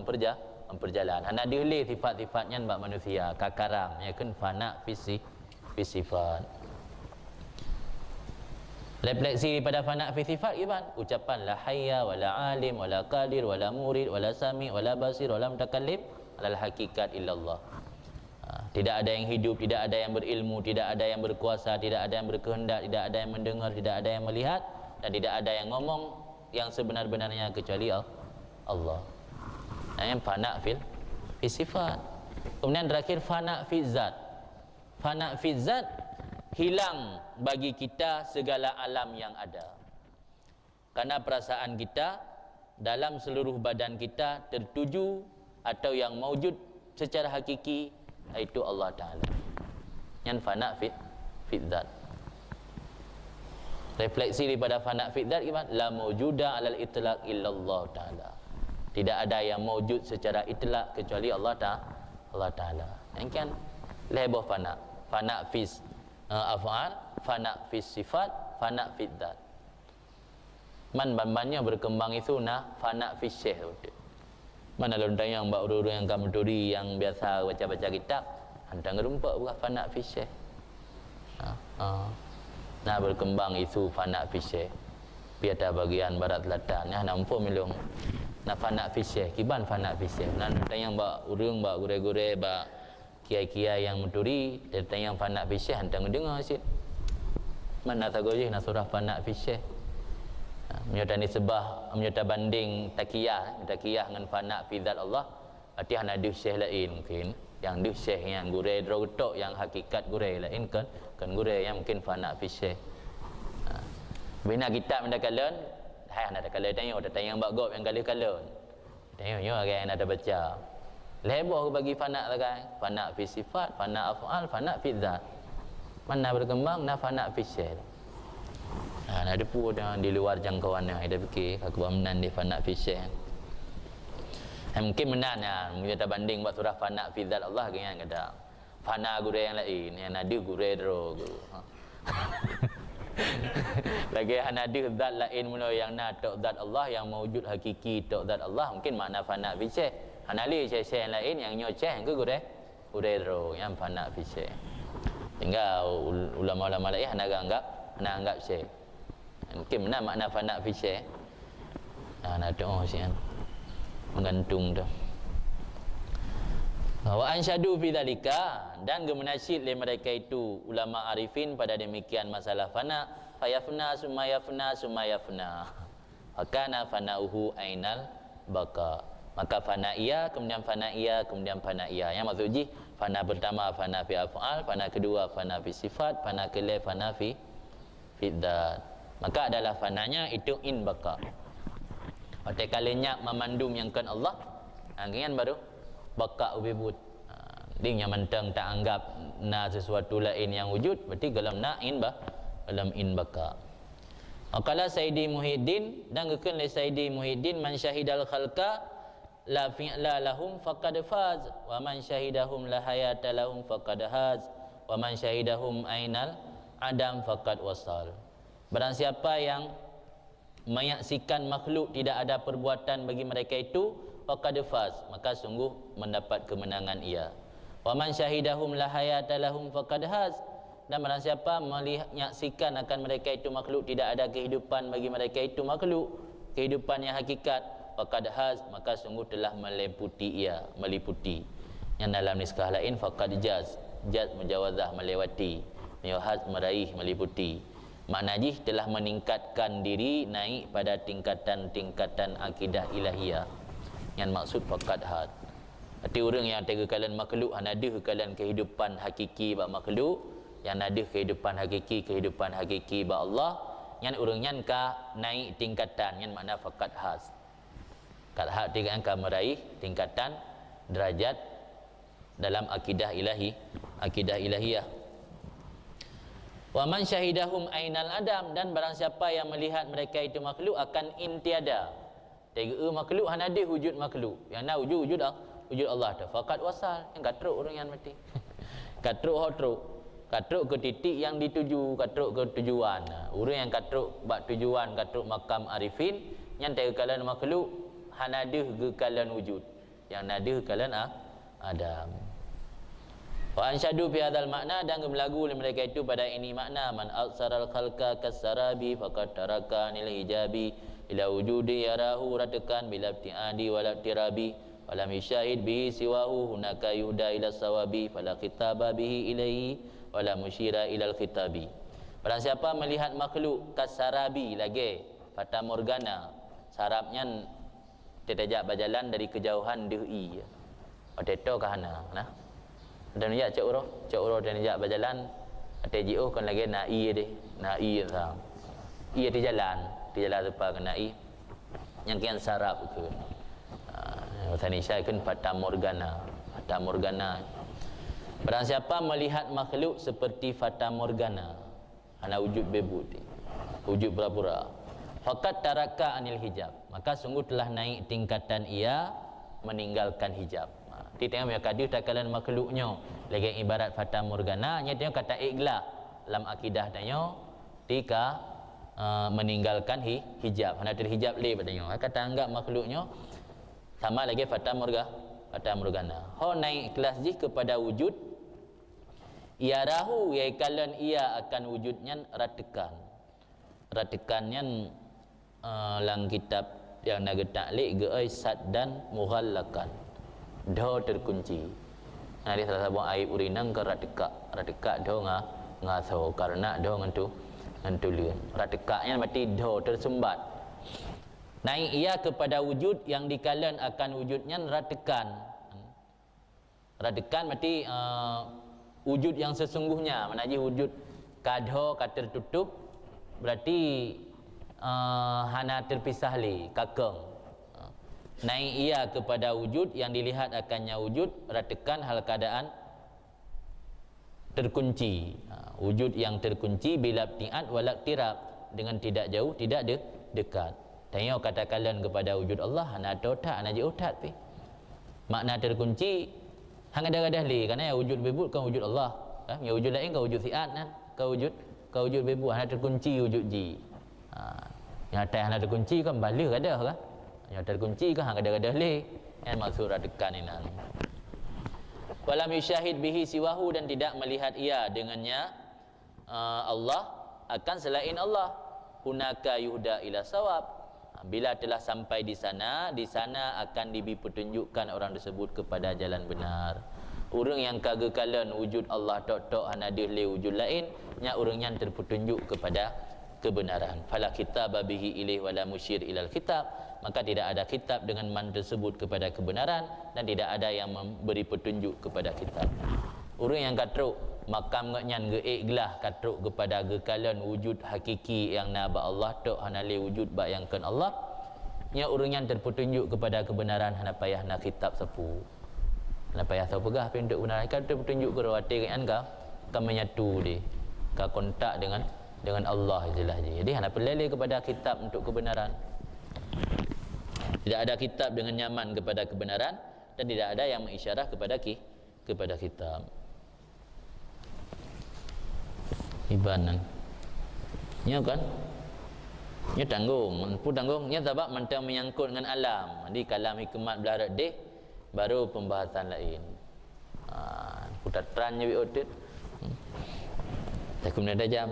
berjalan. Hana dihli sifat-sifatnya bak manusia, kakarang ya kan fana fi sifat. Refleksi pada fana fi sifat gimana? Ucapan la hayya wala alim wala qadir wala murid wala sami wala basir wala mutakallim alal hakikat illallah. Tidak ada yang hidup, tidak ada yang berilmu, tidak ada yang berkuasa, tidak ada yang berkehendak, tidak ada yang mendengar, tidak ada yang melihat, dan tidak ada yang ngomong yang sebenar-benarnya kecuali Allah. Nah, yang fana fi sifat. Kemudian terakhir fana fi zat. Fana fi zat, hilang bagi kita segala alam yang ada. Karena perasaan kita dalam seluruh badan kita tertuju atau yang mawjud secara hakiki iaitu Allah Ta'ala. Yang fana fi zat. Refleksi daripada fana fi zat gimana? La mawjuda alal itlaq illallah Ta'ala. Tidak ada yang mawjud secara itlaq kecuali Allah Ta'ala. Yang kan leboh fana. Fana fi af'al, fana fi sifat, fana fi zat. Man banyak berkembang itu fana fi syekh. Mana lontar yang mbak urus yang kamu turi yang biasa baca-baca kitab, hantang gerumpak bukan fana fi syekh. Nah berkembang itu fana fi syekh. Piada bagian barat selatan ya nampu milung. Nah fana fi syekh, kiban fana fi syekh. Nah lontar yang mbak urung mbak gure-gure mbak kiai-kiai yang menturi, tentang yang fana fi syekh hantang dengar sikit. Mana tagoji nak surah fana fi syekh. Menyata nisbah, menyata banding takiyah dengan fana fi zat Allah, berarti hana ada syekh lain mungkin. Yang ada syekh yang gure drotok yang hakikat gure lain kan gure yang mungkin fana fi syekh. Bina kitab mendakalan, hai hana ada kala tanya mbak gop yang kala-kala. Tanya yo orang ada baca. Leboh bagi fana kan, fana fi sifat, fana af'al, fana fi zat. Mana berkembang fana fi syekh. Ada pun di luar jangkauan ada fikir aku menan di fana fi syekh. Mungkin menan mungkin kita banding buat surah fana fi zat Allah kan ada. Fana guru yang lain, yang ada guru dro. Lagi hana ada zat lain mula yang tok zat Allah yang mewujud hakiki tok zat Allah, mungkin makna fana fi syekh. Hana li syekh yang lain yang nyoceh ke guru dro yang fana fi syekh. Tinggal ulama-ulama lain hana anggap syekh. Mungkin mana makna fana fi syekh. Nak doa sian. Menggantung tu. Wa ansyadu fi dzalika, dan gemenasyid le mereka itu ulama arifin pada demikian masalah fana, fayafna sumayafna. Fakana fanauhu ainal baka. Maka fana ia, kemudian fana ia, kemudian fana ia. Yang maksud ji fana pertama fana fi af'al, fana kedua fana fi sifat, fana kelima fana fi dzat. Maka adalah fananya itu in baka. Pada kalanya memandum yang kan Allah, angin baru baka ubibut. Ding yang mentang tak anggap sesuatu lain yang wujud, berarti dalam dalam in baka. Aqala Sayyidi Muhyiddin, dan kekal Sayyidi Muhyiddin, man syahidal khalqa la fi'la lahum faqad faz, wa man syahidahum la hayata lahum faqad haz, wa man syahidahum ainal adam faqad wasal. Barang siapa yang menyaksikan makhluk tidak ada perbuatan bagi mereka itu, faqad faz, maka sungguh mendapat kemenangan ia. Wa man syahidahum la hayata lahum faqad haz, dan barang siapa menyaksikan akan mereka itu makhluk tidak ada kehidupan bagi mereka itu makhluk, kehidupan yang hakikat, faqad haz, maka sungguh telah meliputi ia, meliputi. Yang dalam niskah lain faqad jaz mujawazah, melewati, haz meraih, meliputi. Makna jih telah meningkatkan diri naik pada tingkatan-tingkatan akidah ilahiyah. Yang maksud faqad had. Arti orang yang tega kalian makhluk han ada kalian kehidupan hakiki ba makhluk, yang ada kehidupan hakiki ba Allah, yang orang yang ka naik tingkatan, yang makna faqad has. Faqad had dia akan meraih tingkatan derajat dalam akidah ilahiyah. Wa man syahidahum ainal adam, dan barang siapa yang melihat mereka itu makhluk akan intiada. Tega makhluk han ada wujud makhluk. Yang nak wujud Allah tu. Faqad wasal, yang katruk orang yang mati. Katruk ke titik yang dituju, katruk ke tujuan. Orang yang katruk bak tujuan, katruk makam arifin, yang tega kalian makhluk han ada ke kalian wujud. yang nada kalian Adam. Wa ansyadu fi hadzal makna, dan berlagu oleh mereka itu pada ini makna, man aksaral khalqa kasarabi faqad taraka nil hijabi ila wujudi yarahu ratakan bila ibtiadi wala tirabi walam yusyahid bihi siwahu hunaka yuhda ila sawabi fala khitaba bihi ilaihi wala musyira ila khitabi. Barang siapa melihat makhluk kasarabi lagi fata morgana, sarapnya terjak berjalan dari kejauhan deui oteto kahana nah. Dan ya cak urah dan jak berjalan ate jiu kan lagi nai deh nai sang ia di jalan depan kan nai yang kian sarap ke tani syai kan fata morgana barang siapa melihat makhluk seperti fata morgana ana wujud bebut wujud pura-pura faqad taraka anil hijab, maka sungguh telah naik tingkatan ia meninggalkan hijab. Dia tengok yang kadir takalan makhluknya lagi ibarat fata morgana, nya tengok kata iglah dalam akidah tanya tika meninggalkan hijab, hana terhijab le padanya. Kata anggap makhluknya sama lagi fata morgana. Ho naik kelas ji kepada wujud ia rahu ya kalan ia akan wujudnya ratakannya lang kitab yang naga taklid geai sad dan mughallakan do terkunci. Nah, dia salah satu aib urinang ke ratekak do ngaso karena do ngantulian. Ratekaknya mati do tersumbat. Naik ia kepada wujud yang dikalan akan wujudnya ratekan. Ratekan mati wujud yang sesungguhnya. Manaji wujud kadho tertutup berarti hana terpisah li kakeng. Naik ia kepada wujud yang dilihat akannya wujud ratakan hal keadaan terkunci. Wujud yang terkunci bila tiat walak tirab, dengan tidak jauh tidak dekat. Tengok kata kalian kepada wujud Allah hana otak hana je otak pi. Makna terkunci hang ada li kerana ya wujud bebut kan wujud Allah. Ya wujud lain kan wujud siat kan ka wujud bebut hana terkunci wujud ji. Yang atas hana terkunci kan bala kada kan. Yang terkunci kan hang ada le yang maksud ratakan ini. Walam yusyahid bihi siwahu, dan tidak melihat ia dengannya Allah akan selain Allah. Hunaka yuhda ila sawab, bila telah sampai di sana akan diberi petunjukkan orang tersebut kepada jalan benar. Orang yang kagakalan wujud Allah tok hana ada le wujud lain, nya orang yang terpetunjuk kepada kebenaran. Fala kitaba bihi ilaih wala musyir ilal kitab, maka tidak ada kitab dengan man tersebut kepada kebenaran, dan tidak ada yang memberi petunjuk kepada kitab. Orang yang katruk makam ngan geiglah katruk kepada gekalan wujud hakiki yang naba Allah tok hanale wujud ba yang kan Allah, nya orang yang terpetunjuk kepada kebenaran hana payah nak kitab sapu. Hana payah tahu pegah pintu kebenaran kan terpetunjuk ke rawati kan kan menyatu di ka kontak dengan Allah jelas. Jadi hana pelele kepada kitab untuk kebenaran. Tidak ada kitab dengan nyaman kepada kebenaran, dan tidak ada yang mengisyarah kepada kitab. Ibanan. Nya kan? Nya tanggung, nya sebab mentang menyangkut dengan alam. Jadi kalam hikmat belarat deh baru pembahasan lain. Putar trannya bi otet. Tak kemudian ada jam.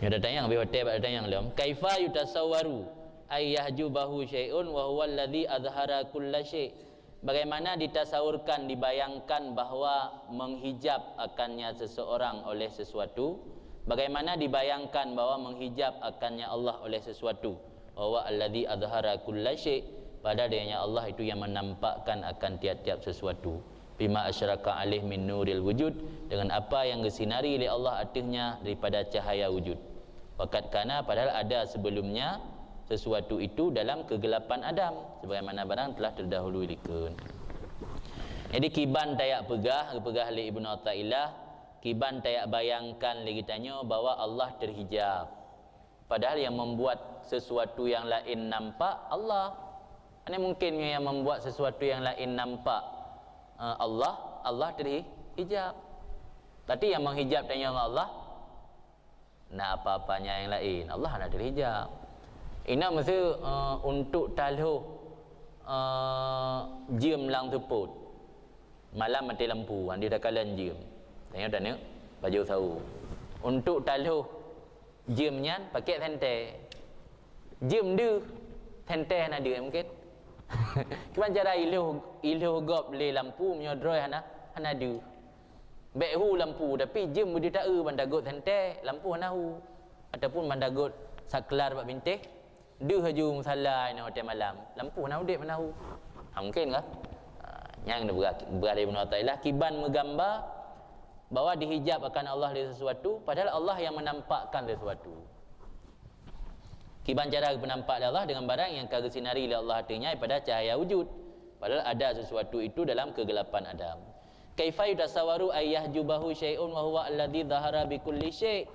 Ya ada tayang bi hotel ada tayang lem. Kaifa yutasawwaru ay yahjubahu syai'un wa huwa alladhi azhara kulla syai'. Bagaimana ditasawurkan, dibayangkan bahawa menghijab akannya seseorang oleh sesuatu? Bagaimana dibayangkan bahawa menghijab akannya Allah oleh sesuatu? Wa huwa alladhi azhara kulla syai', padahal dianya Allah itu yang menampakkan akan tiap-tiap sesuatu. Bima asyraka alaih min nuril wujud, dengan apa yang disinari oleh Allah atasnya daripada cahaya wujud. Waqad kana, padahal ada sebelumnya sesuatu itu dalam kegelapan Adam, sebagaimana barang telah terdahulu dikun. Jadi kiban tayak pegah oleh Ibnu Athaillah, kiban tayak bayangkan lagi tanya bahawa Allah terhijab, padahal yang membuat sesuatu yang lain nampak Allah. Ini mungkin yang membuat sesuatu yang lain nampak Allah terhijab. Tapi yang menghijab tanya Allah nak apa-apanya yang lain, Allah nak terhijab. Ina mesti untuk taluh jiem lang teput malam mati lampu dia dah kalan jiem tengok tak ni baju tahu untuk taluh jiem nyan pakai tente jiem du tente hana dia mungkin keman cara iluh gop le lampu menyodroi hana du behu lampu tapi jiem dia tak bandagot tente lampu hana hu ataupun bandagot saklar bak bintih du haju salai na hotel malam lampu hana udip hana hu mungkin ke yang berada Ibn Atta'illah kiban menggambar bahawa dihijab akan Allah dari sesuatu padahal Allah yang menampakkan sesuatu. Kiban cara penampak Allah dengan barang yang kagak sinari oleh Allah artinya pada cahaya wujud padahal ada sesuatu itu dalam kegelapan Adam. Kaifa yutasawwaru ayyahjubahu syai'un wa huwa alladhi dhahara bi kulli syai'.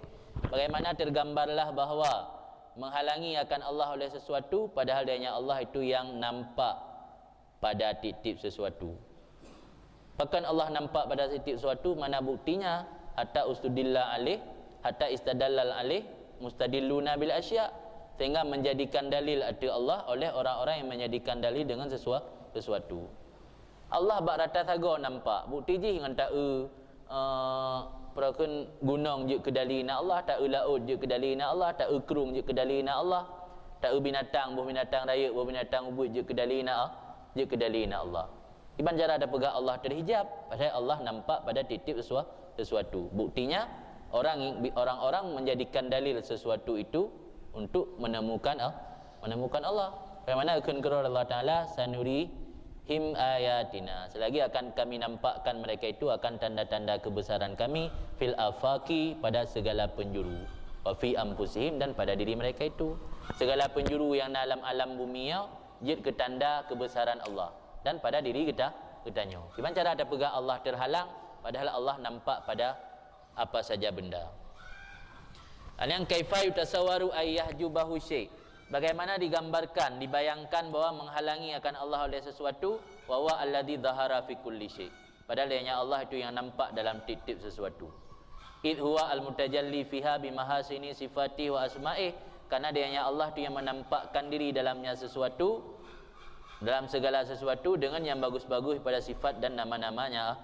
Bagaimana tergambarlah bahawa menghalangi akan Allah oleh sesuatu padahal dianya Allah itu yang nampak pada titip sesuatu. Bahkan Allah nampak pada setiap sesuatu mana buktinya hatta ustudillah alaih hatta istadallal alaih mustadilluna bil asya sehingga menjadikan dalil arti Allah oleh orang-orang yang menjadikan dalil dengan sesuatu. Allah bak rata saga nampak bukti ji dengan tak perakun gunung je ke dalina Allah tak laut je ke dalina Allah tak kerung je ke dalina Allah tak binatang buh binatang raya buh binatang ubud je ke dalina Allah. Iban cara ada pegak Allah terhijab padahal Allah nampak pada titip sesuatu. Buktinya orang-orang menjadikan dalil sesuatu itu untuk menemukan Allah. Bagaimana akan Allah Taala sanuri him ayatina. Selagi akan kami nampakkan mereka itu akan tanda-tanda kebesaran kami fil afaqi pada segala penjuru. Wa fi anfusihim dan pada diri mereka itu. Segala penjuru yang dalam alam bumi jid ke tanda kebesaran Allah. Dan pada diri kitanya. Gimana cara ada pegak Allah terhalang padahal Allah nampak pada apa saja benda. Yang kaifa yutasawwaru ayyahjubahu syai'. Bagaimana digambarkan, dibayangkan bahawa menghalangi akan Allah oleh sesuatu wa huwa alladhi dhahara fi kulli syai'. Padahal dianya Allah itu yang nampak dalam titip sesuatu. Id huwa al-mutajalli fiha bimahasini sifati wa asma'ih. Karena dianya Allah itu yang menampakkan diri dalamnya sesuatu dalam segala sesuatu dengan yang bagus-bagus pada sifat dan nama-namanya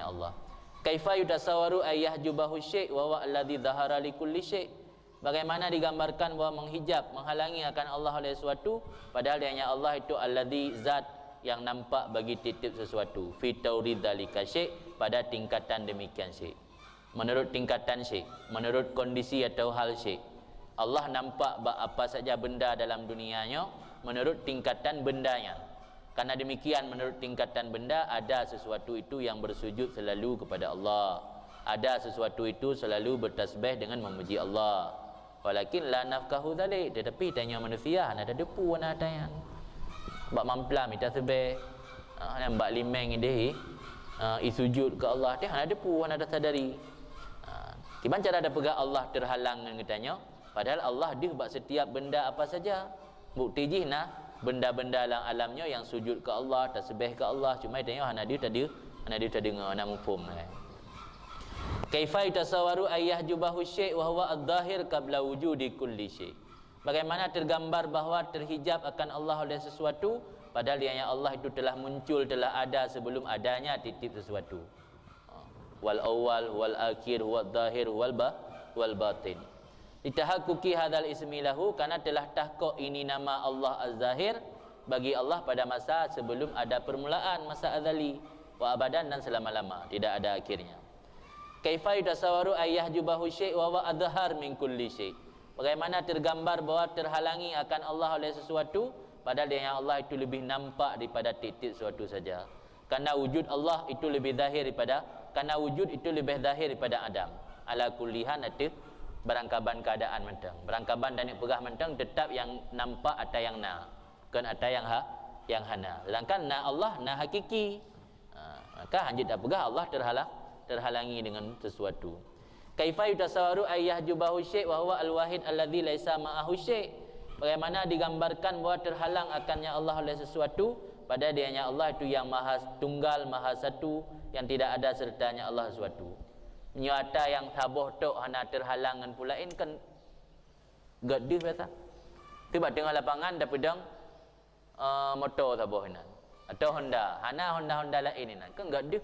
Allah. Kaifa yutasawwaru ayyahjubahu syai' wa huwa alladhi dhahara li kulli syai'. Bagaimana digambarkan bahawa menghijab, menghalangi akan Allah oleh sesuatu padahal dianya Allah itu alladhi zat yang nampak bagi titip sesuatu fi taurid dzalika syai' pada tingkatan demikian syai'. Menurut tingkatan syai', menurut kondisi atau hal syai'. Allah nampak apa saja benda dalam dunianya menurut tingkatan bendanya. Karena demikian menurut tingkatan benda ada sesuatu itu yang bersujud selalu kepada Allah. Ada sesuatu itu selalu bertasbih dengan memuji Allah. Walakin la nafkahu dzalik, tetapi tanya manusia ada depu ana tayan. Bak mamplam ita tasbih. Bak limeng ide sujud ke Allah dia ada depu ana sadari. Gimana cara ada pegak Allah terhalang dengan katanya padahal Allah dia bak setiap benda apa saja. Bukti jihna benda-benda alamnya yang sujud ke Allah, tasbih ke Allah, cuma tanya hana dia tak dengar nak mufhum. Kaifa yatasawwaru ayyahjubahu syai' wa huwa adh-dhahir qabla wujudi kulli syai'. Bagaimana tergambar bahawa terhijab akan Allah oleh sesuatu padahal dianya Allah itu telah muncul, telah ada sebelum adanya titip sesuatu. Wal awwal wal akhir wal dhahir wal batin. Litahaqquqi hadzal ismi lahu karena telah tahqiq ini nama Allah Az-Zahir bagi Allah pada masa sebelum ada permulaan masa azali wa abadan dan selama-lama tidak ada akhirnya. Kaifa yutasawwaru ayyahjubahu syai' wa huwa adhhar min kulli syai'. Bagaimana tergambar bahawa terhalangi akan Allah oleh sesuatu padahal yang Allah itu lebih nampak daripada titik sesuatu saja. Karena wujud Allah itu lebih zahir daripada Adam. Ala kullihan itu berangkaban keadaan mentang. Berangkaban dan pegah mentang tetap yang nampak atau yang na. Kan atau yang hana. Sedangkan na Allah na hakiki. Maka hanya tak pegah Allah terhalangi dengan sesuatu. Kaifa yutasawwaru ayyahjubahu syai' wa huwa al-wahid alladhi laisa ma'ahu syai'. Bagaimana digambarkan bahawa terhalang akannya Allah oleh sesuatu pada dianya Allah itu yang maha tunggal, maha satu yang tidak ada sertanya Allah sesuatu. Nyata yang taboh tok hana terhalangan pulain kan gaduh kata. Tiba tengah lapangan dah pedang motor sabah nan atau Honda Honda lain ni kan enggak ada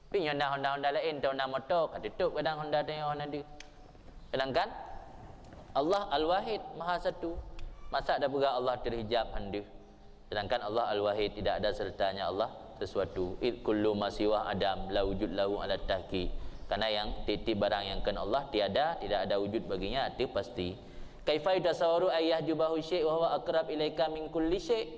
tapi Honda lain atau Honda motor kan tutup kadang Honda tanya Honda. Sedangkan Allah Al-Wahid Maha Satu. Masa ada pula Allah terhijab handa. Sedangkan Allah Al-Wahid tidak ada sertanya Allah sesuatu. Id kullu ma siwa Adam la wujud lahu ala tahqiq. Karena yang titik barang yang kan Allah tiada, tidak ada wujud baginya, itu pasti. Kaifa yatasawwaru ayyah jubahu syai' wa huwa aqrab ilaika min kulli syai'.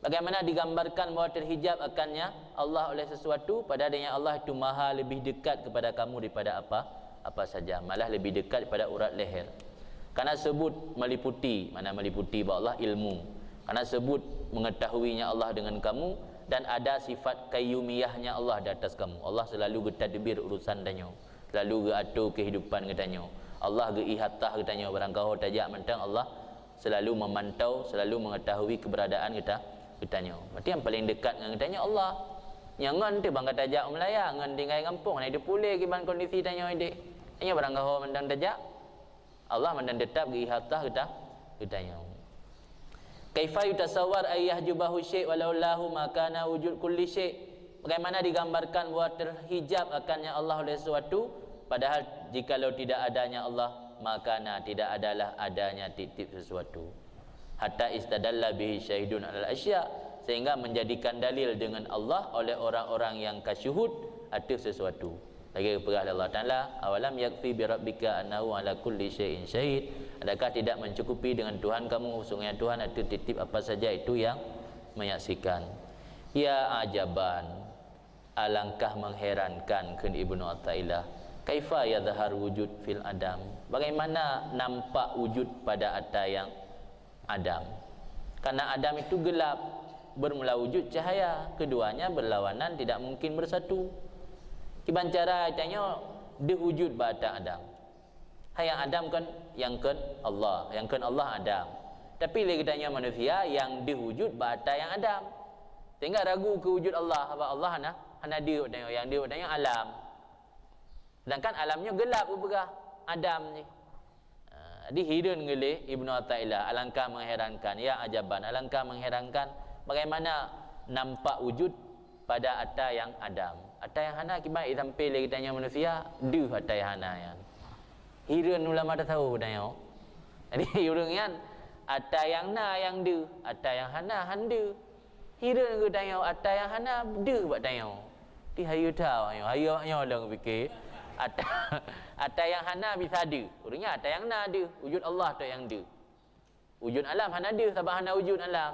Bagaimana digambarkan bahawa terhijab akannya Allah oleh sesuatu, padahal dengan Allah itu maha lebih dekat kepada kamu daripada apa saja, malah lebih dekat daripada urat leher. Karena sebut meliputi, mana meliputi bahawa Allah ilmu. Karena sebut mengetahuinya Allah dengan kamu, dan ada sifat kayyumiyahnya Allah di atas kamu. Allah selalu bertadbir urusan danyo, selalu atur kehidupan katanya. Allah ihatah katanya, barang kau tajak mentang Allah selalu memantau, selalu mengetahui keberadaan katanya. Berarti yang paling dekat dengan katanya Allah. Yang ngan tu bangga tajak Melaya, ngan tinggal kampung, nak hidup pulih kiban kondisi tanya ide. Tanya barang kau mentang tajak Allah mandang tetap ihatah katanya. Kaifa yutasawwar ayyah jubahu syai' walau lahu makana wujud kulli syai'. Bagaimana digambarkan bahawa terhijab akannya Allah oleh sesuatu, padahal jikalau tidak adanya Allah, makana tidak adalah adanya titik sesuatu. Hatta istadalla bihi syahidun alal asya, sehingga menjadikan dalil dengan Allah oleh orang-orang yang kasyuhud atas sesuatu. Lagi perkara Allah Ta'ala, awalam yakfi bi rabbika annahu ala kulli syai'in syahid. Adakah tidak mencukupi dengan Tuhan kamu, sungguhnya Tuhan itu titip apa saja itu yang menyaksikan. Ya ajaban, alangkah mengherankan kun Ibnu Athaillah. Kaifa yadhhar wujud fil adam. Bagaimana nampak wujud pada ada yang Adam. Karena Adam itu gelap, bermula wujud cahaya, keduanya berlawanan, tidak mungkin bersatu. Kiban cara tanya dia wujud pada Adam. Yang Adam kan yang kan Allah, yang kan Allah Adam. Tapi lagi tanya manusia yang diwujud pada yang Adam. Sehingga ragu ke wujud Allah. Apa Allah hana dia tanya, yang dia tanya alam. Sedangkan alamnya gelap berperah Adam ni. Jadi hidun gelih Ibnu Athaillah, alangkah mengherankan, ya ajaban, alangkah mengherankan bagaimana nampak wujud pada ata yang Adam. Ata yang hana kibat sampai lagi tanya manusia, duh ata yang hana yang. Hidun ulama dah tahu tanya. Jadi hidun kan ata yang na yang duh, ata yang hana handa. Hidun ke tanya ata yang hana duh buat tanya. Di hayu tahu, hayu orang fikir. Ada yang hana bisa ada. Orangnya ada yang na ada. Wujud Allah tu yang ada. Wujud alam hana ada sebab hana wujud alam.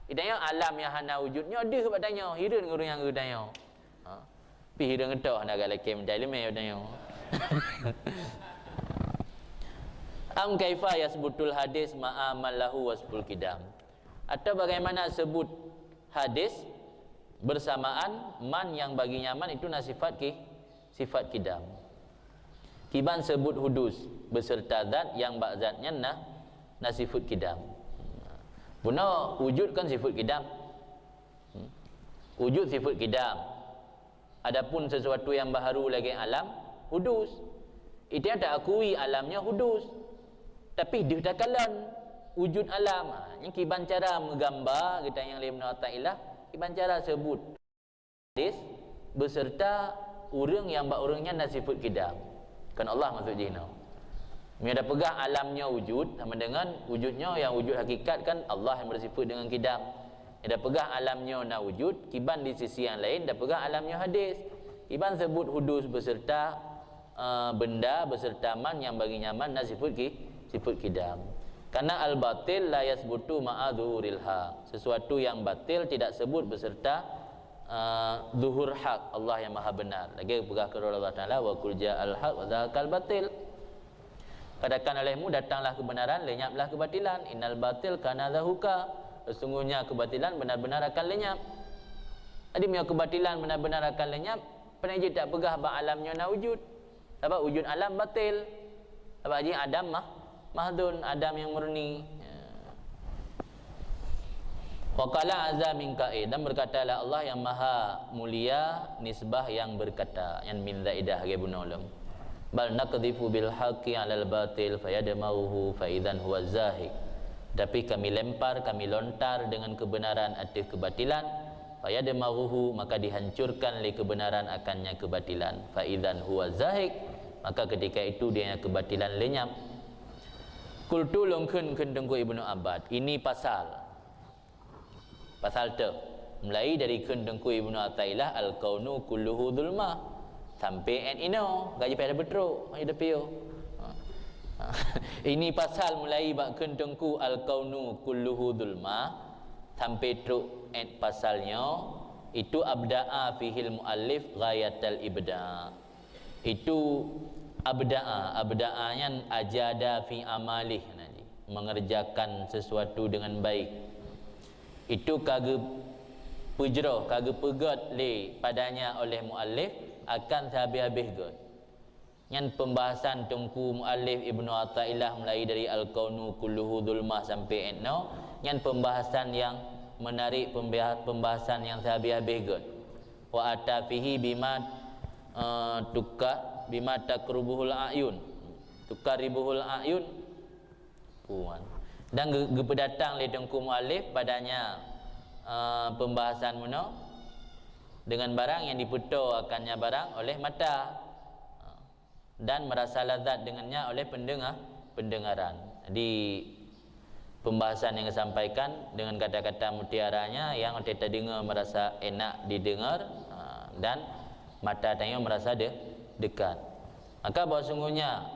Idanya alam yang hana wujudnya ada sebab tanya. Hira dengan orang yang tanya. Tapi hira ngetah hana agak lelaki mencari lemah tanya. Am kaifa yasbutul hadis ma'amal lahu wasbul kidam. Atau bagaimana sebut hadis bersamaan man yang bagi nyaman itu nasifat sifat kidam. Kiban sebut hudus beserta zat yang bak zatnya nasifut kidam. Guna wujud kan sifat kidam. Wujud sifat kidam. Adapun sesuatu yang baharu lagi alam hudus. Itu tak akui alamnya hudus. Tapi dia tak kalan wujud alam. Yang kiban cara menggambar kita yang Ibnu Athaillah, kiban cara sebut hadis beserta orang yang bak orangnya nasifut kidam. Kan Allah maksud jina. Dia dah pegang alamnya wujud sama dengan wujudnya yang wujud hakikat kan Allah yang bersifat dengan kidam. Dia dah pegang alamnya na wujud, kiban di sisi yang lain dah pegang alamnya hadis. Kiban sebut hudus beserta benda beserta man yang bagi nyaman nasifut sifat kidam. Karena al-batil la yasbutu ma'a dhuhuril haq. Sesuatu yang batil tidak sebut beserta zuhur hak Allah yang maha benar. Lagi pegah ke Allah Ta'ala wa kul ja'al haq wa zahaqal batil. Katakan olehmu datanglah kebenaran, lenyaplah kebatilan. Innal batil kana zahuka. Sesungguhnya kebatilan benar-benar akan lenyap. Jadi punya kebatilan benar-benar akan lenyap. Penajid tak pegah bak alamnya na wujud. Sebab wujud alam batil. Sebab haji Adam mahdun, Adam yang murni. Waqala azza min qa'id, dan berkatalah Allah yang maha mulia nisbah yang berkata, yang min zaidah ghibun ulum. Bal naqdhifu bil haqqi 'alal batil fayadmaruhu fa idzan huwa zahiq. Tapi kami lempar, kami lontar dengan kebenaran atas kebatilan. Fayadmaruhu, maka dihancurkan oleh kebenaran akannya kebatilan. Fa idzan huwa zahiq, maka ketika itu dia kebatilan lenyap. Qultu longkeun kendengku Ibnu Abbad. Ini pasal tu mulai dari kendengku Ibnu Athaillah al-kaunu kulluhu dzulma sampai en ino gaji pada betruk ada pio. Ini pasal mulai bak kendengku al-kaunu kulluhu dzulma sampai truk en pasalnya itu abda'a fihil muallif ghayatal ibda'. Itu abda'anya ajada fi amalih, mengerjakan sesuatu dengan baik. Itu kagak pujrah, kagak pegat le padanya oleh muallif akan sehabis-habis god. Yang pembahasan tengku muallif Ibnu Athaillah mulai dari al-kaunu kulluhu dzulmah sampai enno, yang pembahasan yang menarik, pembahasan yang sehabis-habis god. Wa atafihi bima bima takrubuhul ayun, tukaribuhul ayun puan. Dan gepedatang le tengku muallif padanya pembahasan muno dengan barang yang diputo akannya barang oleh mata dan merasa lazat dengannya oleh pendengaran. Jadi pembahasan yang disampaikan dengan kata-kata mutiaranya yang kita dengar merasa enak didengar dan mata tanya merasa dekat. Maka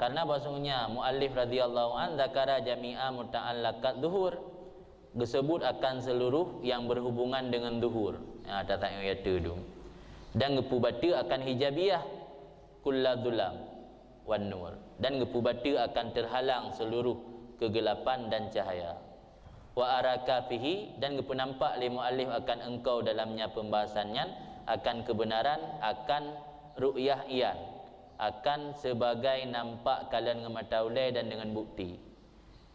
karena bahasanya muallif radhiyallahu an zakara jami'a muta'allaqat zuhur, disebut akan seluruh yang berhubungan dengan zuhur. Tak tanya tu. Dan ngepubata akan hijabiyah kulladzulam wan nur, dan ngepubata akan terhalang seluruh kegelapan dan cahaya. Wa araka fihi, dan ngepenampak li muallif akan engkau dalamnya pembahasannya akan kebenaran, akan ru'yah iyan, akan sebagai nampak kalian ngemataulai dan dengan bukti.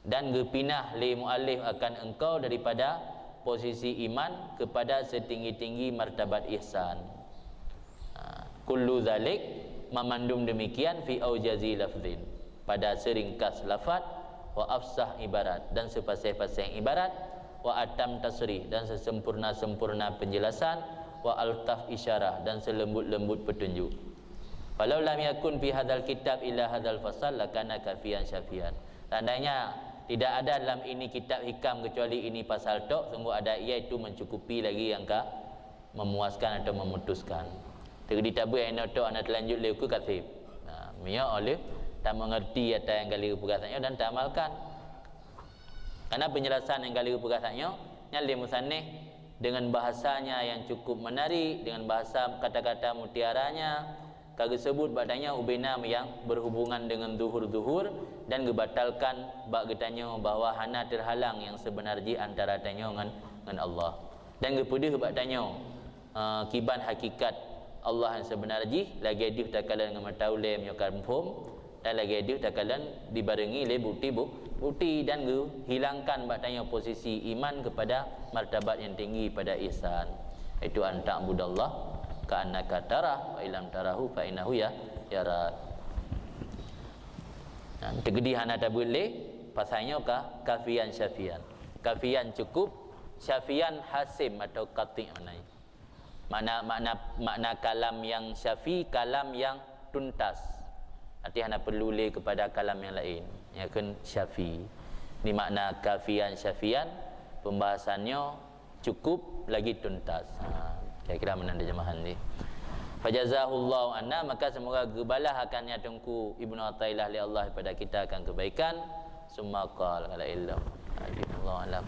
Dan gepinah li muallif akan engkau daripada posisi iman kepada setinggi-tinggi martabat ihsan. Kullu zalik, memandum demikian fi aujazi lafzin, pada seringkas lafaz, wa afsah ibarat, dan sepasai-pasai ibarat, wa atam tasrih, dan sesempurna-sempurna penjelasan, wa altaf isyarah, dan selembut-lembut petunjuk. Walau lam yakun fi hadzal kitab illa hadzal fasal lakana kafiyan syafian. Tandanya tidak ada dalam ini kitab hikam kecuali ini pasal tok, sungguh ada iaitu mencukupi lagi yang memuaskan atau memutuskan. Terdi tabu yang tok anak terlanjut le ku katib. Mia oleh tak mengerti apa yang kali perkataannya dan tak amalkan. Karena penjelasan yang kali perkataannya yang le musannif dengan bahasanya yang cukup menarik, dengan bahasa kata-kata mutiaranya, kagak sebut badannya ubinam yang berhubungan dengan zuhur-zuhur, dan gebatalkan bak getanya bahwa hana terhalang yang sebenarnya antara tanya dengan Allah, dan gepedih badannya kiban hakikat Allah yang sebenarnya lagi dia takalan dengan mataule menyokar mfum, dan lagi dia takalan dibarengi le bukti dan hilangkan badannya posisi iman kepada martabat yang tinggi pada ihsan, itu anta budallah ka'annaka tarah wa illam tarahu fa innahu yara. Tegedi hana tak boleh pasalnya kafian syafian. Kafian cukup, syafian hasim atau qati' makna kalam yang syafi, kalam yang tuntas. Arti hana perlu le kepada kalam yang lain. Ya kan syafi. Ini makna kafian syafian, pembahasannya cukup lagi tuntas. Kira-kira menanda jemahan ni. Fajazahullahu anna, maka semoga gebalah akannya tengku Ibnu Athaillah li Allah pada kita akan kebaikan. Summa qala la illam. Allah alam.